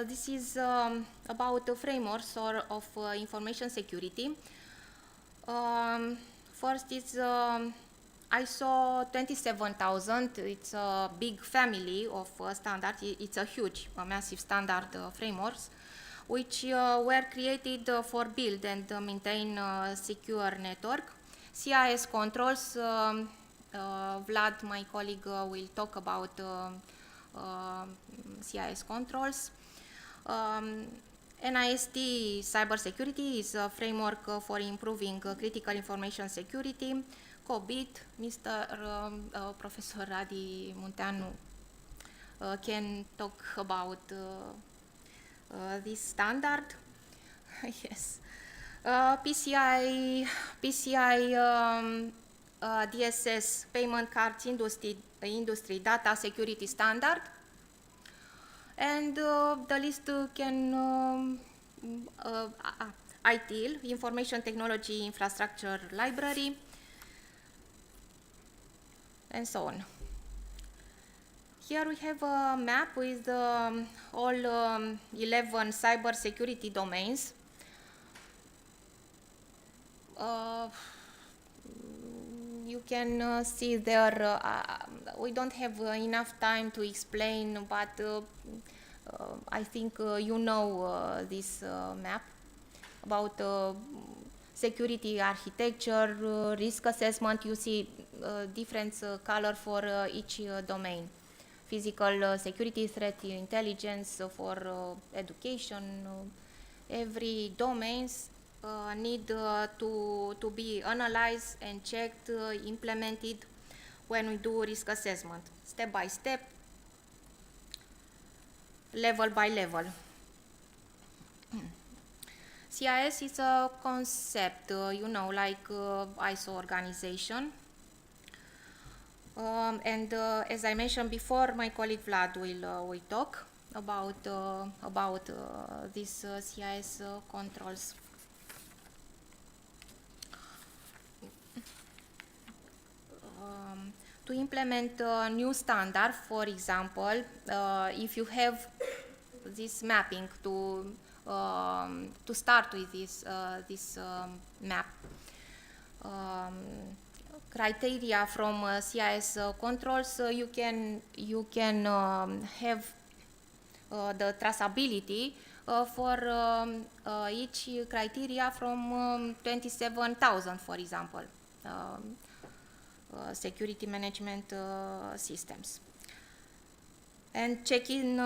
This is about the frameworks of information security. First is ISO 27000. It's a big family of standards. It's a huge, massive standard frameworks, which were created for build and maintain secure network. CIS controls. Vlad, my colleague, will talk about CIS controls. NIST Cybersecurity is a framework for improving critical information security. COBIT, Mr. Professor Radi Munteanu can talk about this standard. Yes. PCI DSS, Payment Cards Industry Data Security Standard. And the list can ITIL, Information Technology Infrastructure Library, and so on. Here we have a map with all 11 cyber security domains. You can see there, we don't have enough time to explain, but I think you know this map about security architecture, risk assessment. You see different color for each domain. Physical security, threat intelligence for education. Every domains need to be analyzed and checked, implemented when we do risk assessment, step by step, level by level. CIS is a concept, you know, like ISO organization. And as I mentioned before, my colleague Vlad will talk about these CIS controls. To implement a new standard, for example, if you have this mapping to start with this map, criteria from CIS controls, you can have the traceability for each criteria from 27,000, for example. Security management systems, and check in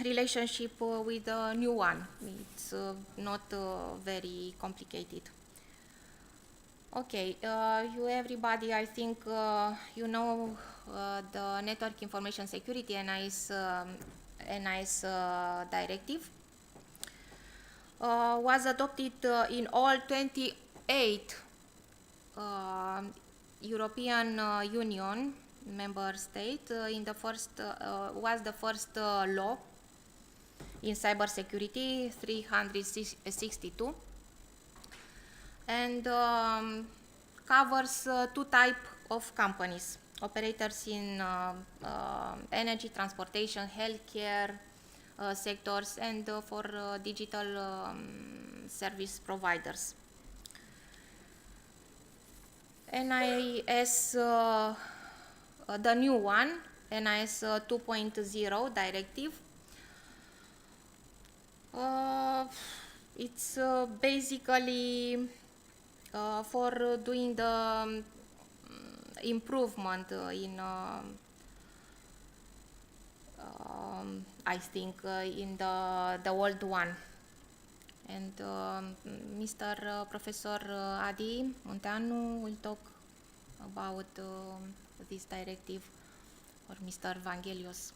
relationship with the new one. It's not very complicated. Okay, you everybody, I think you know the Network Information Security NIS directive was adopted in all 28 European Union member state in the first was the first law in cybersecurity 362, and covers two types of companies: operators in energy, transportation, healthcare sectors, and for digital service providers. NIS, the new one, NIS 2.0 directive. It's basically for doing the improvement in I think, in the old one. And Mr. Professor Adi Munteanu will talk about this directive, or Mr. Vangelios.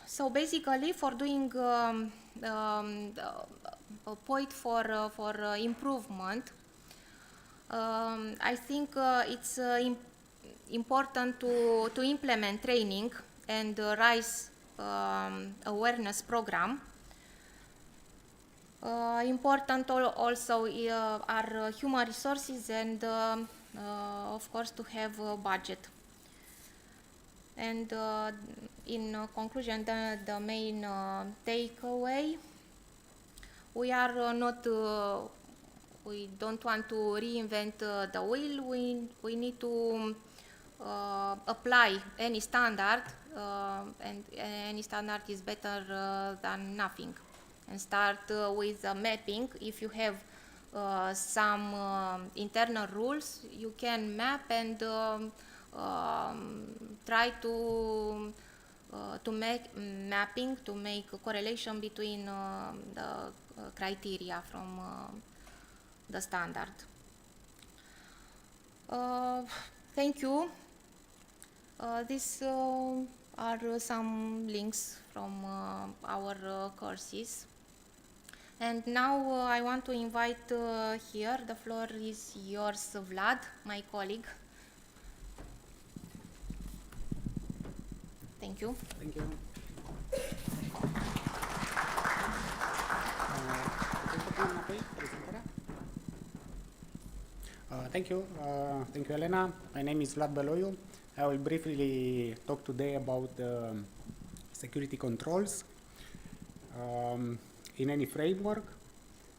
So basically, for doing a point for improvement, I think it's important to implement training and raise awareness program. Important also are human resources and of course to have a budget. And in conclusion, the main takeaway, we are not, we don't want to reinvent the wheel. We need to apply any standard, and any standard is better than nothing. And start with mapping. If you have some internal rules, you can map and try to make mapping, to make a correlation between the criteria from the standard. Thank you. These are some links from our courses. And now I want to invite here, the floor is yours, Vlad, my colleague. Thank you. Thank you. Thank you. Thank you, Elena. My name is Vlad Beloiu. I will briefly talk today about security controls in any framework.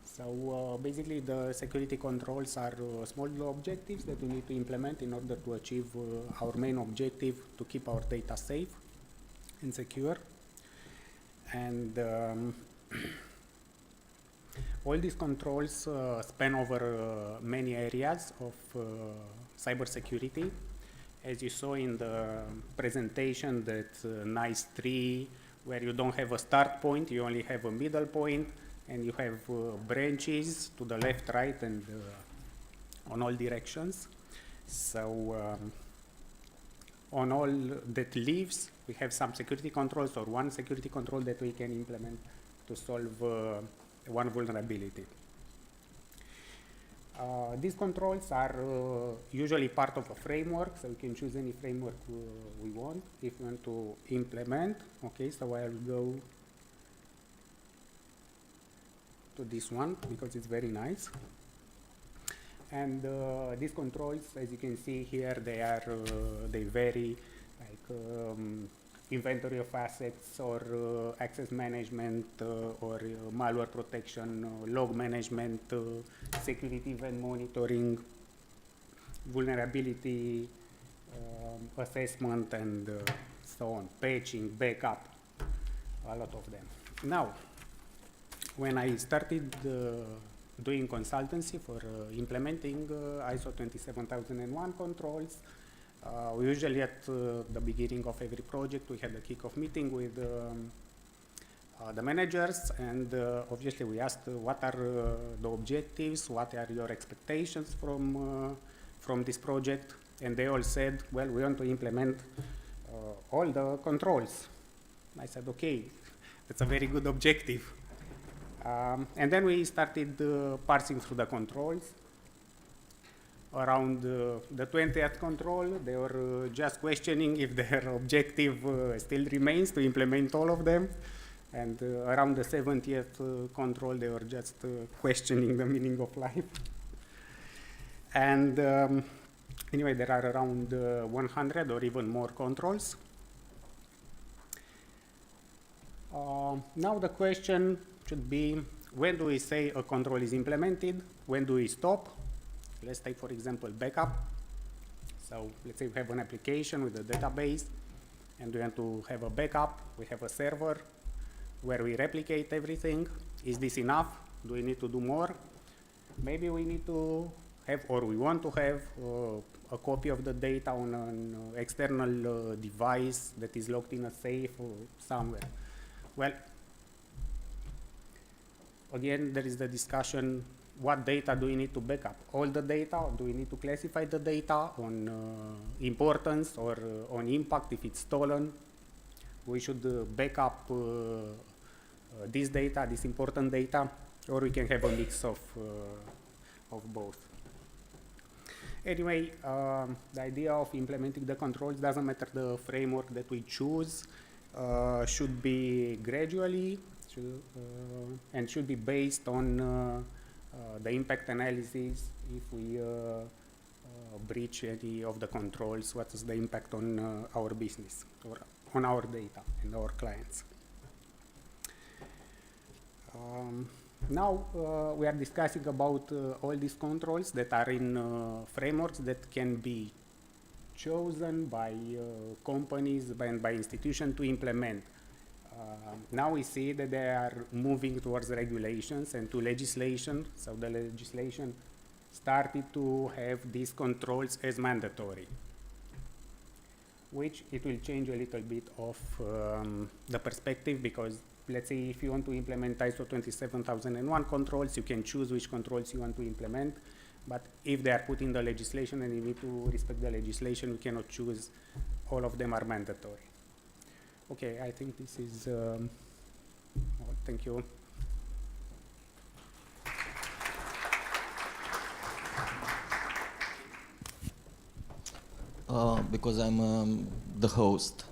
So basically the security controls are small objectives that we need to implement in order to achieve our main objective, to keep our data safe and secure. And all these controls span over many areas of cybersecurity. As you saw in the presentation, that nice tree where you don't have a start point, you only have a middle point, and you have branches to the left, right, and on all directions. So on all that leaves, we have some security controls, or one security control that we can implement to solve one vulnerability. These controls are usually part of a framework, so we can choose any framework we want if we want to implement. Okay, so I'll go to this one because it's very nice. And these controls, as you can see here, they vary, like inventory of assets, or access management, or malware protection, log management, security event monitoring, vulnerability assessment, and so on, patching, backup, a lot of them. Now, when I started doing consultancy for implementing ISO 27001 controls, we usually at the beginning of every project we had a kick-off meeting with the managers, and obviously we asked what are the objectives, what are your expectations from this project, and they all said, well, we want to implement all the controls. I said, okay, that's a very good objective. And then we started parsing through the controls. Around the 20th control, they were just questioning if their objective still remains to implement all of them. And around the 70th control, they were just questioning the meaning of life. And anyway, there are around 100 or even more controls. Now the question should be, when do we say a control is implemented? When do we stop? Let's take, for example, backup. So let's say we have an application with a database, and we want to have a backup. We have a server where we replicate everything. Is this enough? Do we need to do more? Maybe we need to have or we want to have a copy of the data on an external device that is locked in a safe or somewhere. Well, again, there is the discussion, what data do we need to back up? All the data, or do we need to classify the data on importance or on impact if it's stolen? We should back up this data, this important data, or we can have a mix of both. Anyway, the idea of implementing the controls, doesn't matter the framework that we choose, should be gradually and should be based on the impact analysis. If we breach any of the controls, what is the impact on our business or on our data and our clients. Now we are discussing about all these controls that are in frameworks that can be chosen by companies and by institutions to implement. Now we see that they are moving towards regulations and to legislation. So the legislation started to have these controls as mandatory, which it will change a little bit of the perspective, because let's say if you want to implement ISO 27001 controls, you can choose which controls you want to implement. But if they are put in the legislation and you need to respect the legislation, you cannot choose. All of them are mandatory. Okay, I think this is all. Thank you. Because I'm the host,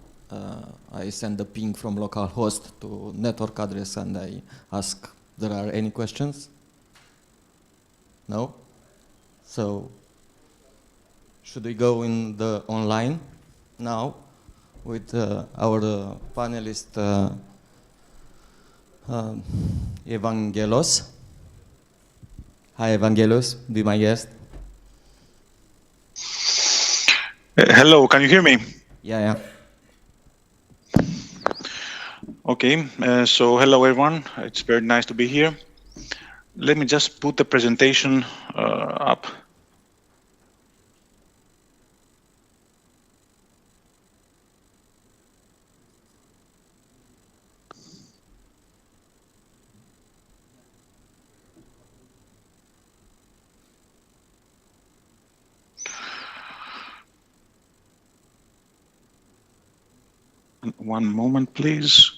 I send the ping from localhost to network address and I ask there are any questions? No? So, should we go in the online now with our panelist Evangelos? Hi Evangelos, be my guest. Hello, can you hear me? Yeah. Okay, so hello everyone, it's very nice to be here. Let me just put the presentation up. One moment, please.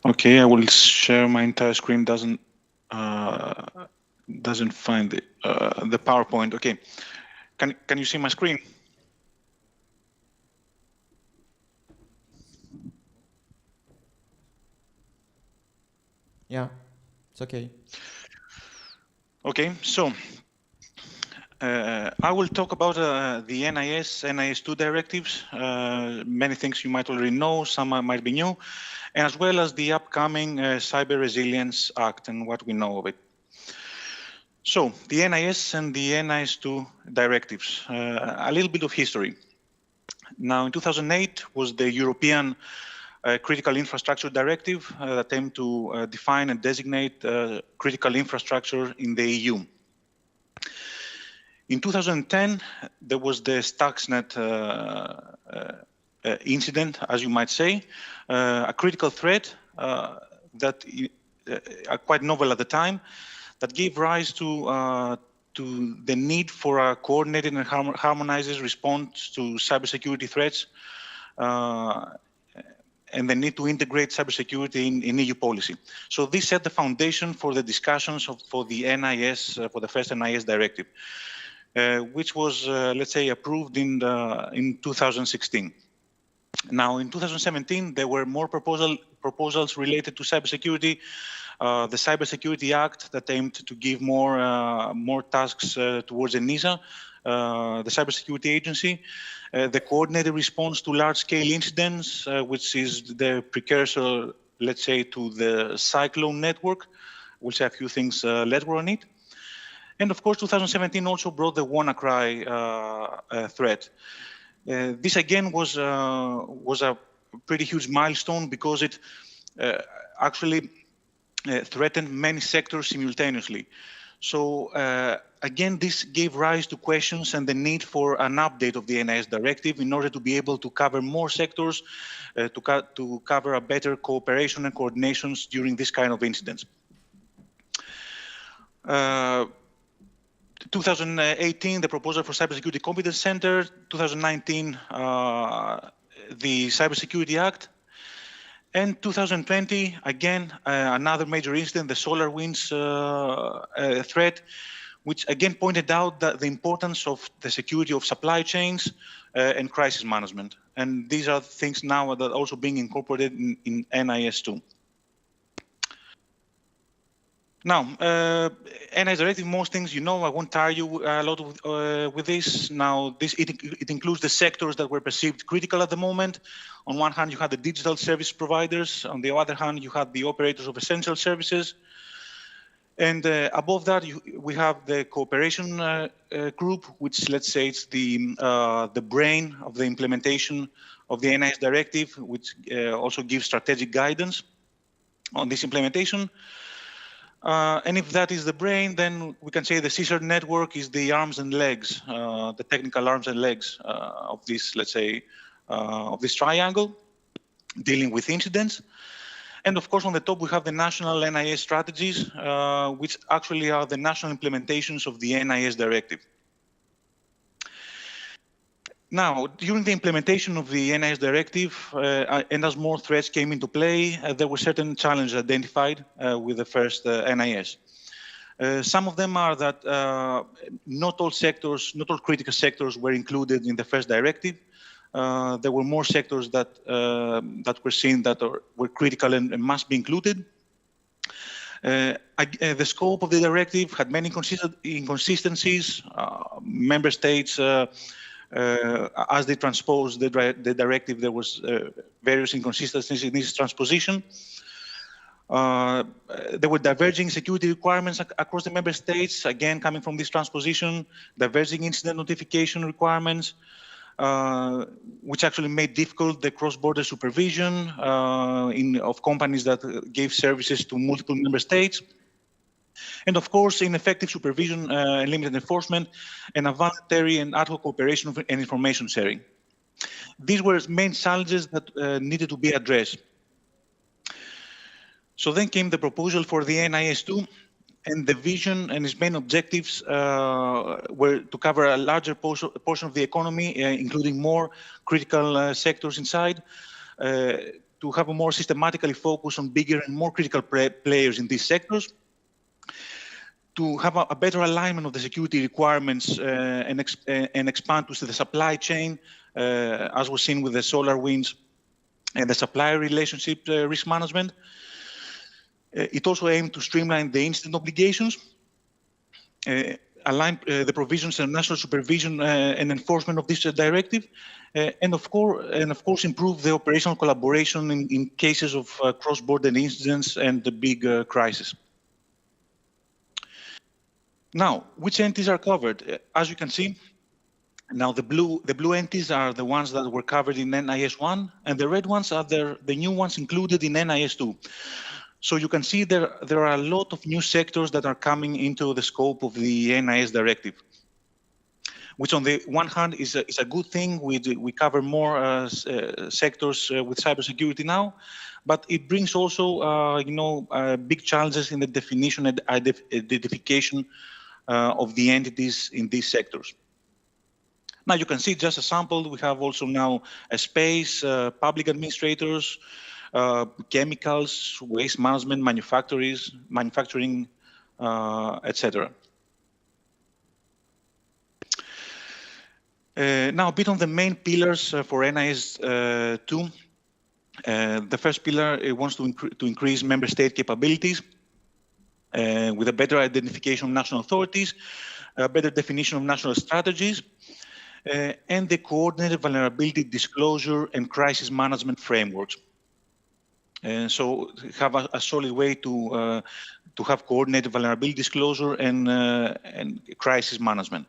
Okay, I will share my entire screen. Doesn't find the PowerPoint. Okay, can you see my screen? Yeah, it's okay. Okay, so I will talk about the NIS2 directives. Many things you might already know, some might be new, and as well as the upcoming Cyber Resilience Act and what we know of it. So, the NIS and the NIS2 directives, a little bit of history. Now, in 2008 was the European Critical Infrastructure Directive that aimed to define and designate critical infrastructure in the EU. In 2010, there was the Stuxnet incident, as you might say, a critical threat that quite novel at the time, that gave rise to the need for a coordinated and harmonized response to cybersecurity threats, and the need to integrate cybersecurity in EU policy. So this set the foundation for the discussions for the NIS, for the first NIS directive, which was, let's say, approved in 2016. Now, in 2017, there were more proposals related to cybersecurity. The Cybersecurity Act that aimed to give more tasks towards ENISA, the Cybersecurity Agency, the coordinated response to large-scale incidents, which is the precursor let's say, to the cyclone network. We'll say a few things later on it. And of course, 2017 also brought the WannaCry threat. This again was a pretty huge milestone because it actually threatened many sectors simultaneously. So again, this gave rise to questions and the need for an update of the NIS directive in order to be able to cover more sectors, to cover a better cooperation and coordinations during this kind of incidents. 2018, the proposal for Cybersecurity Competence Center. 2019, the Cybersecurity Act. And 2020, again, another major incident, the SolarWinds threat, which again pointed out that the importance of the security of supply chains and crisis management. And these are things now that are also being incorporated in NIS2. Now, NIS directive, most things you know, I won't tire you a lot with this. Now, it includes the sectors that were perceived critical at the moment. On one hand, you had the digital service providers. On the other hand, you had the operators of essential services. And above that, we have the cooperation group, which, let's say, it's the brain of the implementation of the NIS directive, which also gives strategic guidance on this implementation. And if that is the brain, then we can say the CSER network is the arms and legs, the technical arms and legs of this, let's say, of this triangle, dealing with incidents. And of course, on the top, we have the national NIS strategies, which actually are the national implementations of the NIS directive. Now, during the implementation of the NIS directive, and as more threats came into play, there were certain challenges identified with the first NIS. Some of them are that not all sectors, not all critical sectors were included in the first directive. There were more sectors that were seen that were critical and must be included. The scope of the directive had many inconsistencies. Member states, as they transposed the directive, there was various inconsistencies in its transposition. There were diverging security requirements across the member states, again coming from this transposition, diverging incident notification requirements, which actually made difficult the cross-border supervision of companies that gave services to multiple member states. And of course, ineffective supervision and limited enforcement, and a voluntary and ad hoc cooperation and information sharing. These were main challenges that needed to be addressed. So then came the proposal for the NIS2, and the vision and its main objectives were to cover a larger portion of the economy, including more critical sectors inside, to have a more systematically focus on bigger and more critical players in these sectors, to have a better alignment of the security requirements and expand to the supply chain, as was seen with the SolarWinds and the supplier relationship risk management. It also aimed to streamline the incident obligations, align the provisions and national supervision and enforcement of this directive, and of course improve the operational collaboration in cases of cross-border incidents and the big crisis. Now, which entities are covered? As you can see, now the blue entities are the ones that were covered in NIS1, and the red ones are the new ones included in NIS2. So you can see there are a lot of new sectors that are coming into the scope of the NIS directive, which on the one hand is a good thing. We cover more sectors with cybersecurity now, but it brings also big challenges in the definition and identification of the entities in these sectors. Now you can see just a sample. We have also now a space, public administrators, chemicals, waste management, manufacturing, etc. Now a bit on the main pillars for NIS2. The first pillar wants to increase member state capabilities with a better identification of national authorities, a better definition of national strategies, and the coordinated vulnerability disclosure and crisis management frameworks. And so have a solid way to have coordinated vulnerability disclosure and crisis management.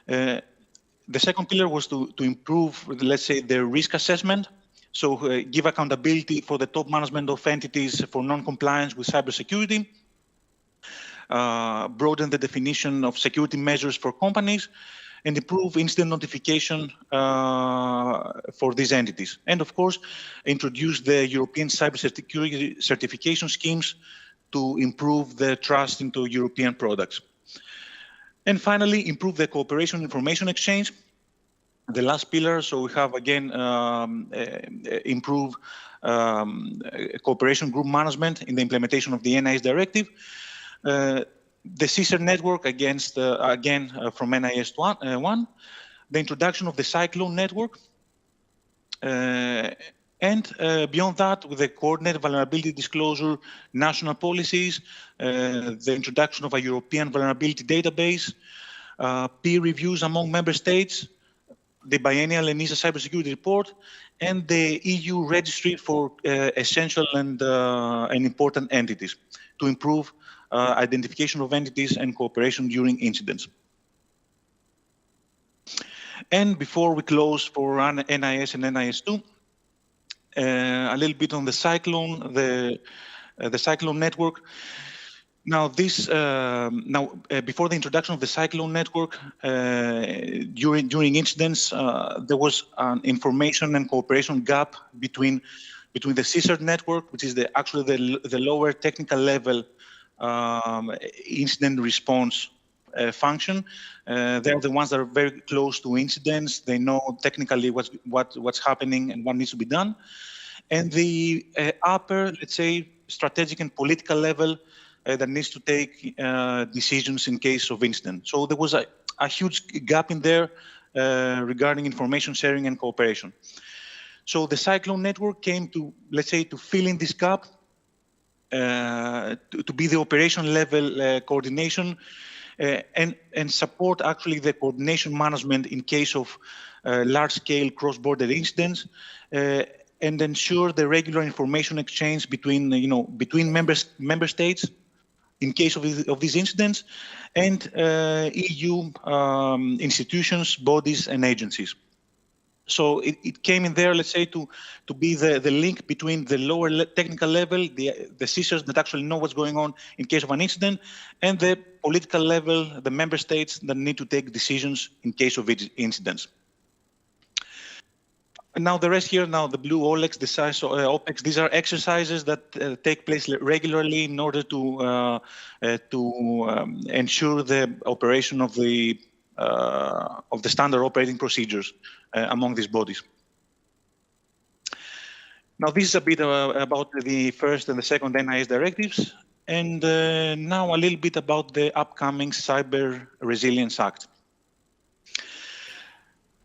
The second pillar was to improve, let's say, the risk assessment. So give accountability for the top management of entities for non-compliance with cybersecurity. Broaden the definition of security measures for companies, and improve incident notification for these entities. And of course, introduce the European cybersecurity certification schemes to improve the trust into European products. And finally, improve the cooperation information exchange, the last pillar. So we have again improve cooperation group management in the implementation of the NIS directive. The CSER network again from NIS 1, the introduction of the Cyclone network, and beyond that, with the coordinated vulnerability disclosure, national policies, the introduction of a European vulnerability database, peer reviews among member states, the biennial ENISA cybersecurity report, and the EU registry for essential and important entities to improve identification of entities and cooperation during incidents. And before we close for NIS and NIS2, a little bit on the Cyclone, the Cyclone network. Now, before the introduction of the Cyclone network, during incidents, there was an information and cooperation gap between the CSER network, which is actually the lower technical level incident response function. They're the ones that are very close to incidents. They know technically what's happening and what needs to be done. And the upper, let's say, strategic and political level that needs to take decisions in case of incident. So there was a huge gap in there regarding information sharing and cooperation. So the Cyclone network came to, let's say, to fill in this gap, to be the operation level coordination and support actually the coordination management in case of large-scale cross-border incidents, and ensure the regular information exchange between member states in case of these incidents, and EU institutions, bodies, and agencies. So it came in there, let's say, to be the link between the lower technical level, the CSERs that actually know what's going on in case of an incident, and the political level, the member states that need to take decisions in case of incidents. And now the rest here, now the blue OLEX, the size OPEX, these are exercises that take place regularly in order to ensure the operation of the standard operating procedures among these bodies. Now this is a bit about the first and the second NIS directives, and now a little bit about the upcoming Cyber Resilience Act.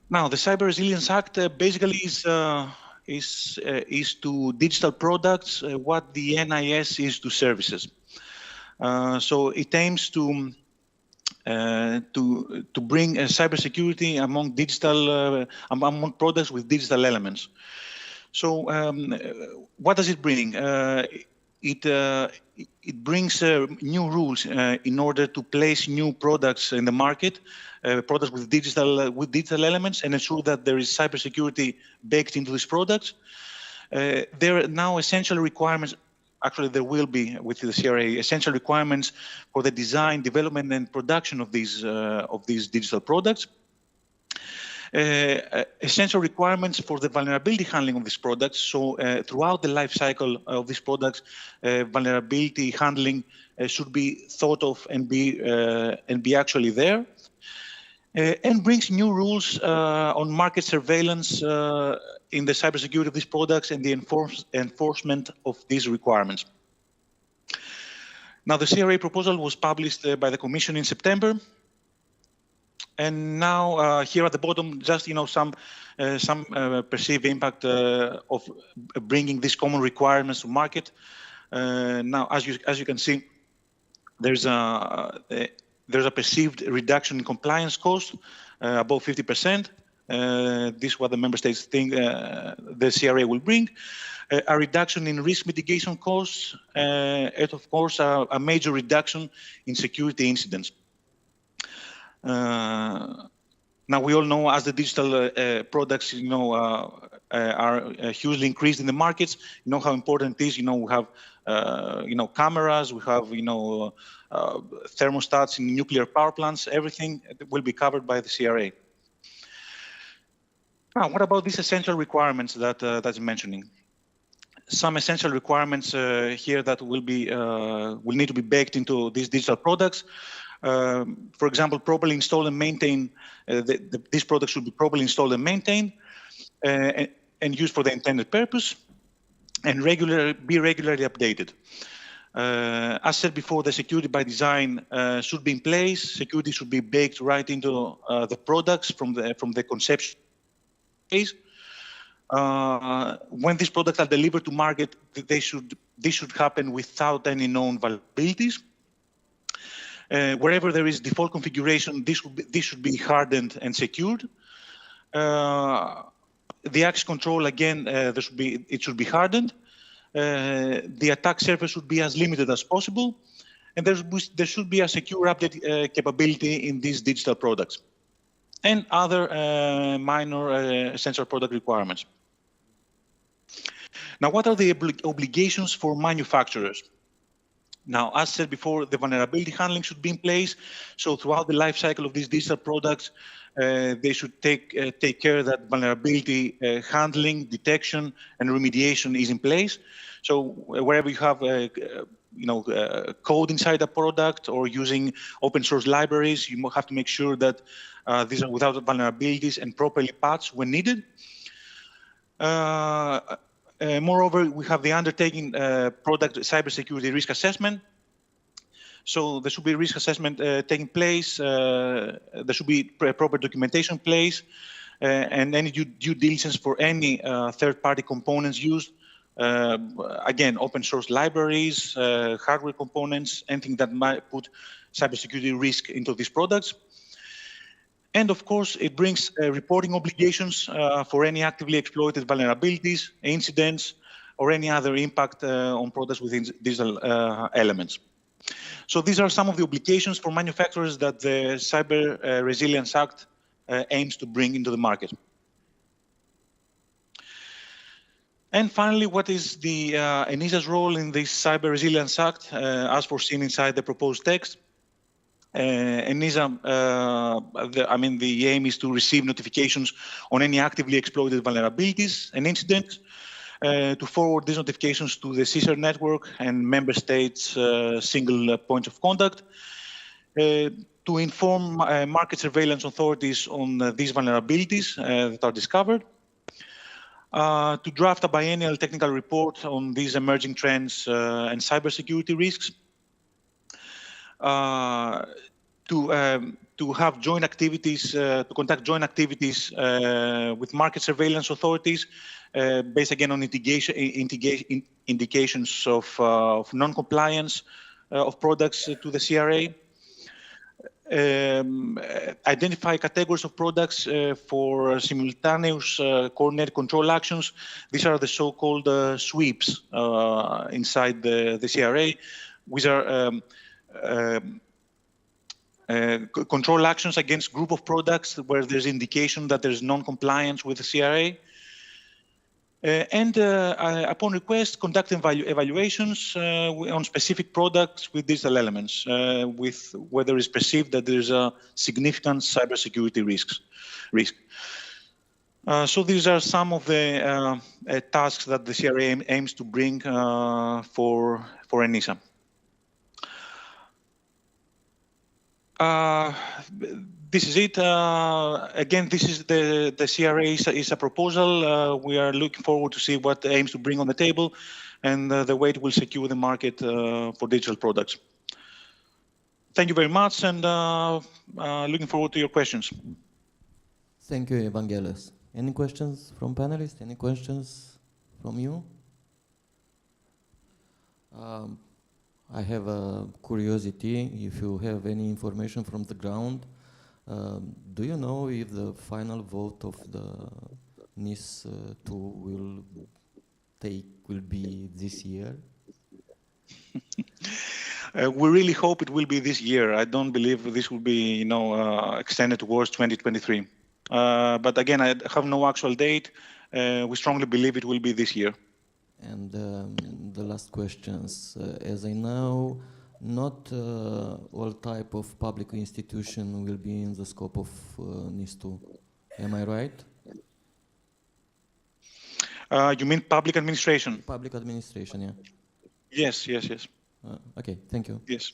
Now the Cyber Resilience Act basically is to digital products what the NIS is to services. So it aims to bring cybersecurity among among products with digital elements. So what does it bring? It brings new rules in order to place new products in the market, products with digital elements, and ensure that there is cybersecurity baked into these products. There are now essential requirements. Actually, there will be, with the CRA, essential requirements for the design, development, and production of these digital products. Essential requirements for the vulnerability handling of these products. So throughout the life cycle of these products, vulnerability handling should be thought of and be actually there. And brings new rules on market surveillance in the cybersecurity of these products and the enforcement of these requirements. Now, the CRA proposal was published by the Commission in September, and now here at the bottom, just some perceived impact of bringing these common requirements to market. Now, as you can see, there's a perceived reduction in compliance cost, above 50%. This is what the member states think the CRA will bring. a reduction in risk mitigation costs, and of course a major reduction in security incidents. Now we all know, as the digital products, are hugely increased in the markets. You know how important it is. We have, cameras. We have, thermostats in nuclear power plants. Everything will be covered by the CRA. Now, what about these essential requirements that that's mentioning? Some essential requirements here that will need to be baked into these digital products. For example, properly installed and maintained. These products should be properly installed and maintained, and used for the intended purpose, and be regularly updated. As said before, the security by design should be in place. Security should be baked right into the products from the conception phase. When these products are delivered to market, this should happen without any known vulnerabilities. Wherever there is default configuration, this should be hardened and secured. The access control, again, it should be hardened. The attack surface should be as limited as possible, and there should be a secure update capability in these digital products, and other minor essential product requirements. Now, what are the obligations for manufacturers? Now, as said before, the vulnerability handling should be in place. So throughout the life cycle of these digital products, they should take care that vulnerability handling, detection, and remediation is in place. So wherever you have code inside a product or using open source libraries, you have to make sure that these are without vulnerabilities and properly patched when needed. Moreover, we have the undertaking product cybersecurity risk assessment. So there should be risk assessment taking place. There should be proper documentation in place, and any due diligence for any third-party components used. Again, open source libraries, hardware components, anything that might put cybersecurity risk into these products. And of course, it brings reporting obligations for any actively exploited vulnerabilities, incidents, or any other impact on products within digital elements. So these are some of the obligations for manufacturers that the Cyber Resilience Act aims to bring into the market. And finally, what is the ENISA's role in this Cyber Resilience Act as foreseen inside the proposed text? ENISA, the aim is to receive notifications on any actively exploited vulnerabilities and incidents, to forward these notifications to the CISR network and member states' single point of contact, to inform market surveillance authorities on these vulnerabilities that are discovered, to draft a biennial technical report on these emerging trends and cybersecurity risks, to have joint activities, to conduct joint activities with market surveillance authorities, based again on indications of non-compliance of products to the CRA. Identify categories of products for simultaneous coordinated control actions. These are the so-called sweeps inside the CRA, which are control actions against group of products where there's indication that there's non-compliance with the CRA. And upon request, conduct evaluations on specific products with digital elements, where there is perceived that there is a significant cybersecurity risk. So these are some of the tasks that the CRA aims to bring for ENISA. This is it. Again, this is the CRA is a proposal. We are looking forward to see what it aims to bring on the table and the way it will secure the market for digital products. Thank you very much, and looking forward to your questions. Thank you, Evangelos. Any questions from panelists? Any questions from you? I have a curiosity, if you have any information from the ground. Do you know if the final vote of the NIS 2 will take will be this year? We really hope it will be this year. I don't believe this will be, extended towards 2023. But again, I have no actual date. We strongly believe it will be this year. And the last questions, as I know, not all type of public institution will be in the scope of NIS2. Am I right? You mean public administration? Public administration, yeah. Yes. Okay, thank you. Yes.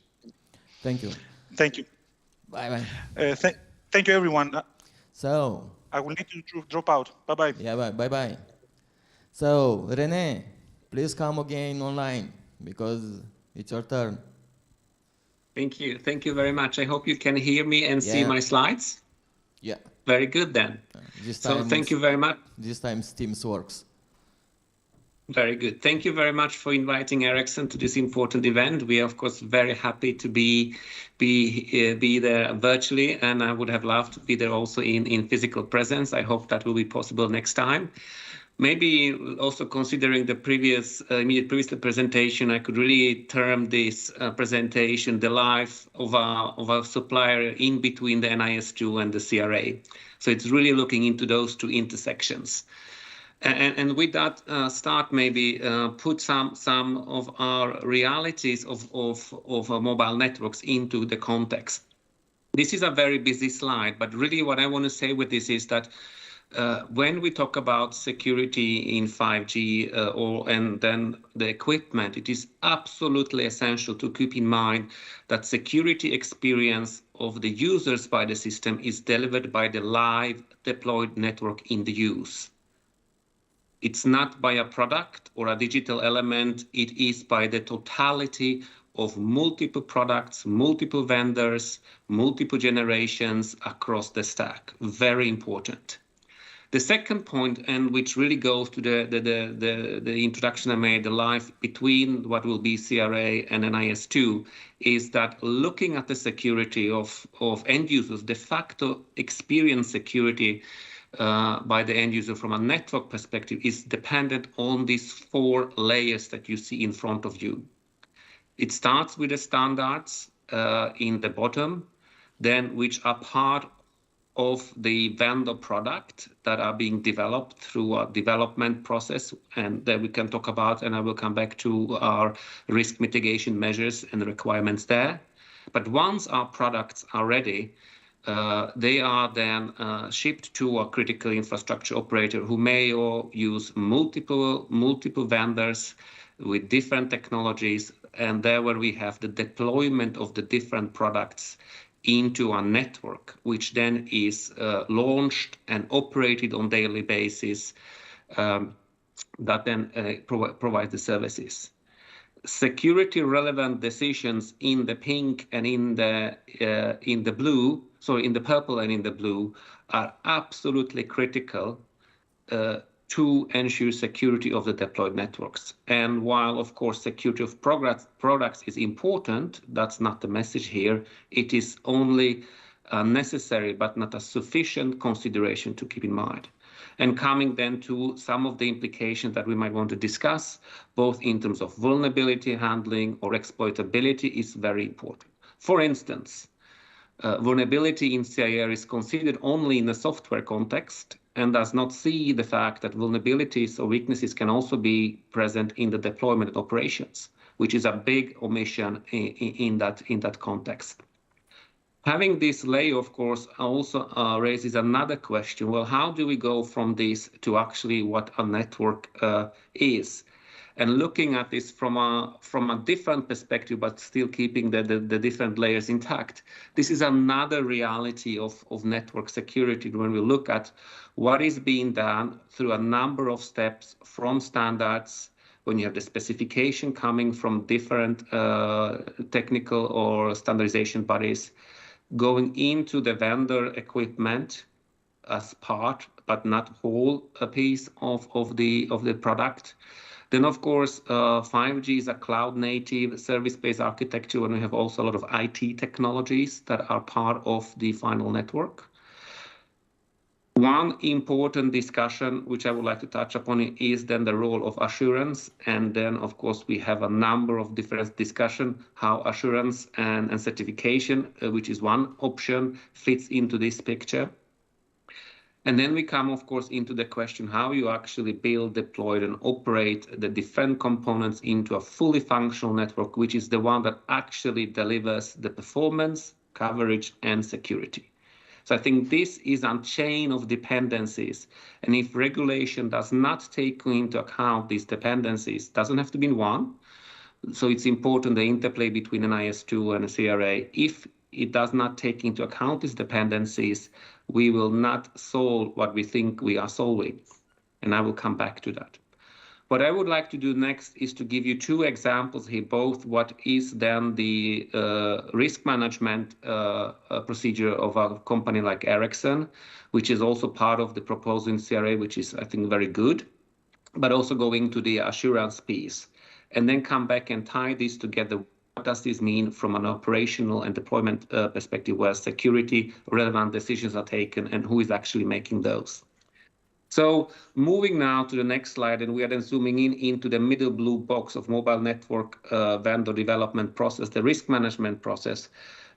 Thank you. Thank you. Bye-bye. Thank you, everyone. So, I will need to drop out. Bye-bye. Yeah, bye-bye. So, René, please come again online because it's your turn. Thank you very much. I hope you can hear me and see my slides. Yeah. Very good then. So thank you very much. This time Teams works. Very good. Thank you very much for inviting Ericsson to this important event. We are, of course, very happy to be there virtually, and I would have loved to be there also in physical presence. I hope that will be possible next time. Maybe also considering the previous presentation, I could really term this presentation the life of a supplier in between the NIS2 and the CRA. So it's really looking into those two intersections. And with that, start maybe put some of our realities of mobile networks into the context. This is a very busy slide, but really what I want to say with this is that when we talk about security in 5G and then the equipment, it is absolutely essential to keep in mind that security experience of the users by the system is delivered by the live deployed network in the use. It's not by a product or a digital element, it is by the totality of multiple products, multiple vendors, multiple generations across the stack. Very important. The second point, and which really goes to the introduction I made, the life between what will be CRA and NIS2, is that looking at the security of end users, de facto experience security by the end user from a network perspective is dependent on these 4 layers that you see in front of you. It starts with the standards in the bottom, then which are part of the vendor product that are being developed through a development process, and that we can talk about, and I will come back to our risk mitigation measures and the requirements there. But once our products are ready, they are then shipped to a critical infrastructure operator who may or use multiple vendors with different technologies, and there where we have the deployment of the different products into a network, which then is launched and operated on daily basis, that then provides the services. Security relevant decisions in the pink and in the blue, sorry, in the purple and in the blue, are absolutely critical to ensure security of the deployed networks. And while, of course, security of products is important, that's not the message here, it is only necessary but not a sufficient consideration to keep in mind. And coming then to some of the implications that we might want to discuss, both in terms of vulnerability handling or exploitability, is very important. For instance, vulnerability in CIR is considered only in the software context and does not see the fact that vulnerabilities or weaknesses can also be present in the deployment and operations, which is a big omission in that context. Having this layer, of course, also raises another question. Well, how do we go from this to actually what a network is? And looking at this from a different perspective, but still keeping the different layers intact, this is another reality of network security when we look at what is being done through a number of steps from standards, when you have the specification coming from different technical or standardization bodies, going into the vendor equipment as part, but not whole piece of the product. Then, of course, 5G is a cloud-native service-based architecture, and we have also a lot of IT technologies that are part of the final network. One important discussion which I would like to touch upon is then the role of assurance, and then of course we have a number of different discussions how assurance and certification, which is one option, fits into this picture. And then we come of course into the question how you actually build, deploy and operate the different components into a fully functional network, which is the one that actually delivers the performance, coverage and security. So I think this is a chain of dependencies, and if regulation does not take into account these dependencies, doesn't have to be one, so it's important the interplay between an IS2 and a CRA. If it does not take into account these dependencies, we will not solve what we think we are solving, and I will come back to that. What I would like to do next is to give you two examples here, both what is then the risk management procedure of a company like Ericsson, which is also part of the proposal in CRA, which is, I think, very good, but also going to the assurance piece, and then come back and tie this together. What does this mean from an operational and deployment perspective, where security relevant decisions are taken and who is actually making those? So moving now to the next slide, and we are then zooming in into the middle blue box of mobile network vendor development process, the risk management process.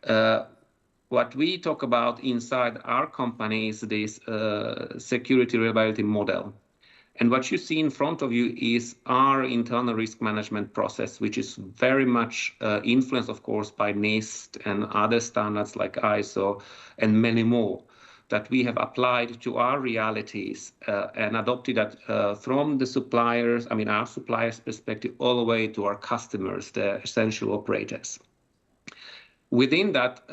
What we talk about inside our company is this security reliability model. And what you see in front of you is our internal risk management process, which is very much influenced, of course, by NIST and other standards like ISO and many more, that we have applied to our realities and adopted that from the suppliers, our suppliers' perspective, all the way to our customers, the essential operators. Within that,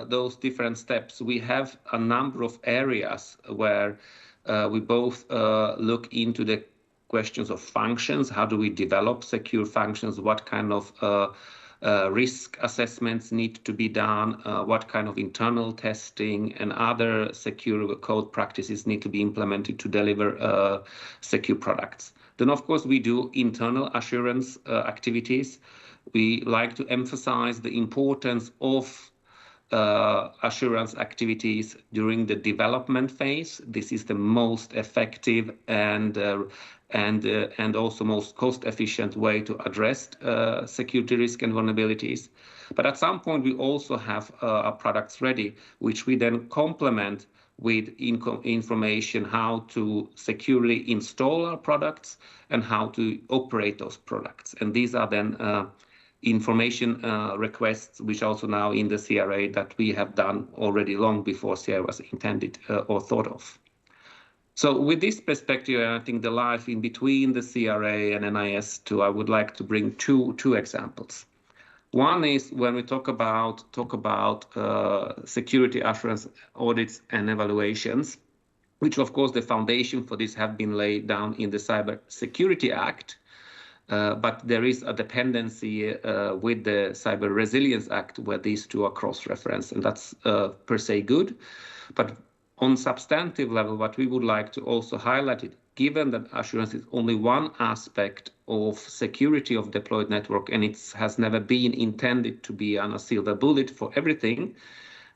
those different steps, we have a number of areas where we both look into the questions of functions. How do we develop secure functions? What kind of risk assessments need to be done, what kind of internal testing and other secure code practices need to be implemented to deliver secure products. Then, of course, we do internal assurance activities. We like to emphasize the importance of assurance activities during the development phase. This is the most effective and also most cost-efficient way to address security risk and vulnerabilities. But at some point, we also have our products ready, which we then complement with information how to securely install our products and how to operate those products. And these are then information requests, which also now in the CRA that we have done already long before CRA was intended or thought of. So with this perspective, I think the life in between the CRA and NIS2, I would like to bring two examples. One is when we talk about security assurance audits and evaluations, which of course the foundation for this have been laid down in the Cybersecurity Act, but there is a dependency with the Cyber Resilience Act where these two are cross-referenced, and that's per se good. But on substantive level, what we would like to also highlight it, given that assurance is only one aspect of security of deployed network, and it has never been intended to be on a silver bullet for everything,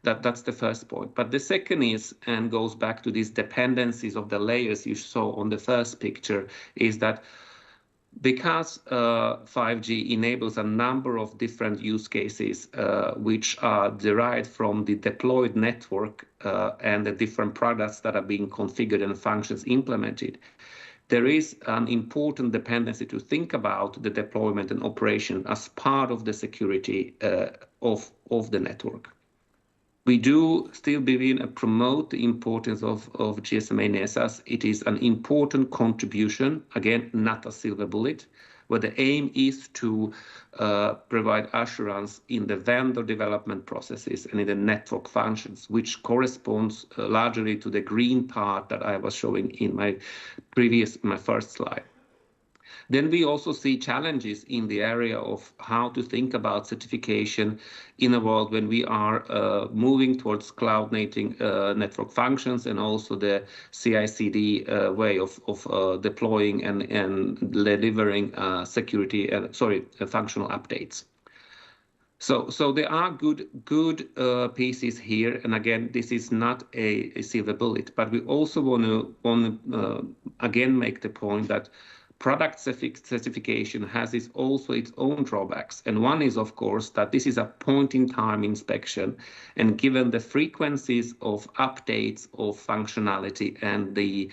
that's the first point. But the second is, and goes back to these dependencies of the layers you saw on the first picture, is that because 5G enables a number of different use cases which are derived from the deployed network and the different products that are being configured and functions implemented, there is an important dependency to think about the deployment and operation as part of the security of the network. We do still believe and promote the importance of GSMA NESAs. It is an important contribution, again, not a silver bullet, where the aim is to provide assurance in the vendor development processes and in the network functions, which corresponds largely to the green part that I was showing in my first slide. Then we also see challenges in the area of how to think about certification in a world when we are moving towards cloud-native network functions and also the CI/CD way of deploying and delivering functional updates. So there are good pieces here, and again, this is not a silver bullet, but we also want to again make the point that product certification has also its own drawbacks, and one is, of course, that this is a point-in-time inspection, and given the frequencies of updates of functionality and the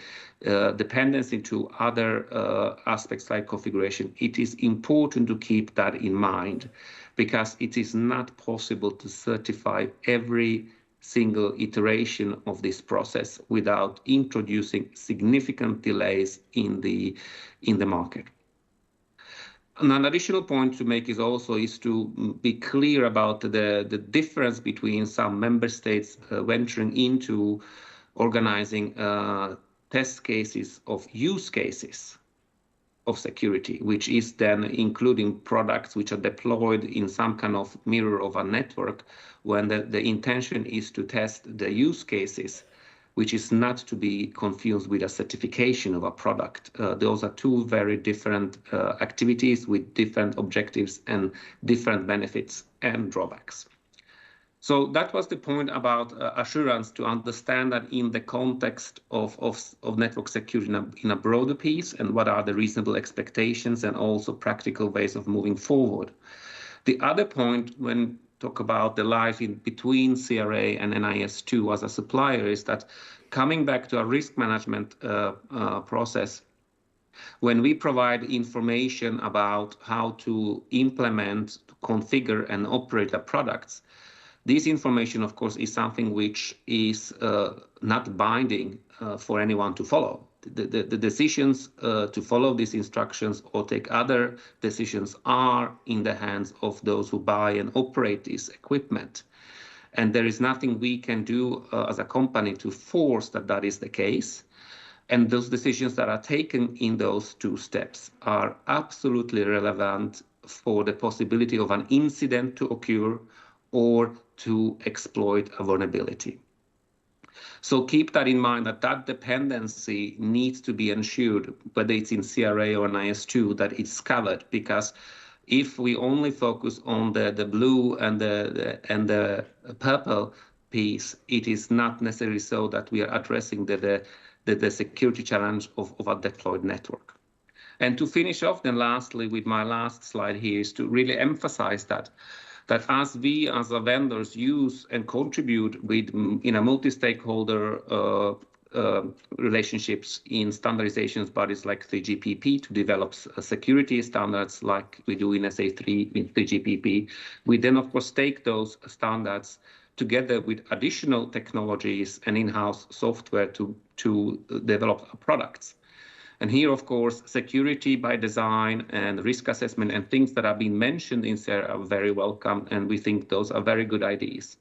dependency to other aspects like configuration, it is important to keep that in mind, because it is not possible to certify every single iteration of this process without introducing significant delays in the market. And an additional point to make is to be clear about the difference between some member states venturing into organizing test cases of use cases of security, which is then including products which are deployed in some kind of mirror of a network, when the intention is to test the use cases, which is not to be confused with a certification of a product. Those are two very different activities with different objectives and different benefits and drawbacks. So that was the point about assurance, to understand that in the context of network security in a broader piece, and what are the reasonable expectations and also practical ways of moving forward. The other point when talk about the life in between CRA and NIS2 as a supplier is that, coming back to a risk management process, when we provide information about how to implement, configure and operate the products, this information, of course, is something which is not binding for anyone to follow. The decisions to follow these instructions or take other decisions are in the hands of those who buy and operate this equipment. And there is nothing we can do as a company to force that is the case. And those decisions that are taken in those two steps are absolutely relevant for the possibility of an incident to occur or to exploit a vulnerability. So keep that in mind, that dependency needs to be ensured, whether it's in CRA or NIS2, that it's covered, because if we only focus on the blue and the purple piece, it is not necessarily so that we are addressing the security challenge of a deployed network. And to finish off then lastly with my last slide here is to really emphasize that as we as a vendors use and contribute with in a multi-stakeholder relationships in standardizations bodies like 3GPP to develop security standards like we do in SA3 with 3GPP, we then of course take those standards together with additional technologies and in-house software to develop products. And here, of course, security by design and risk assessment and things that have been mentioned in CER are very welcome, and we think those are very good ideas.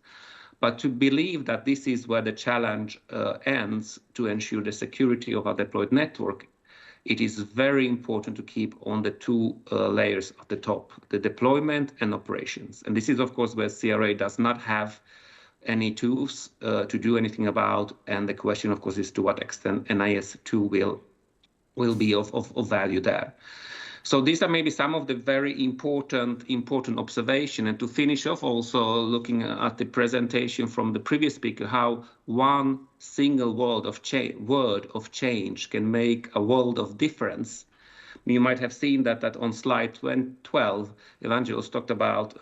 But to believe that this is where the challenge ends to ensure the security of our deployed network, it is very important to keep on the two layers at the top, the deployment and operations. And this is, of course, where CRA does not have any tools to do anything about. And the question, of course, is to what extent NIS2 will be of value there. So these are maybe some of the very important observation. And to finish off, also looking at the presentation from the previous speaker, how one single word of change can make a world of difference. You might have seen that on slide 12, Evangelos talked about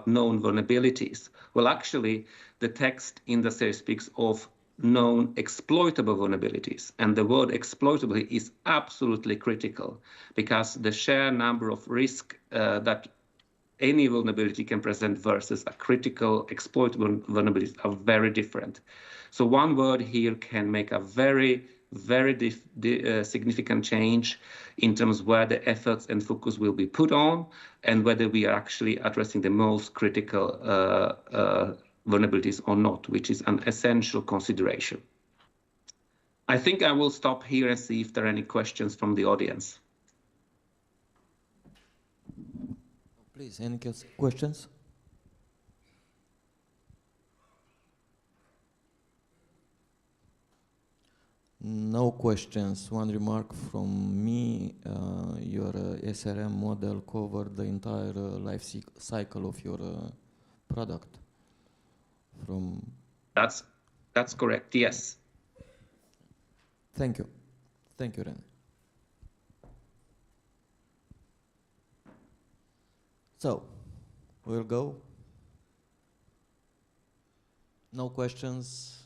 known vulnerabilities. Well, actually, the text in the series speaks of known exploitable vulnerabilities. And the word exploitable is absolutely critical, because the sheer number of risk that any vulnerability can present versus a critical exploitable vulnerability are very different. So one word here can make a very significant change in terms of where the efforts and focus will be put on, and whether we are actually addressing the most critical vulnerabilities or not, which is an essential consideration. I think I will stop here and see if there are any questions from the audience. Please, any questions? No questions. One remark from me, your SRM model cover the entire life cycle of your product? That's correct. Yes. Thank you. Thank you, Ren. So, we'll go. No questions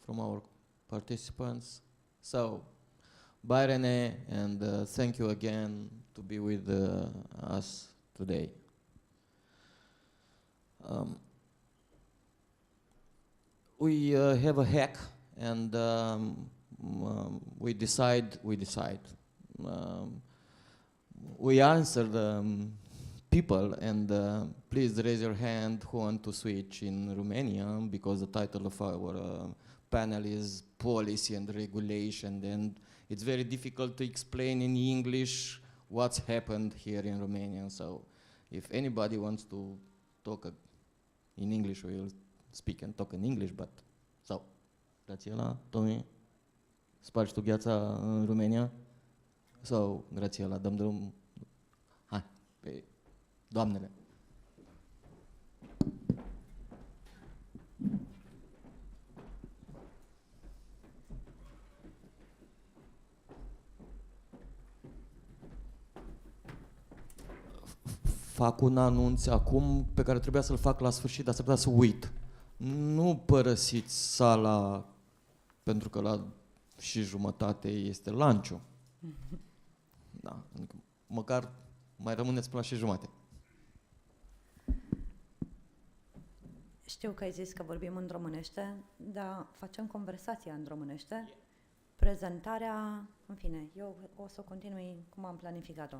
from our participants. So, bye, René, and thank you again to be with us today. We have a hack, and we decide. We answer the people, and please raise your hand who want to switch in Romanian, because the title of our panel is Policy and Regulation, and it's very difficult to explain in English what's happened here in Romania. So if anybody wants to talk in English, we'll speak and talk in English, but so, Grațiela, Tomi, spargi tu gheața în România? So, Grațiela, dăm drum. Hai, pe doamnele. Fac un anunț acum pe care trebuia să-l fac la sfârșit, dar s-ar putea să uit. Nu părăsiți sala pentru că la și jumătate este lunch-ul. Da, adică măcar mai rămâneți până la și jumătate. Știu că ai zis că vorbim în românește, dar facem conversația în românește. Prezentarea, în fine, eu o să continui cum am planificat-o.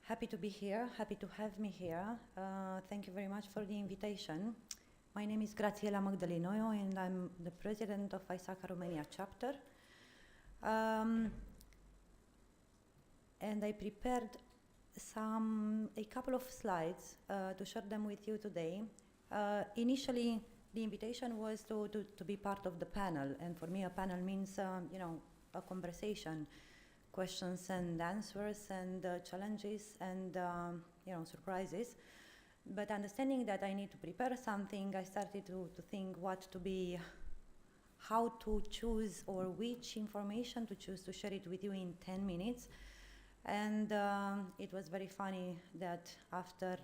Happy to be here, happy to have me here. Thank you very much for the invitation. My name is Grațiela Magdalenoiu and I'm the president of ISACA Romania chapter. And I prepared a couple of slides to share them with you today. Initially, the invitation was to be part of the panel, and for me a panel means, a conversation, questions and answers and challenges and surprises. But understanding that I need to prepare something, I started to think how to choose or which information to choose to share it with you in 10 minutes. And it was very funny that after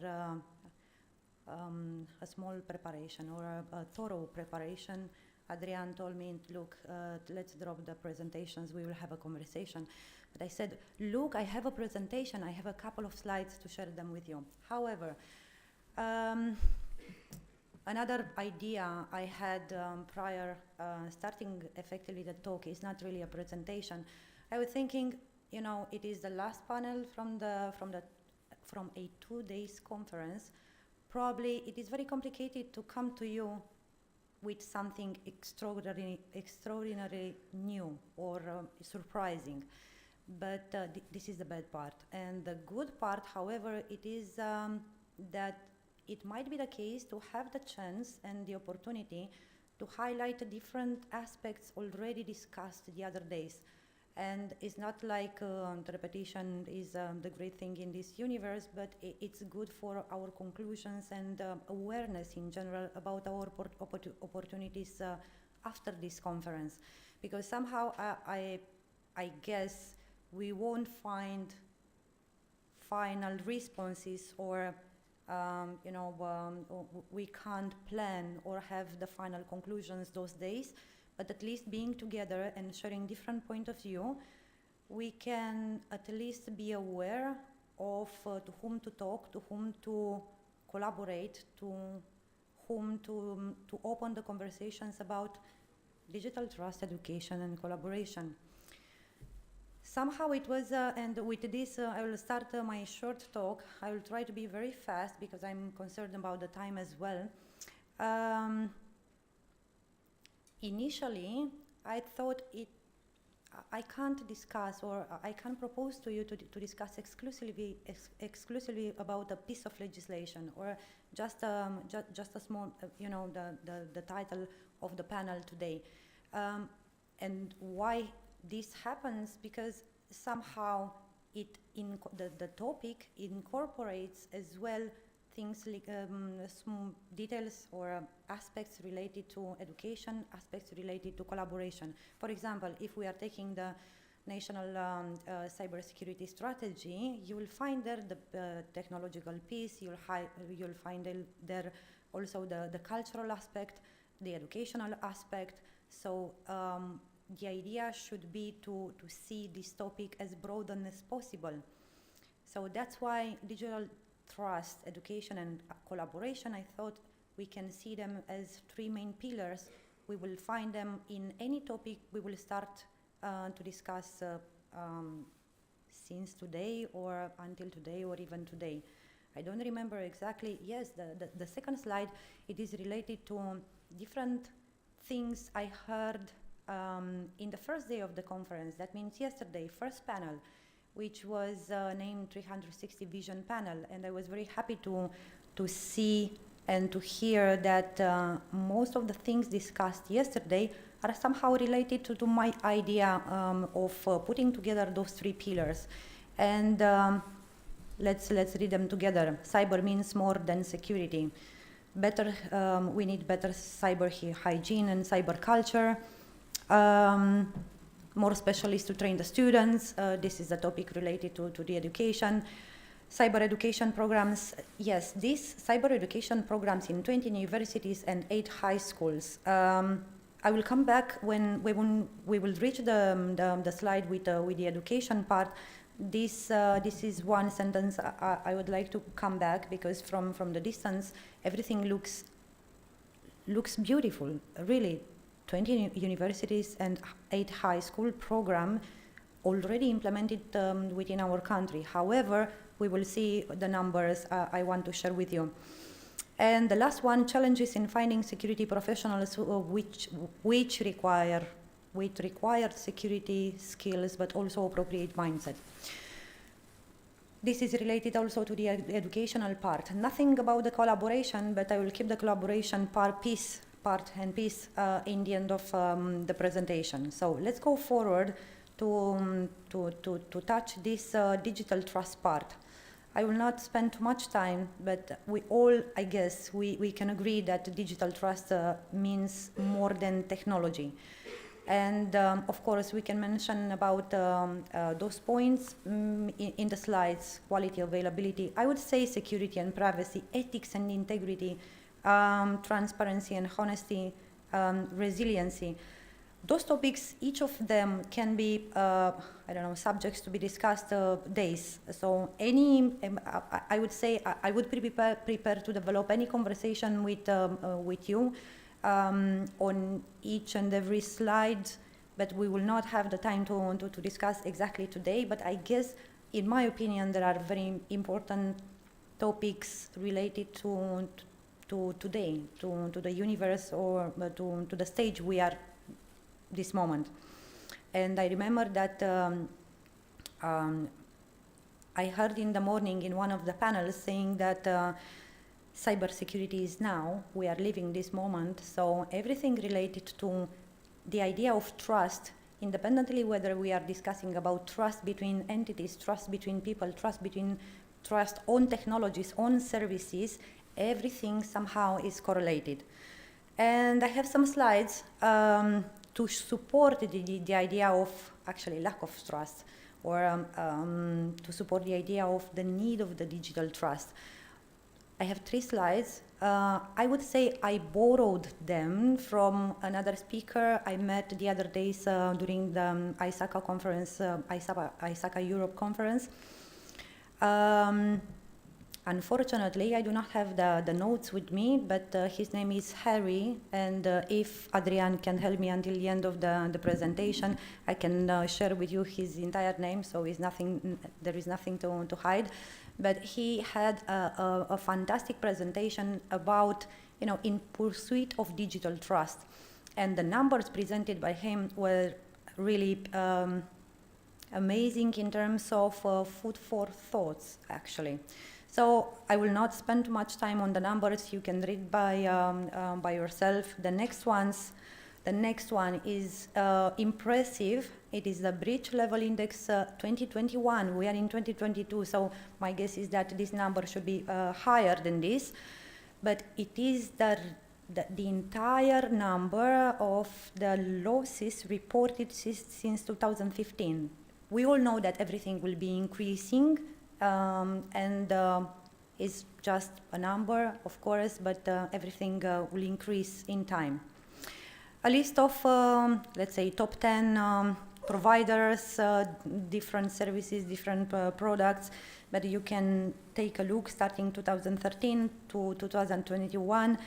a small preparation or a thorough preparation, Adrian told me, look, let's drop the presentations, we will have a conversation. But I said, look, I have a presentation, I have a couple of slides to share them with you. However, another idea I had prior starting effectively the talk is not really a presentation. I was thinking, it is the last panel from a 2 days conference. Probably it is very complicated to come to you with something extraordinary new or surprising. But this is the bad part. And the good part, however, it is that it might be the case to have the chance and the opportunity to highlight different aspects already discussed the other days. And it's not like the repetition is the great thing in this universe, but it's good for our conclusions and awareness in general about our opportunities after this conference. Because somehow I guess we won't find final responses or we can't plan or have the final conclusions those days. But at least being together and sharing different point of view, we can at least be aware of to whom to talk, to whom to collaborate, to whom to open the conversations about digital trust, education, and collaboration. Somehow it was, and with this I will start my short talk. I will try to be very fast because I'm concerned about the time as well. Initially, I thought I can't discuss or I can't propose to you to discuss exclusively about a piece of legislation or just a small, the title of the panel today. And why this happens because somehow the topic incorporates as well things like details or aspects related to education, aspects related to collaboration. For example, if we are taking the National Cybersecurity Strategy, you will find there the technological piece, you'll find there also the cultural aspect, the educational aspect. So the idea should be to see this topic as broad as possible. So that's why digital trust, education and collaboration, I thought we can see them as three main pillars. We will find them in any topic we will start to discuss since today or until today or even today. I don't remember exactly. Yes, the second slide, it is related to different things I heard in the first day of the conference. That means yesterday, first panel, which was named 360 Vision Panel. And I was very happy to see and to hear that most of the things discussed yesterday are somehow related to my idea of putting together those three pillars. And let's read them together. Cyber means more than security. Better, we need better cyber hygiene and cyber culture. More specialists to train the students. This is a topic related to the education. Cyber education programs. Yes, these cyber education programs in 20 universities and 8 high schools. I will come back when we will reach the slide with the education part. This is one sentence I would like to come back, because from the distance everything looks beautiful, really. 20 universities and 8 high school program already implemented within our country. However, we will see the numbers I want to share with you. And the last one, challenges in finding security professionals which require security skills but also appropriate mindset. This is related also to the educational part. Nothing about the collaboration, but I will keep the collaboration part and piece in the end of the presentation. So let's go forward to touch this digital trust part. I will not spend too much time, but we all, I guess, we can agree that digital trust means more than technology. And of course, we can mention about those points in the slides: quality, availability. I would say security and privacy, ethics and integrity, transparency and honesty, resiliency. Those topics, each of them can be, subjects to be discussed days. So I would say I would prepare to develop any conversation with you on each and every slide, but we will not have the time to discuss exactly today. But I guess, in my opinion, there are very important topics related to today, to the universe, or to the stage we are this moment. And I remember that I heard in the morning in one of the panels saying that cybersecurity is now, we are living this moment, so everything related to the idea of trust, independently whether we are discussing about trust between entities, trust between people, trust on technologies, on services, everything somehow is correlated. And I have some slides to support the idea of actually lack of trust, or to support the idea of the need of the digital trust. I have 3 slides. I would say I borrowed them from another speaker I met the other days during the ISACA conference, ISACA Europe conference. Unfortunately, I do not have the notes with me, but his name is Harry, and if Adrian can help me until the end of the presentation, I can share with you his entire name, so there is nothing to hide. But he had a fantastic presentation about, in pursuit of digital trust. And the numbers presented by him were really amazing in terms of food for thoughts, actually. So I will not spend too much time on the numbers. You can read by yourself. The next ones, The next one is impressive. It is the breach level index 2021. We are in 2022, so my guess is that this number should be higher than this. But it is the entire number of the losses reported since 2015. We all know that everything will be increasing, and it's just a number, of course, but everything will increase in time. A list of, let's say, top 10 providers, different services, different products, but you can take a look starting 2013 to 2021.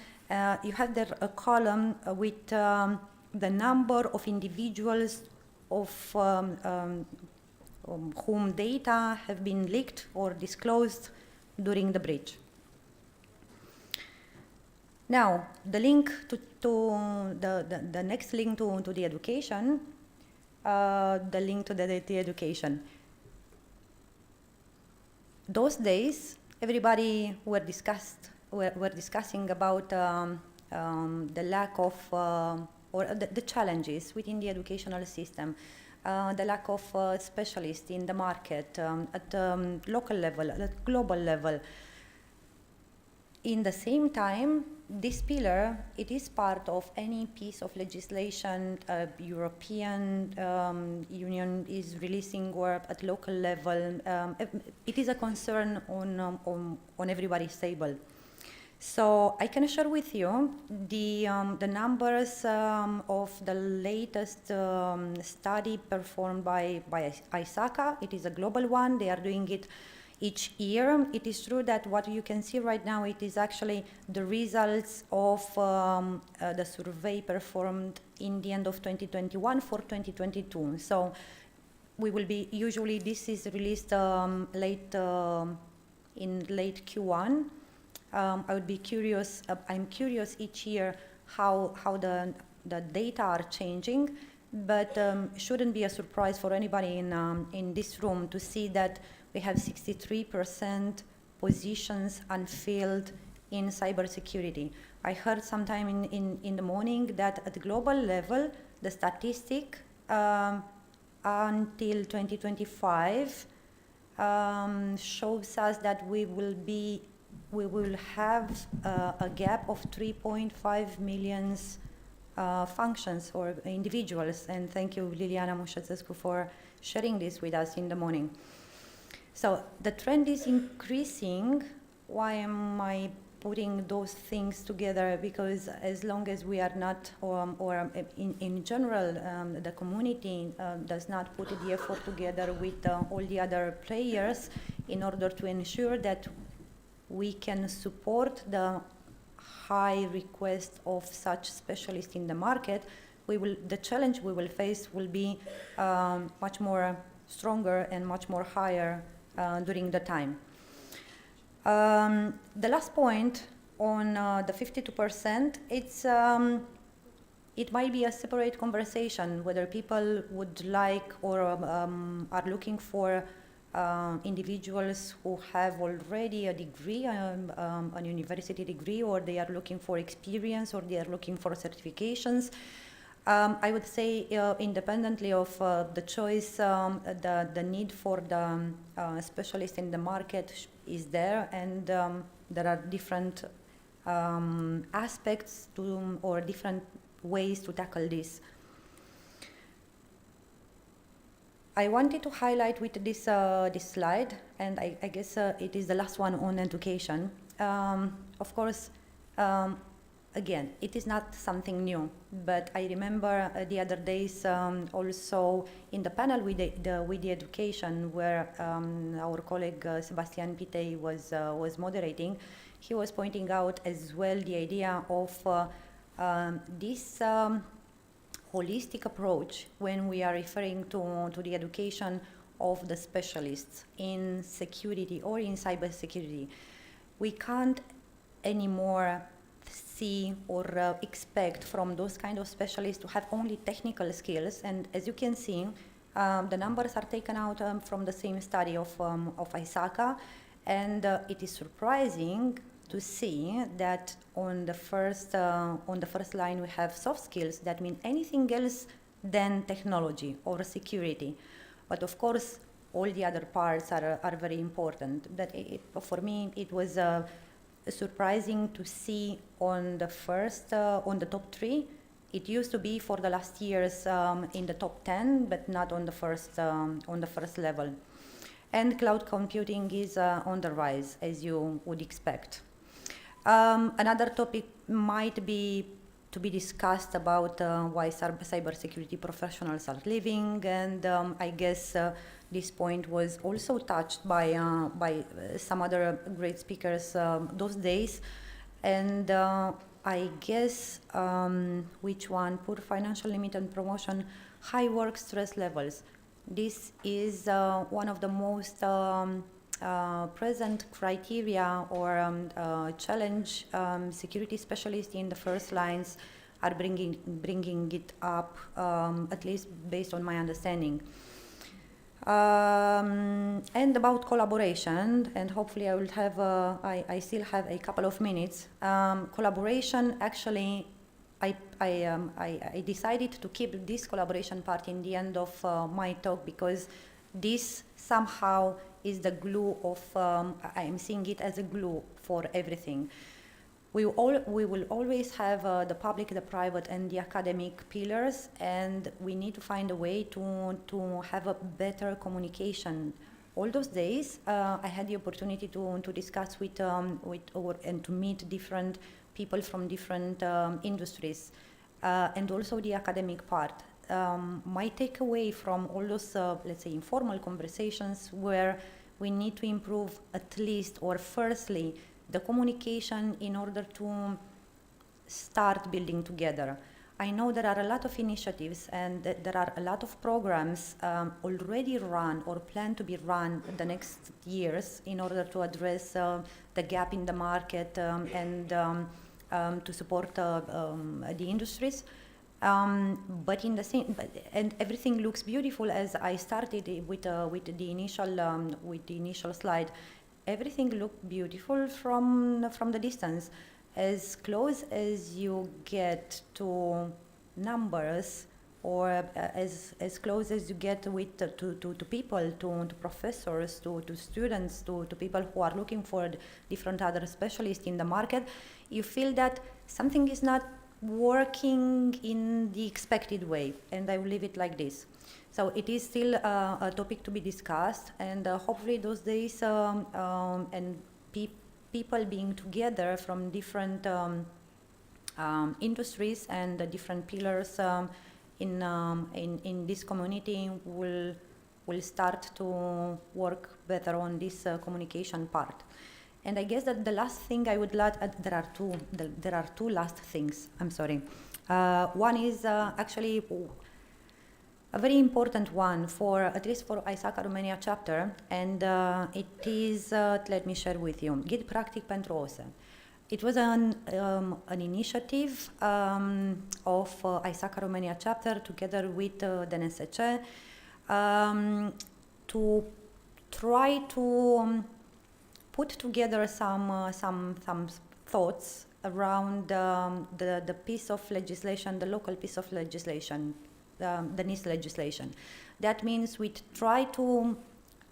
You have there a column with the number of individuals of whom data have been leaked or disclosed during the breach. Now, the link to the next link to the education, the link to the education. Those days, everybody were discussing about the lack of or the challenges within the educational system, the lack of specialists in the market at local level, at global level. In the same time, this pillar, it is part of any piece of legislation European Union is releasing or at local level. It is a concern on everybody's table. So I can share with you the numbers of the latest study performed by ISACA. It is a global one. They are doing it each year. It is true that what you can see right now, it is actually the results of the survey performed in the end of 2021 for 2022. So we will be, usually this is released in late Q1. I would be curious, I'm curious each year how the data are changing, but shouldn't be a surprise for anybody in this room to see that we have 63% positions unfilled in cybersecurity. I heard sometime in the morning that at the global level, the statistic until 2025 shows us that we will have a gap of 3.5 million functions or individuals. And thank you, Liliana Mușățescu, for sharing this with us in the morning. So the trend is increasing. Why am I putting those things together? Because as long as we are not, or in general, the community does not put the effort together with all the other players in order to ensure that we can support the high request of such specialists in the market, the challenge we will face will be much more stronger and much more higher during the time. The last point on the 52%, it might be a separate conversation whether people would like or are looking for individuals who have already a degree, a university degree, or they are looking for experience, or they are looking for certifications. I would say independently of the choice, the need for the specialist in the market is there, and there are different aspects to, or different ways to tackle this. I wanted to highlight with this slide, and I guess it is the last one on education. Of course, again, it is not something new, but I remember the other days also in the panel with the education, where our colleague Sebastian Pitei was moderating. He was pointing out as well the idea of this holistic approach when we are referring to the education of the specialists in security or in cybersecurity. We can't anymore see or expect from those kind of specialists to have only technical skills, and as you can see, the numbers are taken out from the same study of ISACA, and it is surprising to see that on the first line we have soft skills. That means anything else than technology or security. But of course, all the other parts are very important. But for me, it was surprising to see on the top 3. It used to be for the last years in the top 10, but not on the first level. And cloud computing is on the rise, as you would expect. Another topic might be to be discussed about why cybersecurity professionals are leaving, and I guess this point was also touched by some other great speakers those days. And I guess which one? Poor financial limit and promotion, high work stress levels. This is one of the most present criteria or challenge security specialists in the first lines are bringing it up, at least based on my understanding. And about collaboration, and hopefully I will have, I still have a couple of minutes. Collaboration, actually, I decided to keep this collaboration part in the end of my talk because this somehow is the glue of, I'm seeing it as a glue for everything. We will always have the public, the private, and the academic pillars, and we need to find a way to have a better communication. All those days, I had the opportunity to discuss with and to meet different people from different industries, and also the academic part. My takeaway from all those, let's say, informal conversations where we need to improve at least, or firstly, the communication in order to start building together. I know there are a lot of initiatives and there are a lot of programs already run or planned to be run the next years in order to address the gap in the market and to support the industries. But in the same, and everything looks beautiful. As I started with the initial slide, everything looked beautiful from the distance. As close as you get to numbers, or as close as you get with to people, to professors, to students, to people who are looking for different other specialists in the market, you feel that something is not working in the expected way, and I will leave it like this. So it is still a topic to be discussed, and hopefully those days and people being together from different industries and different pillars in this community will start to work better on this communication part. And I guess that the last thing I would like, there are two last things, I'm sorry. One is actually a very important one for, at least for ISACA Romania chapter, and it is, let me share with you, Ghid Practic pentru OSE. It was an initiative of ISACA Romania chapter together with DNSC to try to put together some thoughts around the piece of legislation, the local piece of legislation, the NIS legislation. That means we try to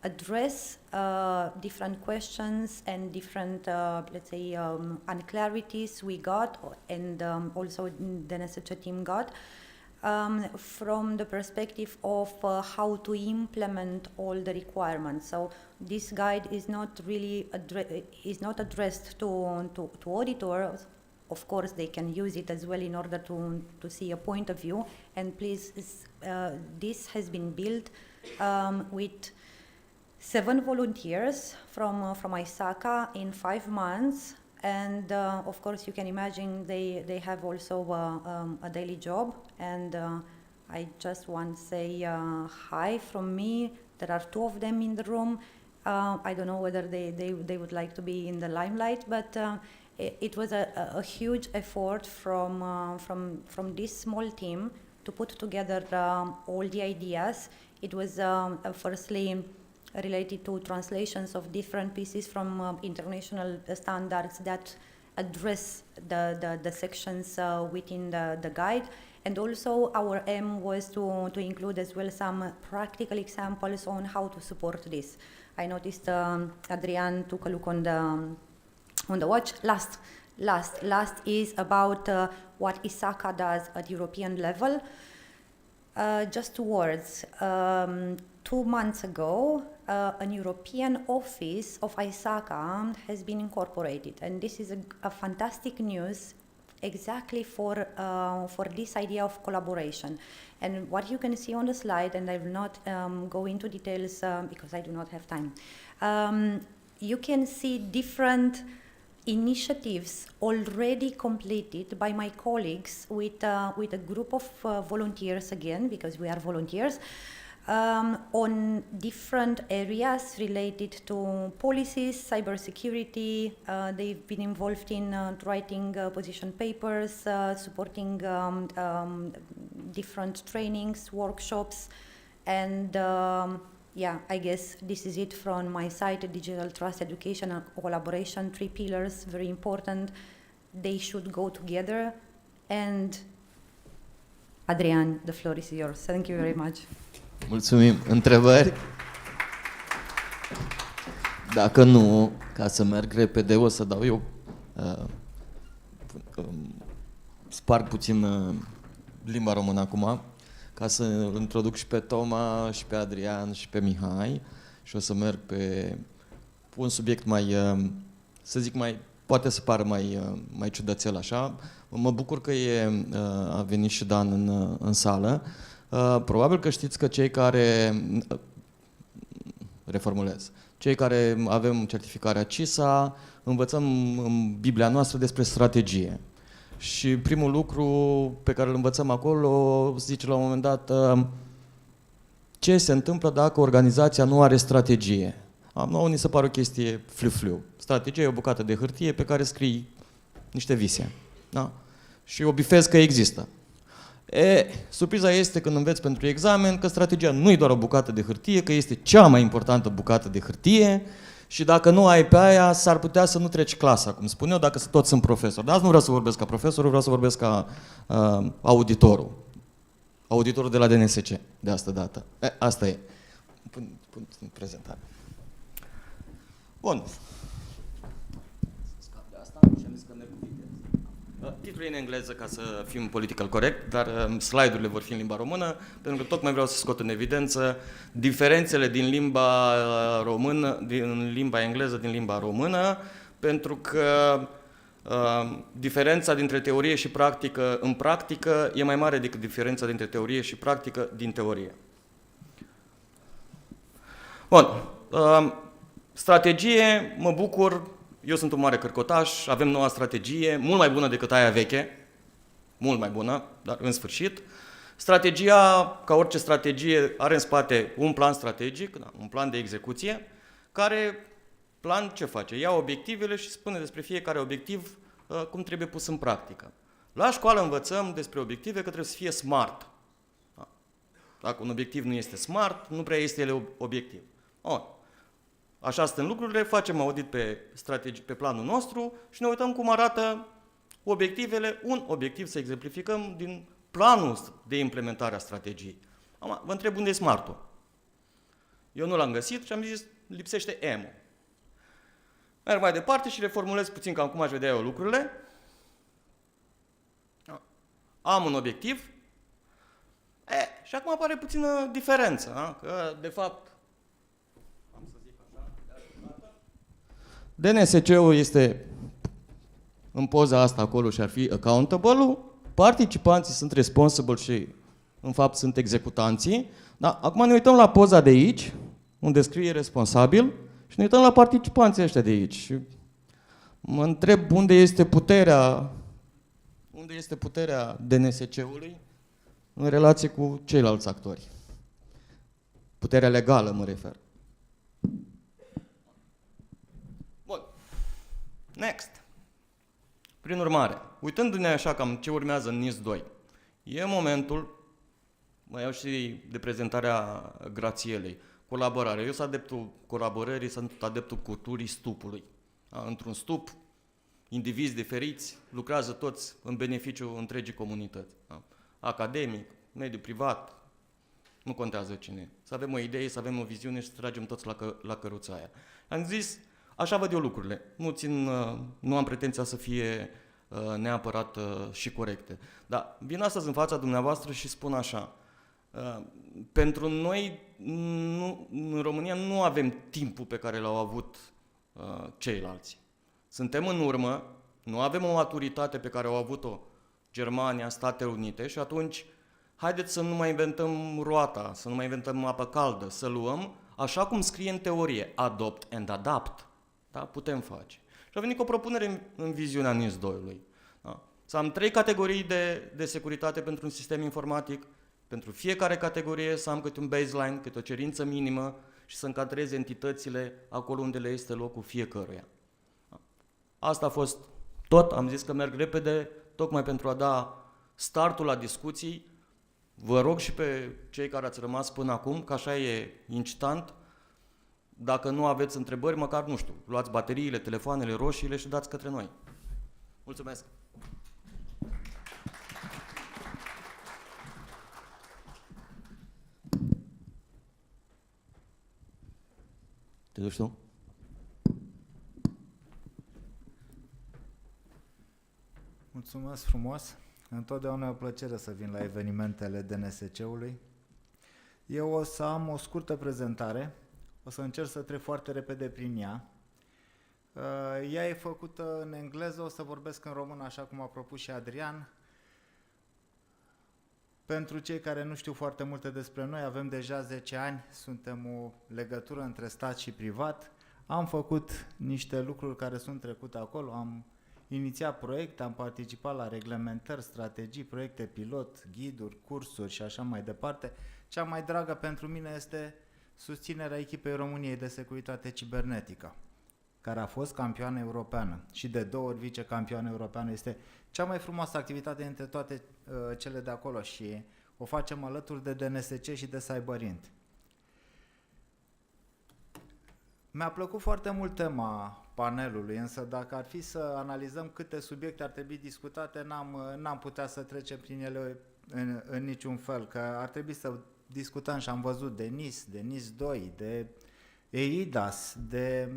address different questions and different, let's say, unclarities we got, and also the NSC team got, from the perspective of how to implement all the requirements. So this guide is not really addressed to auditors. Of course, they can use it as well in order to see a point of view. And please, this has been built with 7 volunteers from ISACA in 5 months. And of course, you can imagine they have also a daily job. And I just want to say hi from me. There are 2 of them in the room. I don't know whether they would like to be in the limelight, but it was a huge effort from this small team to put together all the ideas. It was firstly related to translations of different pieces from international standards that address the sections within the guide. And also our aim was to include as well some practical examples on how to support this. I noticed Adrian took a look on the watch. Last is about what ISACA does at European level. Just 2 words. 2 months ago, an European office of ISACA has been incorporated, and this is a fantastic news exactly for this idea of collaboration. And what you can see on the slide, and I will not go into details because I do not have time, you can see different initiatives already completed by my colleagues with a group of volunteers, again, because we are volunteers, on different areas related to policies, cybersecurity. They've been involved in writing position papers, supporting different trainings, workshops, and yeah, I guess this is it from my side. Digital trust, education, and collaboration, 3 pillars, very important. They should go together. And Adrian, the floor is yours. Thank you very much. Mulțumim. Întrebări? Dacă nu, ca să merg repede, o să dau eu. Sparg puțin limba română acum, ca să îl introduc și pe Toma, și pe Adrian, și pe Mihai. Și o să merg pe un subiect mai, să zic mai, poate să pară mai ciudățel așa. Mă bucur că a venit și Dan în sală. Probabil că știți că cei care, reformulez, cei care avem certificarea CISA, învățăm în Biblia noastră despre strategie. Și primul lucru pe care îl învățăm acolo zice la un moment dat ce se întâmplă dacă organizația nu are strategie. Nouă ni se pare o chestie fliu-fliu. Strategia e o bucată de hârtie pe care scrii niște vise. Da? Și o bifezi că există. Surpriza este când înveți pentru examen că strategia nu e doar o bucată de hârtie, că este cea mai importantă bucată de hârtie și dacă nu ai pe aia, s-ar putea să nu treci clasa, cum spun eu, dacă toți sunt profesori. Dar azi nu vreau să vorbesc ca profesorul, vreau să vorbesc ca auditorul. Auditorul de la DNSC, de asta dată. Asta e. Pun prezentare. Bun. Titlul e în engleză ca să fim political correct, dar slide-urile vor fi în limba română, pentru că tocmai vreau să scot în evidență diferențele din limba română, din limba engleză, din limba română, pentru că diferența dintre teorie și practică în practică e mai mare decât diferența dintre teorie și practică din teorie. Bun. Strategie, mă bucur. Eu sunt un mare cărcotaș, avem noua strategie, mult mai bună decât aia veche, mult mai bună, dar în sfârșit. Strategia, ca orice strategie, are în spate un plan strategic, un plan de execuție, care plan ce face? Ia obiectivele și spune despre fiecare obiectiv cum trebuie pus în practică. La școală învățăm despre obiective că trebuie să fie SMART. Dacă un obiectiv nu este SMART, nu prea este el obiectiv. Așa stând lucrurile, facem audit pe planul nostru și ne uităm cum arată obiectivele, un obiectiv să exemplificăm din planul de implementare a strategiei. Vă întreb unde e SMART-ul. Eu nu l-am găsit și am zis, lipsește M-ul. Merg mai departe și reformulez puțin cam cum aș vedea eu lucrurile. Am un obiectiv. Și acum apare puțină diferență. Că, de fapt, DNSC-ul este în poza asta acolo și ar fi accountable-ul, participanții sunt responsible și în fapt sunt executanții. Da? Acum ne uităm la poza de aici, unde scrie responsabil, și ne uităm la participanții ăștia de aici. Și mă întreb unde este puterea DNSC-ului în relație cu ceilalți actori. Puterea legală mă refer. Next. Prin urmare, uitându-ne așa cam ce urmează în NIS 2, e momentul, mă iau și de prezentarea Grațielei, colaborare. Eu sunt adeptul colaborării, sunt adeptul culturii stupului. Într-un stup, indivizi diferiți lucrează toți în beneficiul întregii comunități. Academic, mediu privat, nu contează cine. Să avem o idee, să avem o viziune și să tragem toți la căruța aia. Am zis, așa văd eu lucrurile. Nu am pretenția să fie neapărat și corecte. Dar vin astăzi în fața dumneavoastră și spun așa. Pentru noi, în România, nu avem timpul pe care l-au avut ceilalți. Suntem în urmă, nu avem o maturitate pe care au avut-o Germania, Statele Unite și atunci haideți să nu mai inventăm roata, să nu mai inventăm apă caldă, să luăm, așa cum scrie în teorie, adopt and adapt. Da? Putem face. Și a venit cu o propunere în viziunea NIS 2-ului. Da? Să am 3 categorii de securitate pentru un sistem informatic, pentru fiecare categorie să am câte un baseline, câte o cerință minimă și să încadrez entitățile acolo unde le este locul fiecăruia. Asta a fost tot, am zis că merg repede, tocmai pentru a da startul la discuții. Vă rog și pe cei care ați rămas până acum, că așa e incitant, dacă nu aveți întrebări, măcar, nu știu, luați bateriile, telefoanele, roșiile și dați către noi. Mulțumesc! Te duci tu? Mulțumesc frumos! Întotdeauna e o plăcere să vin la evenimentele DNSC-ului. Eu o să am o scurtă prezentare, o să încerc să trec foarte repede prin ea. Ea e făcută în engleză, o să vorbesc în română așa cum a propus și Adrian. Pentru cei care nu știu foarte multe despre noi, avem deja 10 ani, suntem o legătură între stat și privat. Am făcut niște lucruri care sunt trecute acolo, am inițiat proiecte, am participat la reglementări, strategii, proiecte pilot, ghiduri, cursuri și așa mai departe. Cea mai dragă pentru mine este susținerea echipei României de securitate cibernetică, care a fost campioană europeană și de 2 ori vicecampioană europeană. Este cea mai frumoasă activitate dintre toate cele de acolo și o facem alături de DNSC și de Cyberint. Mi-a plăcut foarte mult tema panelului, însă dacă ar fi să analizăm câte subiecte ar trebui discutate, n-am putea să trecem prin ele în niciun fel, că ar trebui să discutăm și am văzut de NIS, de NIS 2, de EIDAS, de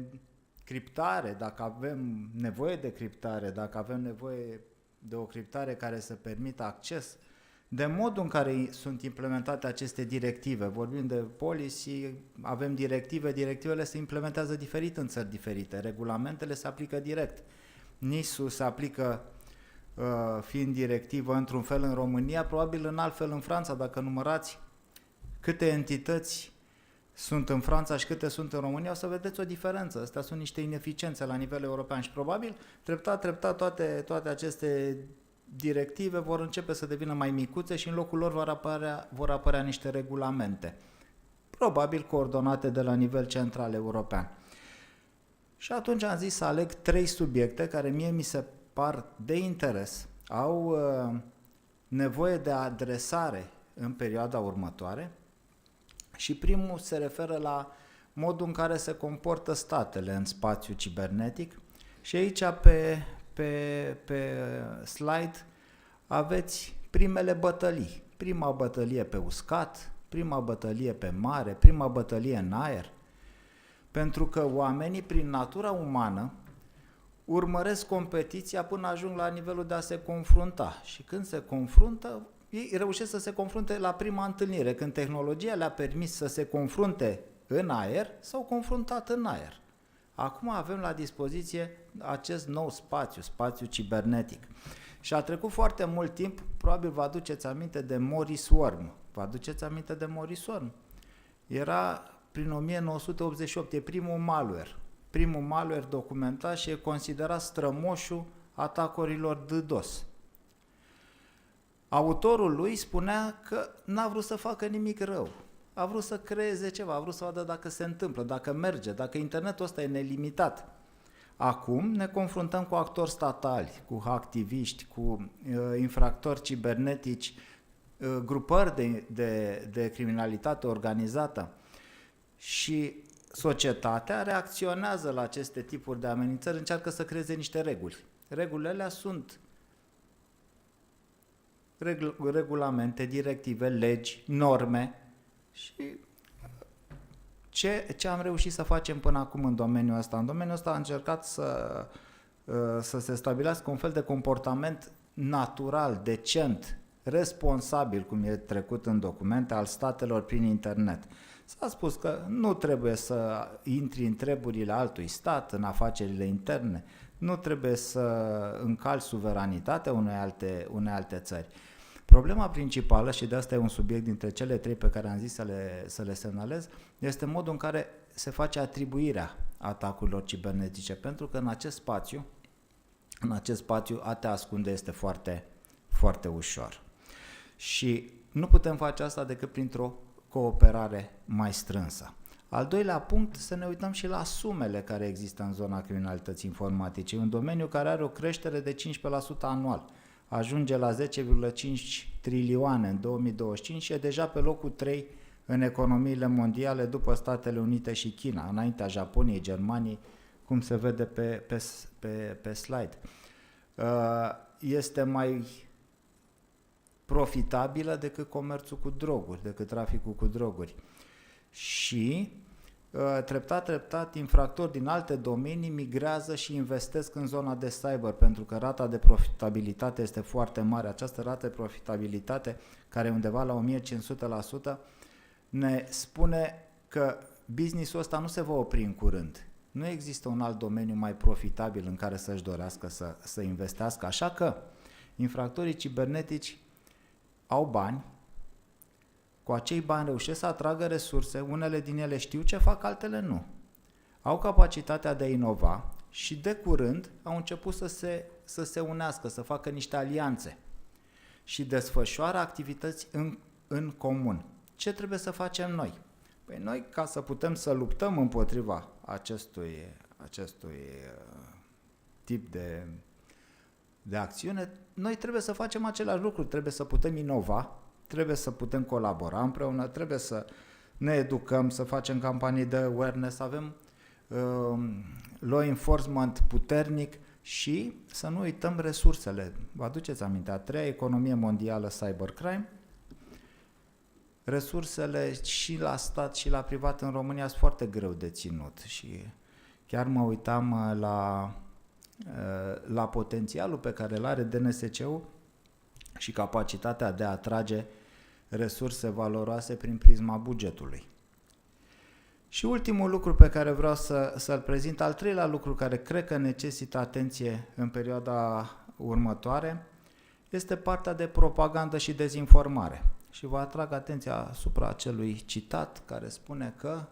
criptare, dacă avem nevoie de criptare, dacă avem nevoie de o criptare care să permită acces, de modul în care sunt implementate aceste directive. Vorbim de policy, avem directivele se implementează diferit în țări diferite, regulamentele se aplică direct. NIS-ul se aplică fiind directivă într-un fel în România, probabil în alt fel în Franța, dacă numărați câte entități sunt în Franța și câte sunt în România, o să vedeți o diferență. Astea sunt niște ineficiențe la nivel european și probabil treptat toate aceste directive vor începe să devină mai micuțe și în locul lor vor apărea niște regulamente, probabil coordonate de la nivel central european. Și atunci am zis să aleg 3 subiecte care mie mi se par de interes, au nevoie de adresare în perioada următoare și primul se referă la modul în care se comportă statele în spațiu cibernetic și aici pe slide aveți primele bătălii. Prima bătălie pe uscat, prima bătălie pe mare, prima bătălie în aer. Pentru că oamenii, prin natura umană, urmăresc competiția până ajung la nivelul de a se confrunta. Și când se confruntă, ei reușesc să se confrunte la prima întâlnire. Când tehnologia le-a permis să se confrunte în aer, s-au confruntat în aer. Acum avem la dispoziție acest nou spațiu cibernetic. Și a trecut foarte mult timp, probabil vă aduceți aminte de Morris Worm. Vă aduceți aminte de Morris Worm? Era prin 1988, e primul malware documentat și e considerat strămoșul atacurilor DDoS. Autorul lui spunea că n-a vrut să facă nimic rău. A vrut să creeze ceva, a vrut să vadă dacă se întâmplă, dacă merge, dacă internetul ăsta e nelimitat. Acum ne confruntăm cu actori statali, cu activiști, cu infractori cibernetici, grupări de criminalitate organizată. Și societatea reacționează la aceste tipuri de amenințări, încearcă să creeze niște reguli. Regulile alea sunt regulamente, directive, legi, norme și ce am reușit să facem până acum în domeniul ăsta? În domeniul ăsta am încercat să se stabilească un fel de comportament natural, decent, responsabil, cum e trecut în documente, al statelor prin internet. S-a spus că nu trebuie să intri în treburile altui stat, în afacerile interne, nu trebuie să încalci suveranitatea unei alte țări. Problema principală, și de asta e un subiect dintre cele 3 pe care am zis să le semnalez, este modul în care se face atribuirea atacurilor cibernetice, pentru că în acest spațiu a te ascunde este foarte, foarte ușor. Și nu putem face asta decât printr-o cooperare mai strânsă. Al doilea punct, să ne uităm și la sumele care există în zona criminalității informatice, un domeniu care are o creștere de 15% anual. Ajunge la 10,5 trilioane în 2025 și e deja pe locul 3 în economiile mondiale după Statele Unite și China, înaintea Japoniei, Germaniei, cum se vede pe slide. Este mai profitabilă decât comerțul cu droguri, decât traficul cu droguri. Și treptat, infractori din alte domenii migrează și investesc în zona de cyber, pentru că rata de profitabilitate este foarte mare. Această rată de profitabilitate, care e undeva la 1500%, ne spune că business-ul ăsta nu se va opri în curând. Nu există un alt domeniu mai profitabil în care să-și dorească să investească, așa că infractorii cibernetici au bani, cu acei bani reușesc să atragă resurse, unele din ele știu ce fac, altele nu. Au capacitatea de a inova și de curând au început să se unească, să facă niște alianțe și desfășoară activități în comun. Ce trebuie să facem noi? Păi noi, ca să putem să luptăm împotriva acestui tip de acțiune, noi trebuie să facem același lucru, trebuie să putem inova, trebuie să putem colabora împreună, trebuie să ne educăm, să facem campanii de awareness, să avem law enforcement puternic și să nu uităm resursele. Vă aduceți aminte, a 3-a economie mondială cybercrime, resursele și la stat și la privat în România sunt foarte greu de ținut și chiar mă uitam la potențialul pe care îl are DNSC-ul și capacitatea de a atrage resurse valoroase prin prisma bugetului. Și ultimul lucru pe care vreau să-l prezint, al treilea lucru care cred că necesită atenție în perioada următoare, este partea de propagandă și dezinformare. Și vă atrag atenția asupra acelui citat care spune că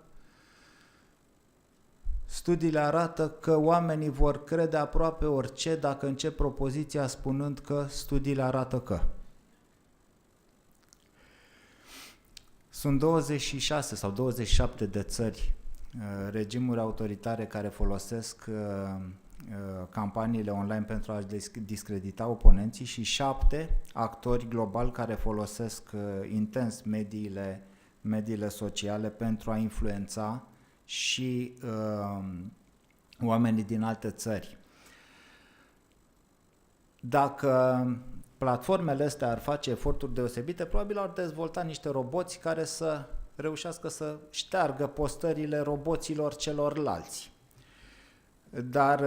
studiile arată că oamenii vor crede aproape orice dacă încep propoziția spunând că studiile arată că. Sunt 26 sau 27 de țări, regimuri autoritare care folosesc campaniile online pentru a discredita oponenții și 7 actori globali care folosesc intens mediile sociale pentru a influența și oamenii din alte țări. Dacă platformele astea ar face eforturi deosebite, probabil ar dezvolta niște roboți care să reușească să șteargă postările roboților celorlalți. Dar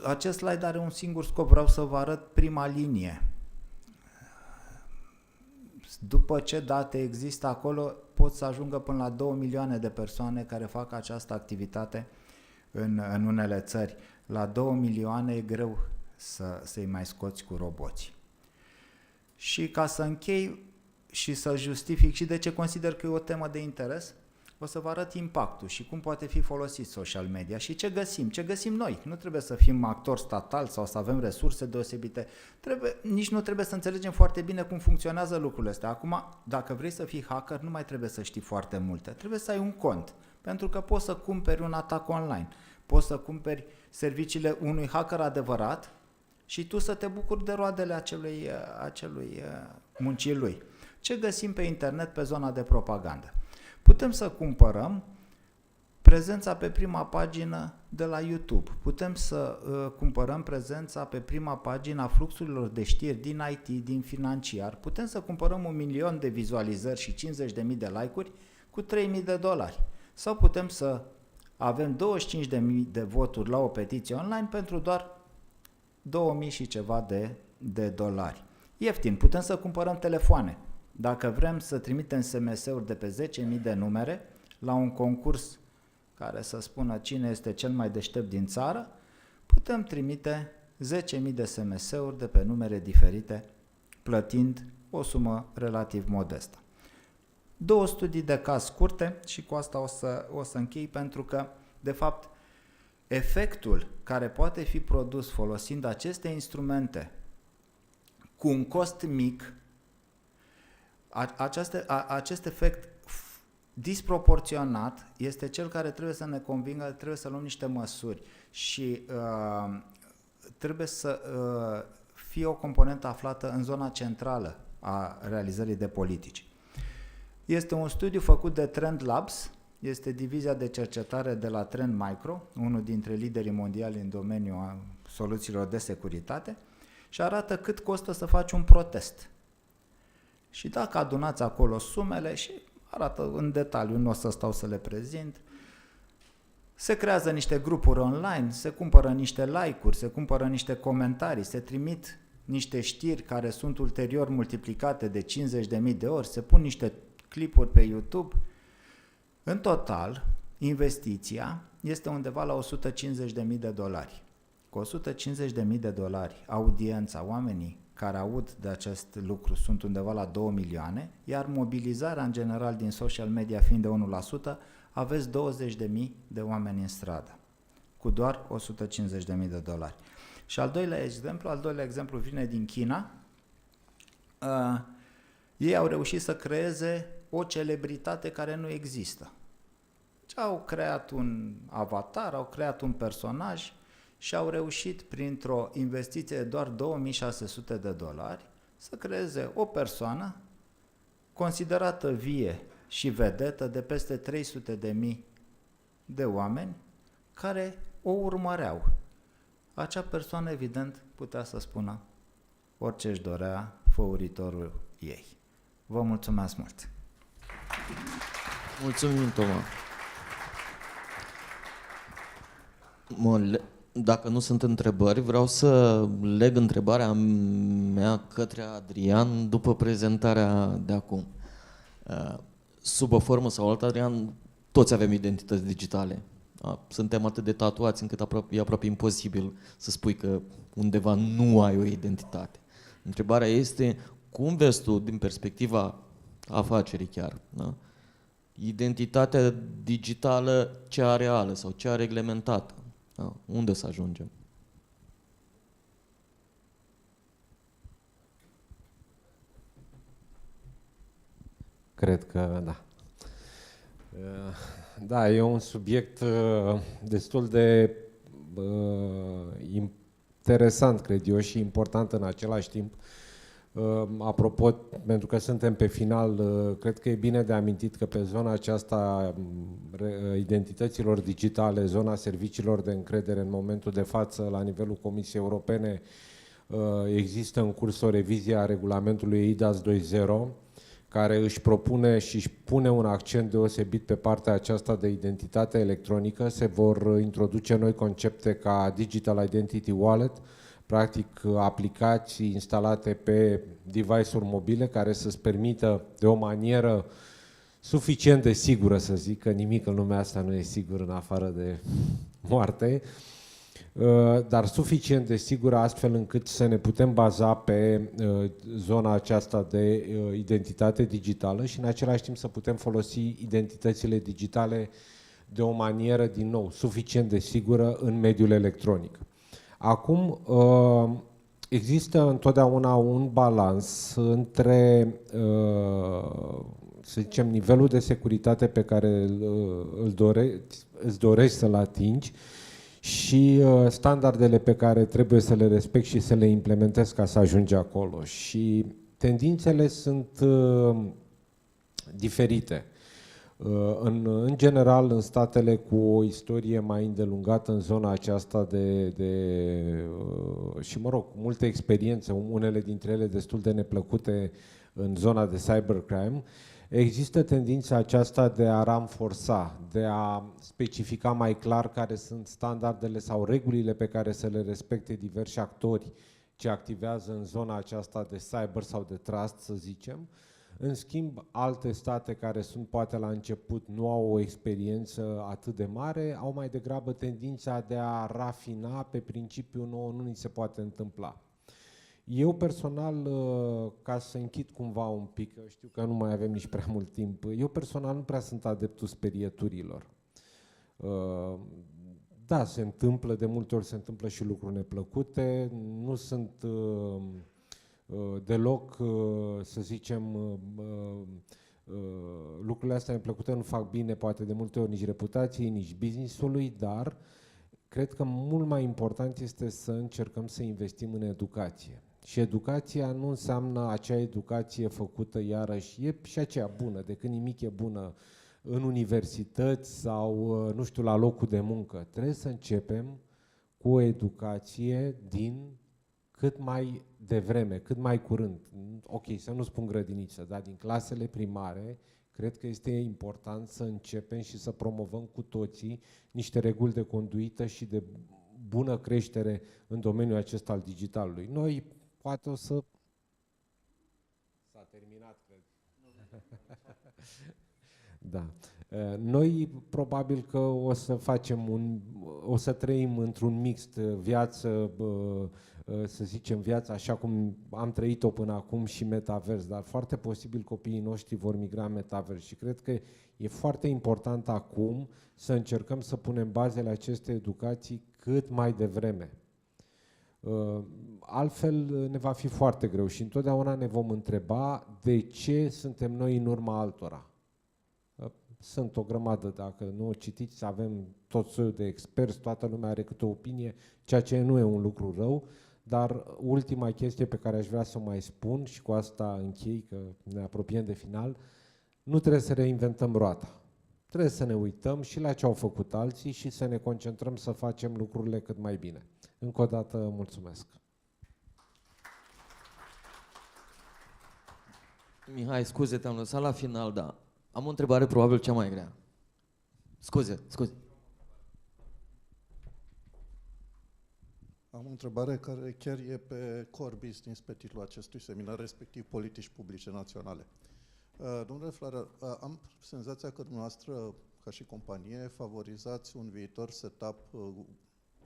acest slide are un singur scop, vreau să vă arăt prima linie. După ce date există acolo, pot să ajungă până la 2 milioane de persoane care fac această activitate în unele țări. La 2 milioane e greu să-i mai scoți cu roboți. Și ca să închei și să justific și de ce consider că e o temă de interes, o să vă arăt impactul și cum poate fi folosit social media și ce găsim noi. Nu trebuie să fim actori statali sau să avem resurse deosebite. Nici nu trebuie să înțelegem foarte bine cum funcționează lucrurile astea. Acum, dacă vrei să fii hacker, nu mai trebuie să știi foarte multe. Trebuie să ai un cont, pentru că poți să cumperi un atac online. Poți să cumperi serviciile unui hacker adevărat și tu să te bucuri de roadele acelui muncii lui. Ce găsim pe internet pe zona de propagandă? Putem să cumpărăm prezența pe prima pagină de la YouTube. Putem să cumpărăm prezența pe prima pagină a fluxurilor de știri din IT, din financiar. Putem să cumpărăm 1.000.000 de vizualizări și 50.000 de like-uri cu $3.000. Sau putem să avem 25.000 de voturi la o petiție online pentru doar 2.000 și ceva de dolari. Ieftin, putem să cumpărăm telefoane. Dacă vrem să trimitem SMS-uri de pe 10.000 de numere la un concurs care să spună cine este cel mai deștept din țară, putem trimite 10.000 de SMS-uri de pe numere diferite, plătind o sumă relativ modestă. 2 studii de caz scurte și cu asta o să închei, pentru că, de fapt, efectul care poate fi produs folosind aceste instrumente cu un cost mic, acest efect disproporționat este cel care trebuie să ne convingă, trebuie să luăm niște măsuri și trebuie să fie o componentă aflată în zona centrală a realizării de politici. Este un studiu făcut de Trend Labs, este divizia de cercetare de la Trend Micro, unul dintre liderii mondiali în domeniul soluțiilor de securitate, și arată cât costă să faci un protest. Și dacă adunați acolo sumele, și arată în detaliu, nu o să stau să le prezint, se creează niște grupuri online, se cumpără niște like-uri, se cumpără niște comentarii, se trimit niște știri care sunt ulterior multiplicate de 50.000 de ori, se pun niște clipuri pe YouTube. În total, investiția este undeva la $150.000. Cu $150.000, audiența, oamenii care aud de acest lucru sunt undeva la 2 milioane, iar mobilizarea în general din social media fiind de 1%, aveți 20.000 de oameni în stradă, cu doar $150.000. Și al doilea exemplu vine din China. Ei au reușit să creeze o celebritate care nu există. Au creat un avatar, au creat un personaj și au reușit, printr-o investiție de doar $2.600, să creeze o persoană considerată vie și vedetă de peste 300.000 de oameni care o urmăreau. Acea persoană, evident, putea să spună orice își dorea făuritorul ei. Vă mulțumesc mult! Mulțumim, Toma! Dacă nu sunt întrebări, vreau să leg întrebarea mea către Adrian după prezentarea de acum. Sub o formă sau alta, Adrian, toți avem identități digitale. Suntem atât de tatuați încât e aproape imposibil să spui că undeva nu ai o identitate. Întrebarea este, cum vezi tu, din perspectiva afacerii chiar, da? Identitatea digitală, cea reală sau cea reglementată? Da, unde să ajungem? Cred că da. Da, e un subiect destul de interesant, cred eu, și important în același timp. Apropo, pentru că suntem pe final, cred că e bine de amintit că pe zona aceasta identităților digitale, zona serviciilor de încredere în momentul de față la nivelul Comisiei Europene, există în curs o revizie a regulamentului eIDAS 2.0, care își propune și își pune un accent deosebit pe partea aceasta de identitate electronică. Se vor introduce noi concepte ca Digital Identity Wallet, practic aplicații instalate pe device-uri mobile care să-ți permită de o manieră suficient de sigură, să zic, că nimic în lumea asta nu e sigur în afară de moarte, dar suficient de sigură astfel încât să ne putem baza pe zona aceasta de identitate digitală și în același timp să putem folosi identitățile digitale de o manieră, din nou, suficient de sigură în mediul electronic. Acum, există întotdeauna un balans între, să zicem, nivelul de securitate pe care îți dorești să-l atingi și standardele pe care trebuie să le respecti și să le implementezi ca să ajungi acolo. Și Tendințele sunt diferite. În general, în statele cu o istorie mai îndelungată în zona aceasta și, mă rog, cu multe experiențe, unele dintre ele destul de neplăcute în zona de cybercrime, există tendința aceasta de a ranforța, de a specifica mai clar care sunt standardele sau regulile pe care să le respecte diversi actori ce activează în zona aceasta de cyber sau de trust, să zicem. În schimb, alte state care sunt poate la început nu au o experiență atât de mare, au mai degrabă tendința de a rafina pe principiul nouă nu ni se poate întâmpla. Eu personal, ca să închid cumva un pic, știu că nu mai avem nici prea mult timp, eu personal nu prea sunt adeptul sperieturilor. Da, se întâmplă, de multe ori se întâmplă și lucruri neplăcute, nu sunt deloc, să zicem, lucrurile astea neplăcute nu fac bine, poate de multe ori nici reputației, nici business-ului, dar cred că mult mai important este să încercăm să investim în educație. Și educația nu înseamnă acea educație făcută iarăși, e și aceea bună, de când nimic e bună în universități sau, nu știu, la locul de muncă. Trebuie să începem cu o educație din cât mai devreme, cât mai curând. Ok, să nu spun grădiniță, dar din clasele primare, cred că este important să începem și să promovăm cu toții niște reguli de conduită și de bună creștere în domeniul acesta al digitalului. Noi poate o să... S-a terminat, cred. Da. Noi probabil că o să facem o să trăim într-un mixt viață, să zicem viața așa cum am trăit-o până acum și metavers, dar foarte posibil copiii noștri vor migra în metavers și cred că e foarte important acum să încercăm să punem bazele acestei educații cât mai devreme. Altfel ne va fi foarte greu și întotdeauna ne vom întreba de ce suntem noi în urma altora. Sunt o grămadă, dacă nu o citiți, avem tot soiul de experți, toată lumea are câte o opinie, ceea ce nu e un lucru rău, dar ultima chestie pe care aș vrea să o mai spun și cu asta închei, că ne apropiem de final, nu trebuie să reinventăm roata. Trebuie să ne uităm și la ce au făcut alții și să ne concentrăm să facem lucrurile cât mai bine. Încă o dată, mulțumesc. Mihai, scuze, te-am lăsat la final, dar am o întrebare probabil cea mai grea. Scuze. Am o întrebare care chiar e pe core business pe titlul acestui seminar, respectiv politici publice naționale. Domnule Flarea, am senzația că dumneavoastră, ca și companie, favorizați un viitor setup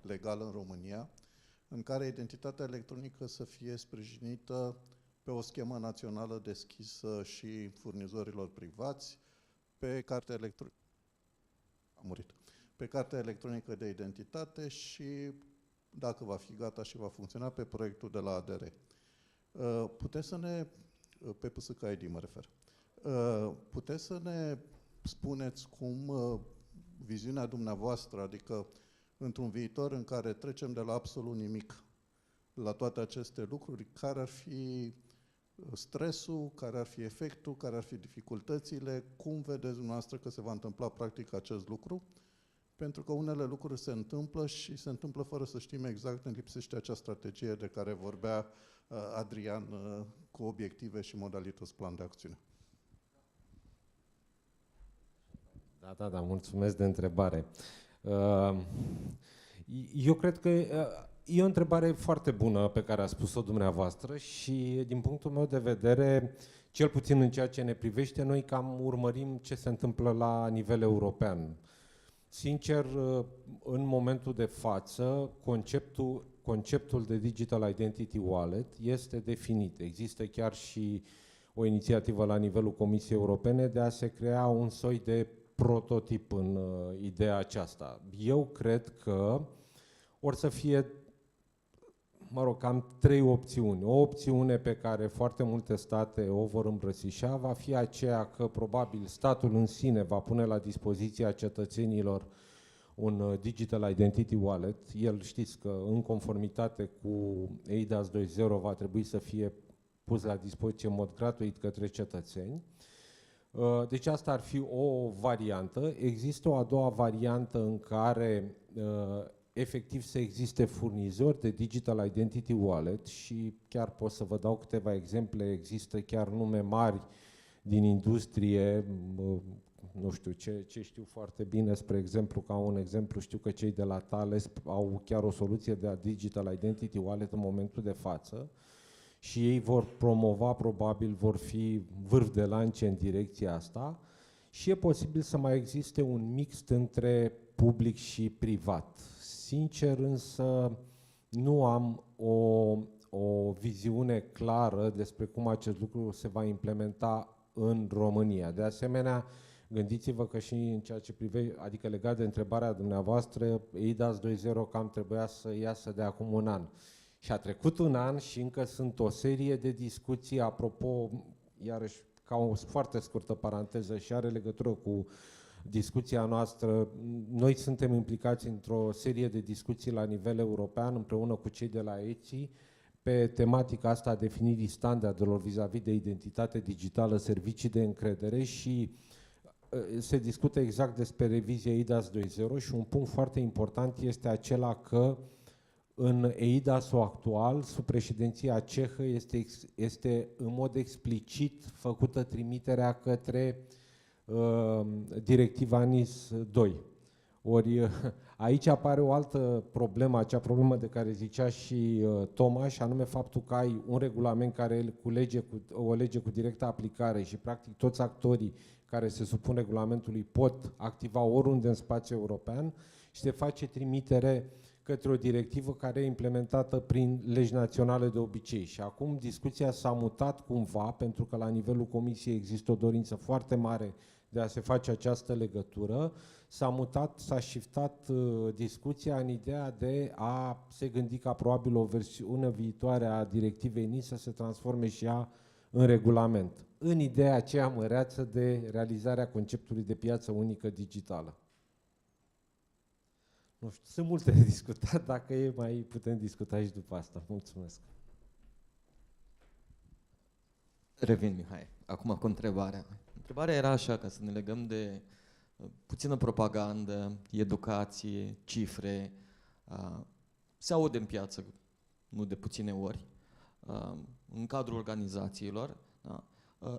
legal în România, în care identitatea electronică să fie sprijinită pe o schemă națională deschisă și furnizorilor privați, pe cartea electronică de identitate și, dacă va fi gata și va funcționa, pe proiectul de la ADR. Puteți să ne, pe PSK-ID mă refer, puteți să ne spuneți cum viziunea dumneavoastră, adică într-un viitor în care trecem de la absolut nimic la toate aceste lucruri, care ar fi stresul, care ar fi efectul, care ar fi dificultățile, cum vedeți dumneavoastră că se va întâmpla practic acest lucru? Pentru că unele lucruri se întâmplă și se întâmplă fără să știm exact, ne lipsește acea strategie de care vorbea Adrian, cu obiective și modalități plan de acțiune. Da, mulțumesc de întrebare. Eu cred că e o întrebare foarte bună pe care a spus-o dumneavoastră și din punctul meu de vedere, cel puțin în ceea ce ne privește, noi cam urmărim ce se întâmplă la nivel european. Sincer, în momentul de față, conceptul de Digital Identity Wallet este definit. Există chiar și o inițiativă la nivelul Comisiei Europene de a se crea un soi de prototip în ideea aceasta. Eu cred că or să fie, cam 3 opțiuni. O opțiune pe care foarte multe state o vor îmbrățișa va fi aceea că probabil statul în sine va pune la dispoziția cetățenilor un Digital Identity Wallet. El, știți că în conformitate cu eIDAS 2.0 va trebui să fie pus la dispoziție în mod gratuit către cetățeni. Deci asta ar fi o variantă. Există o a doua variantă în care efectiv să existe furnizori de Digital Identity Wallet și chiar pot să vă dau câteva exemple. Există chiar nume mari din industrie, nu știu ce știu foarte bine, spre exemplu, ca un exemplu, știu că cei de la Thales au chiar o soluție de Digital Identity Wallet în momentul de față și ei vor promova, probabil vor fi vârf de lance în direcția asta și e posibil să mai existe un mix între public și privat. Sincer însă nu am o viziune clară despre cum acest lucru se va implementa în România. De asemenea, gândiți-vă că și în ceea ce privește, adică legat de întrebarea dumneavoastră, eIDAS 2.0 cam trebuia să iasă de acum un an. Și a trecut un an și încă sunt o serie de discuții, apropo, iarăși ca o foarte scurtă paranteză și are legătură cu discuția noastră. Noi suntem implicați într-o serie de discuții la nivel european împreună cu cei de la ETSI pe tematica asta a definirii standardelor vis-a-vis de identitate digitală, servicii de încredere și se discută exact despre revizia eIDAS 2.0 și un punct foarte important este acela că în eIDAS-ul actual, sub președinția cehă, este în mod explicit făcută trimiterea către directiva NIS 2. Ori aici apare o altă problemă, acea problemă de care zicea și Toma, și anume faptul că ai un regulament care o lege cu directă aplicare și practic toți actorii care se supun regulamentului pot activa oriunde în spațiul european și se face trimitere către o directivă care e implementată prin legi naționale de obicei. Și acum discuția s-a mutat cumva, pentru că la nivelul Comisiei există o dorință foarte mare de a se face această legătură, s-a shiftat discuția în ideea de a se gândi ca probabil o versiune viitoare a directivei NIS să se transforme și ea în regulament, în ideea aceea măreață de realizarea conceptului de piață unică digitală. Nu știu, sunt multe de discutat, dacă e mai putem discuta și după asta. Mulțumesc. Revin, Mihai. Acum cu întrebarea. Întrebarea era așa, ca să ne legăm de puțină propagandă, educație, cifre. Se aude în piață, nu de puține ori, în cadrul organizațiilor. Da?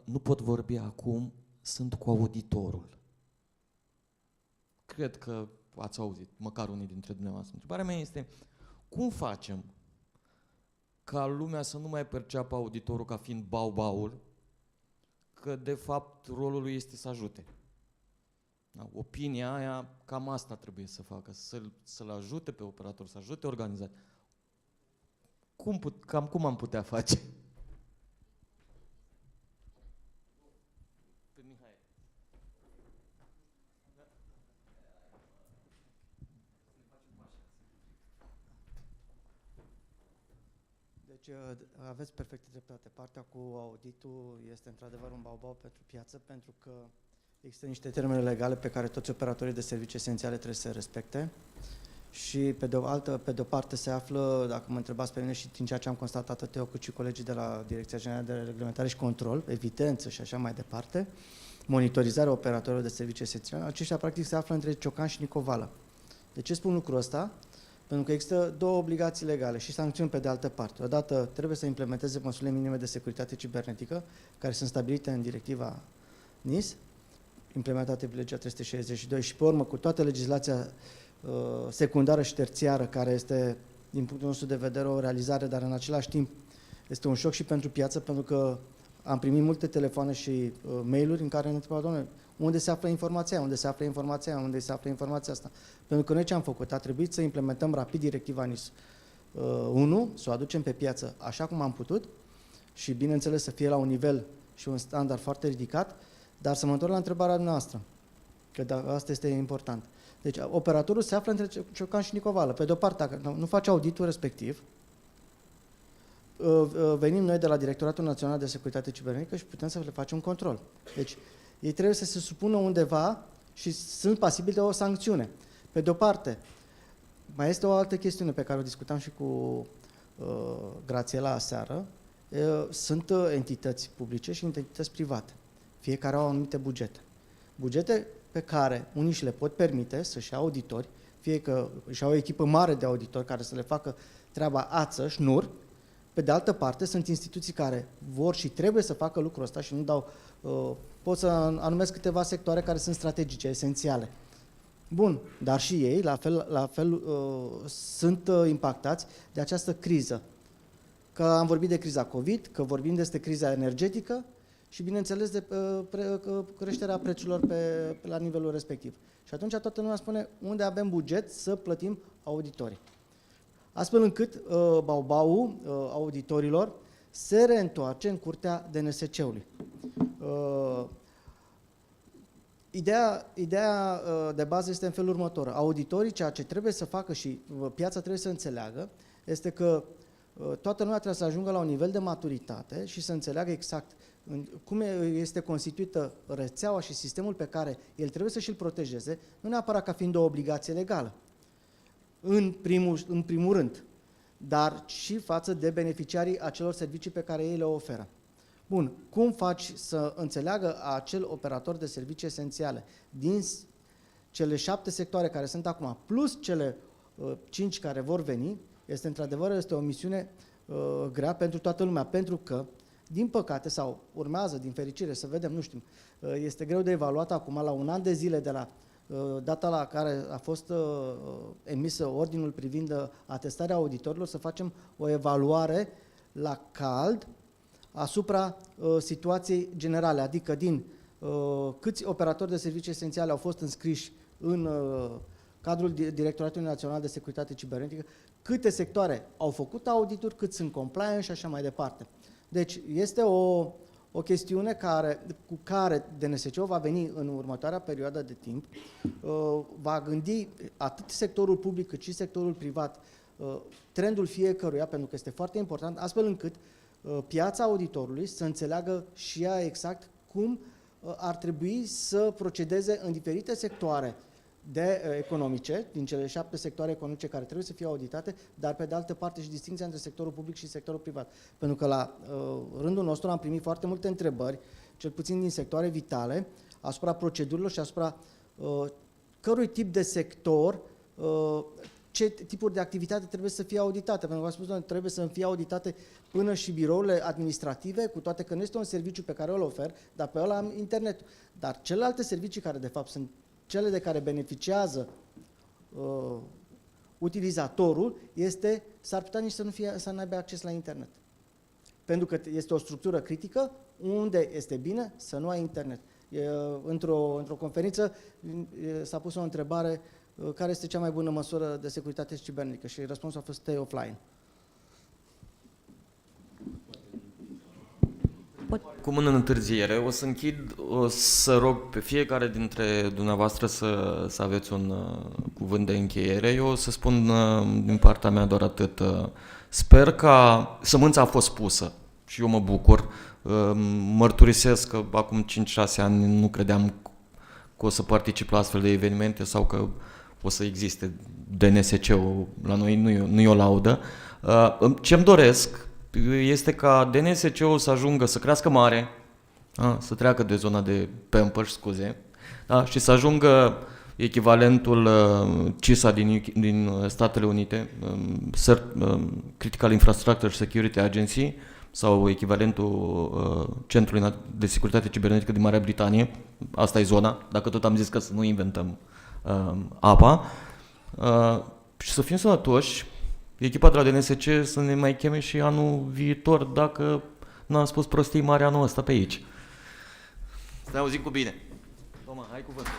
Nu pot vorbi acum, sunt cu auditorul. Cred că ați auzit, măcar unii dintre dumneavoastră. Întrebarea mea este, cum facem ca lumea să nu mai perceapă auditorul ca fiind bau-baul, că de fapt rolul lui este să ajute? Da? Opinia aia, cam asta trebuie să facă, să-l ajute pe operator, să ajute organizația. Cam cum am putea face? Deci aveți perfectă dreptate. Partea cu auditul este într-adevăr un bau-bau pentru piață, pentru că există niște termene legale pe care toți operatorii de servicii esențiale trebuie să se respecte și pe de o parte se află, dacă mă întrebați pe mine și din ceea ce am constatat atât eu cât și colegii de la Direcția Generală de Reglementare și Control, evidență și așa mai departe, monitorizarea operatorilor de servicii esențiale, aceștia practic se află între Ciocan și Nicovală. De ce spun lucrul ăsta? Pentru că există două obligații legale și sancțiuni pe de altă parte. Odată trebuie să implementeze măsurile minime de securitate cibernetică, care sunt stabilite în directiva NIS, implementate în legea 362 și pe urmă cu toată legislația secundară și terțiară, care este, din punctul nostru de vedere, o realizare, dar în același timp este un șoc și pentru piață, pentru că am primit multe telefoane și mail-uri în care ne întrebau, doamne, unde se află informația aia, unde se află informația aia, unde se află informația asta. Pentru că noi ce am făcut? A trebuit să implementăm rapid directiva NIS 1, să o aducem pe piață așa cum am putut și, bineînțeles, să fie la un nivel și un standard foarte ridicat, dar să mă întorc la întrebarea noastră, că asta este important. Deci, operatorul se află între Ciocan și Nicovală. Pe de-o parte, dacă nu face auditul respectiv, venim noi de la Directoratul Național de Securitate Cibernetică și putem să le facem un control. Deci, ei trebuie să se supună undeva și sunt pasibili de o sancțiune. Pe de-o parte, mai este o altă chestiune pe care o discutam și cu Grațiela aseară, Sunt entități publice și entități private. Fiecare au anumite bugete. Bugete pe care unii și le pot permite să-și ia auditori, fie că își au o echipă mare de auditori care să le facă treaba ață, șnur. Pe de altă parte, sunt instituții care vor și trebuie să facă lucrul ăsta și nu dau... pot să anumesc câteva sectoare care sunt strategice, esențiale. Bun, dar și ei, la fel sunt impactați de această criză. Că am vorbit de criza COVID, că vorbim despre criza energetică și, bineînțeles, de creșterea prețurilor la nivelul respectiv. Și atunci toată lumea spune unde avem buget să plătim auditorii. Astfel încât bau-baul auditorilor se reîntoarce în curtea DNSC-ului. Ideea de bază este în felul următor. Auditorii, ceea ce trebuie să facă și piața trebuie să înțeleagă, este că toată lumea trebuie să ajungă la un nivel de maturitate și să înțeleagă exact cum este constituită rețeaua și sistemul pe care el trebuie să și-l protejeze, nu neapărat ca fiind o obligație legală, în primul rând, dar și față de beneficiarii acelor servicii pe care ei le oferă. Bun, cum faci să înțeleagă acel operator de servicii esențiale din cele 7 sectoare care sunt acum, plus cele 5 care vor veni, este într-adevăr o misiune grea pentru toată lumea, pentru că, din păcate, sau urmează, din fericire, să vedem, nu știm, este greu de evaluat acum, la un an de zile de la data la care a fost emisă ordinul privind atestarea auditorilor, să facem o evaluare la cald asupra situației generale, adică din câți operatori de servicii esențiale au fost înscriși în cadrul Directoratului Național de Securitate Cibernetică, câte sectoare au făcut audituri, cât sunt compliant și așa mai departe. Deci este o chestiune cu care DNSC-ul va veni în următoarea perioadă de timp, va gândi atât sectorul public cât și sectorul privat, trendul fiecăruia, pentru că este foarte important, astfel încât piața auditorului să înțeleagă și ea exact cum ar trebui să procedeze în diferite sectoare economice, din cele 7 sectoare economice care trebuie să fie auditate, dar pe de altă parte și distinția între sectorul public și sectorul privat. Pentru că la rândul nostru am primit foarte multe întrebări, cel puțin din sectoare vitale, asupra procedurilor și asupra cărui tip de sector, ce tipuri de activitate trebuie să fie auditate. Pentru că am spus, trebuie să fie auditate până și birourile administrative, cu toate că nu este un serviciu pe care îl ofer, dar pe ăla am internetul. Dar celelalte servicii care de fapt sunt cele de care beneficiază utilizatorul, s-ar putea nici să nu aibă acces la internet. Pentru că este o structură critică unde este bine să nu ai internet. Într-o conferință s-a pus o întrebare: care este cea mai bună măsură de securitate cibernetică? Și răspunsul a fost stay offline. Cum în întârziere, o să închid, o să rog pe fiecare dintre dumneavoastră să aveți un cuvânt de încheiere. Eu o să spun din partea mea doar atât. Sper că sămânța a fost pusă și eu mă bucur. Mărturisesc că acum 5-6 ani nu credeam că o să particip la astfel de evenimente sau că o să existe DNSC-ul la noi, nu e o laudă. Ce-mi doresc este ca DNSC-ul să ajungă să crească mare, să treacă de zona de Pampers, scuze, și să ajungă echivalentul CISA din Statele Unite, Critical Infrastructure Security Agency, sau echivalentul Centrului de Securitate Cibernetică din Marea Britanie. Asta e zona, dacă tot am zis că să nu inventăm apa. Și să fim sănătoși, echipa de la DNSC să ne mai cheme și anul viitor, dacă n-am spus prostii mari anul ăsta pe aici. Să ne auzim cu bine. Toma, hai cuvântul.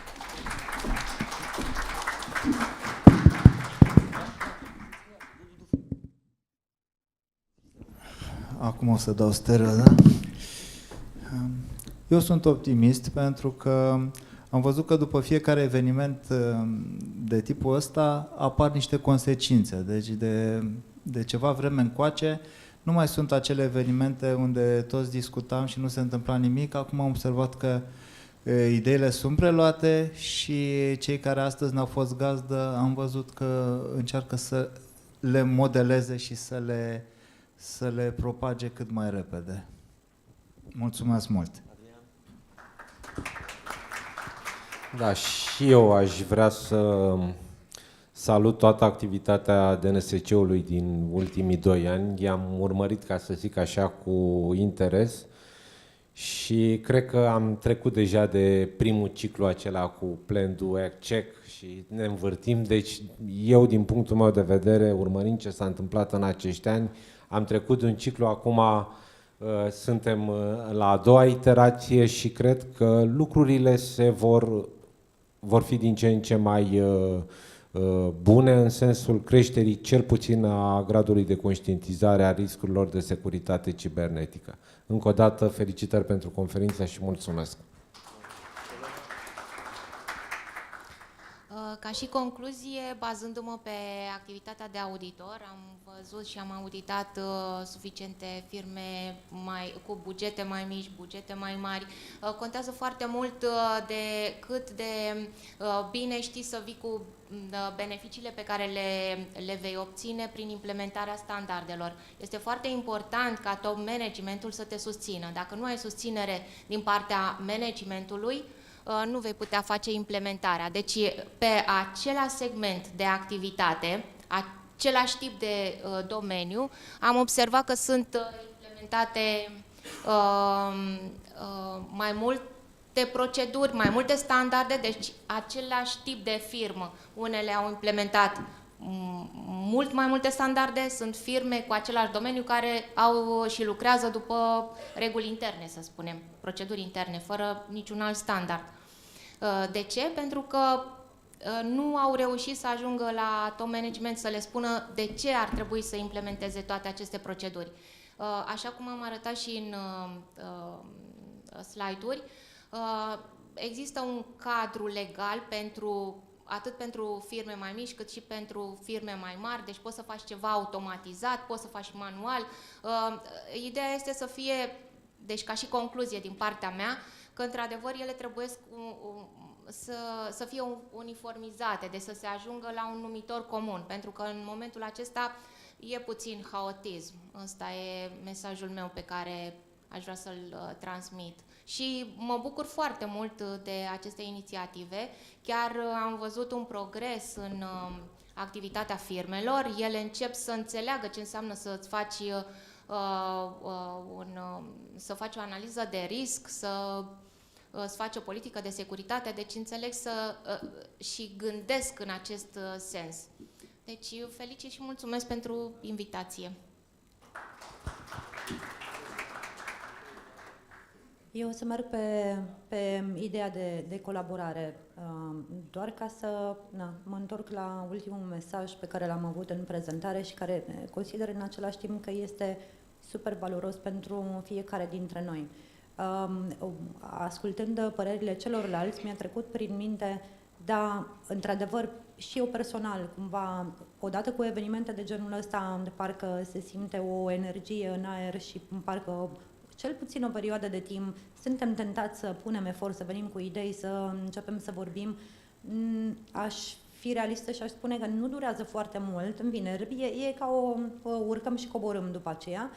Acum o să dau stereo, da? Eu sunt optimist pentru că am văzut că după fiecare eveniment de tipul ăsta apar niște consecințe. Deci de ceva vreme încoace nu mai sunt acele evenimente unde toți discutam și nu se întâmpla nimic. Acum am observat că ideile sunt preluate și cei care astăzi ne-au fost gazdă am văzut că încearcă să le modeleze și să să le propage cât mai repede. Mulțumesc mult! Da, și eu aș vrea să salut toată activitatea DNSC-ului din ultimii 2 ani. I-am urmărit, ca să zic așa, cu interes și cred că am trecut deja de primul ciclu acela cu plan, do, act, check și ne învârtim. Deci eu, din punctul meu de vedere, urmărind ce s-a întâmplat în acești ani, am trecut de un ciclu, acum suntem la a doua iterație și cred că lucrurile vor fi din ce în ce mai bune în sensul creșterii cel puțin a gradului de conștientizare a riscurilor de securitate cibernetică. Încă o dată, felicitări pentru conferință și mulțumesc! Ca și concluzie, bazându-mă pe activitatea de auditor, am văzut și am auditat suficiente firme cu bugete mai mici, bugete mai mari. Contează foarte mult de cât de bine știi să vii cu beneficiile pe care le vei obține prin implementarea standardelor. Este foarte important ca top managementul să te susțină. Dacă nu ai susținere din partea managementului, nu vei putea face implementarea. Deci, pe același segment de activitate, același tip de domeniu, am observat că sunt implementate mai multe proceduri, mai multe standarde, deci același tip de firmă. Unele au implementat mult mai multe standarde, sunt firme cu același domeniu care au și lucrează după reguli interne, să spunem, proceduri interne, fără niciun alt standard. De ce? Pentru că nu au reușit să ajungă la top management să le spună de ce ar trebui să implementeze toate aceste proceduri. Așa cum am arătat și în slide-uri, există un cadru legal atât pentru firme mai mici, cât și pentru firme mai mari, deci poți să faci ceva automatizat, poți să faci manual. Ideea este să fie, deci ca și concluzie din partea mea, că într-adevăr ele trebuie să fie uniformizate, deci să se ajungă la un numitor comun, pentru că în momentul acesta e puțin haotism. Ăsta e mesajul meu pe care aș vrea să-l transmit. Și mă bucur foarte mult de aceste inițiative. Chiar am văzut un progres în activitatea firmelor. Ele încep să înțeleagă ce înseamnă să-ți faci să faci o analiză de risc, să faci o politică de securitate, deci înțeleg și gândesc în acest sens. Deci felicit și mulțumesc pentru invitație. Eu o să merg pe ideea de colaborare, doar ca să mă întorc la ultimul mesaj pe care l-am avut în prezentare și care consider în același timp că este super valoros pentru fiecare dintre noi. Ascultând părerile celorlalți, mi-a trecut prin minte, da, într-adevăr, și eu personal, cumva, odată cu evenimente de genul ăsta, de parcă se simte o energie în aer și parcă cel puțin o perioadă de timp suntem tentați să punem efort, să venim cu idei, să începem să vorbim. Aș fi realistă și aș spune că nu durează foarte mult, în vineri, e ca o urcăm și coborâm după aceea.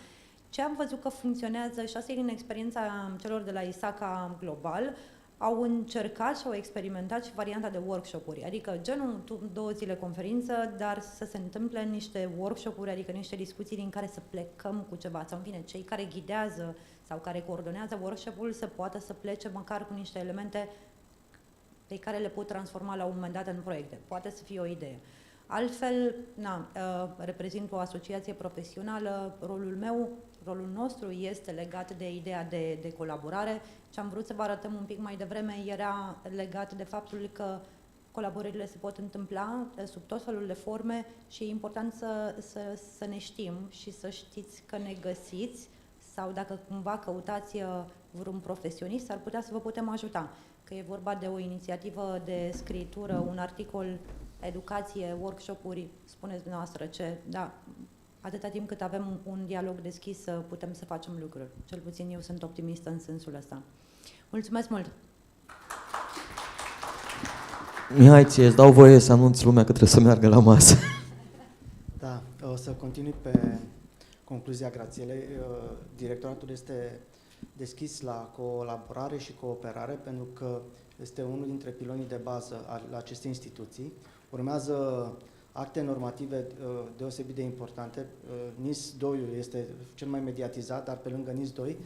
Ce am văzut că funcționează, și asta e din experiența celor de la ISACA Global, au încercat și au experimentat și varianta de workshop-uri, adică genul 2 zile conferință, dar să se întâmple niște workshop-uri, adică niște discuții din care să plecăm cu ceva, sau în fine, cei care ghidează sau care coordonează workshop-ul să poată să plece măcar cu niște elemente pe care le pot transforma la un moment dat în proiecte. Poate să fie o idee. Altfel, reprezint o asociație profesională, rolul nostru este legat de ideea de colaborare. Ce am vrut să vă arătăm un pic mai devreme era legat de faptul că colaborările se pot întâmpla sub tot felul de forme și e important să ne știm și să știți că ne găsiți sau dacă cumva căutați vreun profesionist, ar putea să vă putem ajuta. Că e vorba de o inițiativă de scritură, un articol, educație, workshop-uri, spuneți dumneavoastră ce, da, atâta timp cât avem un dialog deschis, putem să facem lucruri. Cel puțin eu sunt optimistă în sensul ăsta. Mulțumesc mult! Mihai, îți dau voie să anunți lumea că trebuie să meargă la masă. Da, o să continui concluzia grațielei. Directoratul este deschis la colaborare și cooperare pentru că este unul dintre pilonii de bază al acestei instituții. Urmează acte normative deosebit de importante. NIS 2 este cel mai mediatizat, dar pe lângă NIS 2,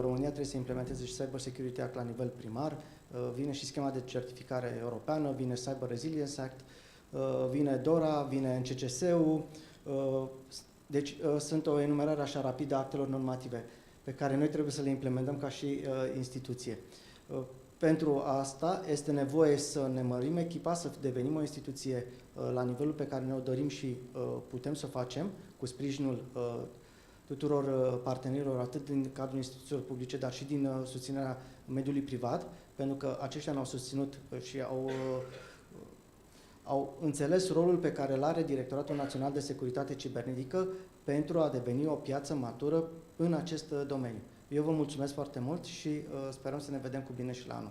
România trebuie să implementeze și Cybersecurity Act la nivel primar, vine și schema de certificare europeană, vine Cyber Resilience Act, vine DORA, vine NCCS-ul, deci sunt o enumerare așa rapidă a actelor normative pe care noi trebuie să le implementăm ca și instituție. Pentru asta este nevoie să ne mărim echipa, să devenim o instituție la nivelul pe care ne-o dorim și putem să o facem, cu sprijinul tuturor partenerilor, atât din cadrul instituțiilor publice, dar și din susținerea mediului privat, pentru că aceștia ne-au susținut și au înțeles rolul pe care îl are Directoratul Național de Securitate Cibernetică pentru a deveni o piață matură în acest domeniu. Eu vă mulțumesc foarte mult și sperăm să ne vedem cu bine și la anul.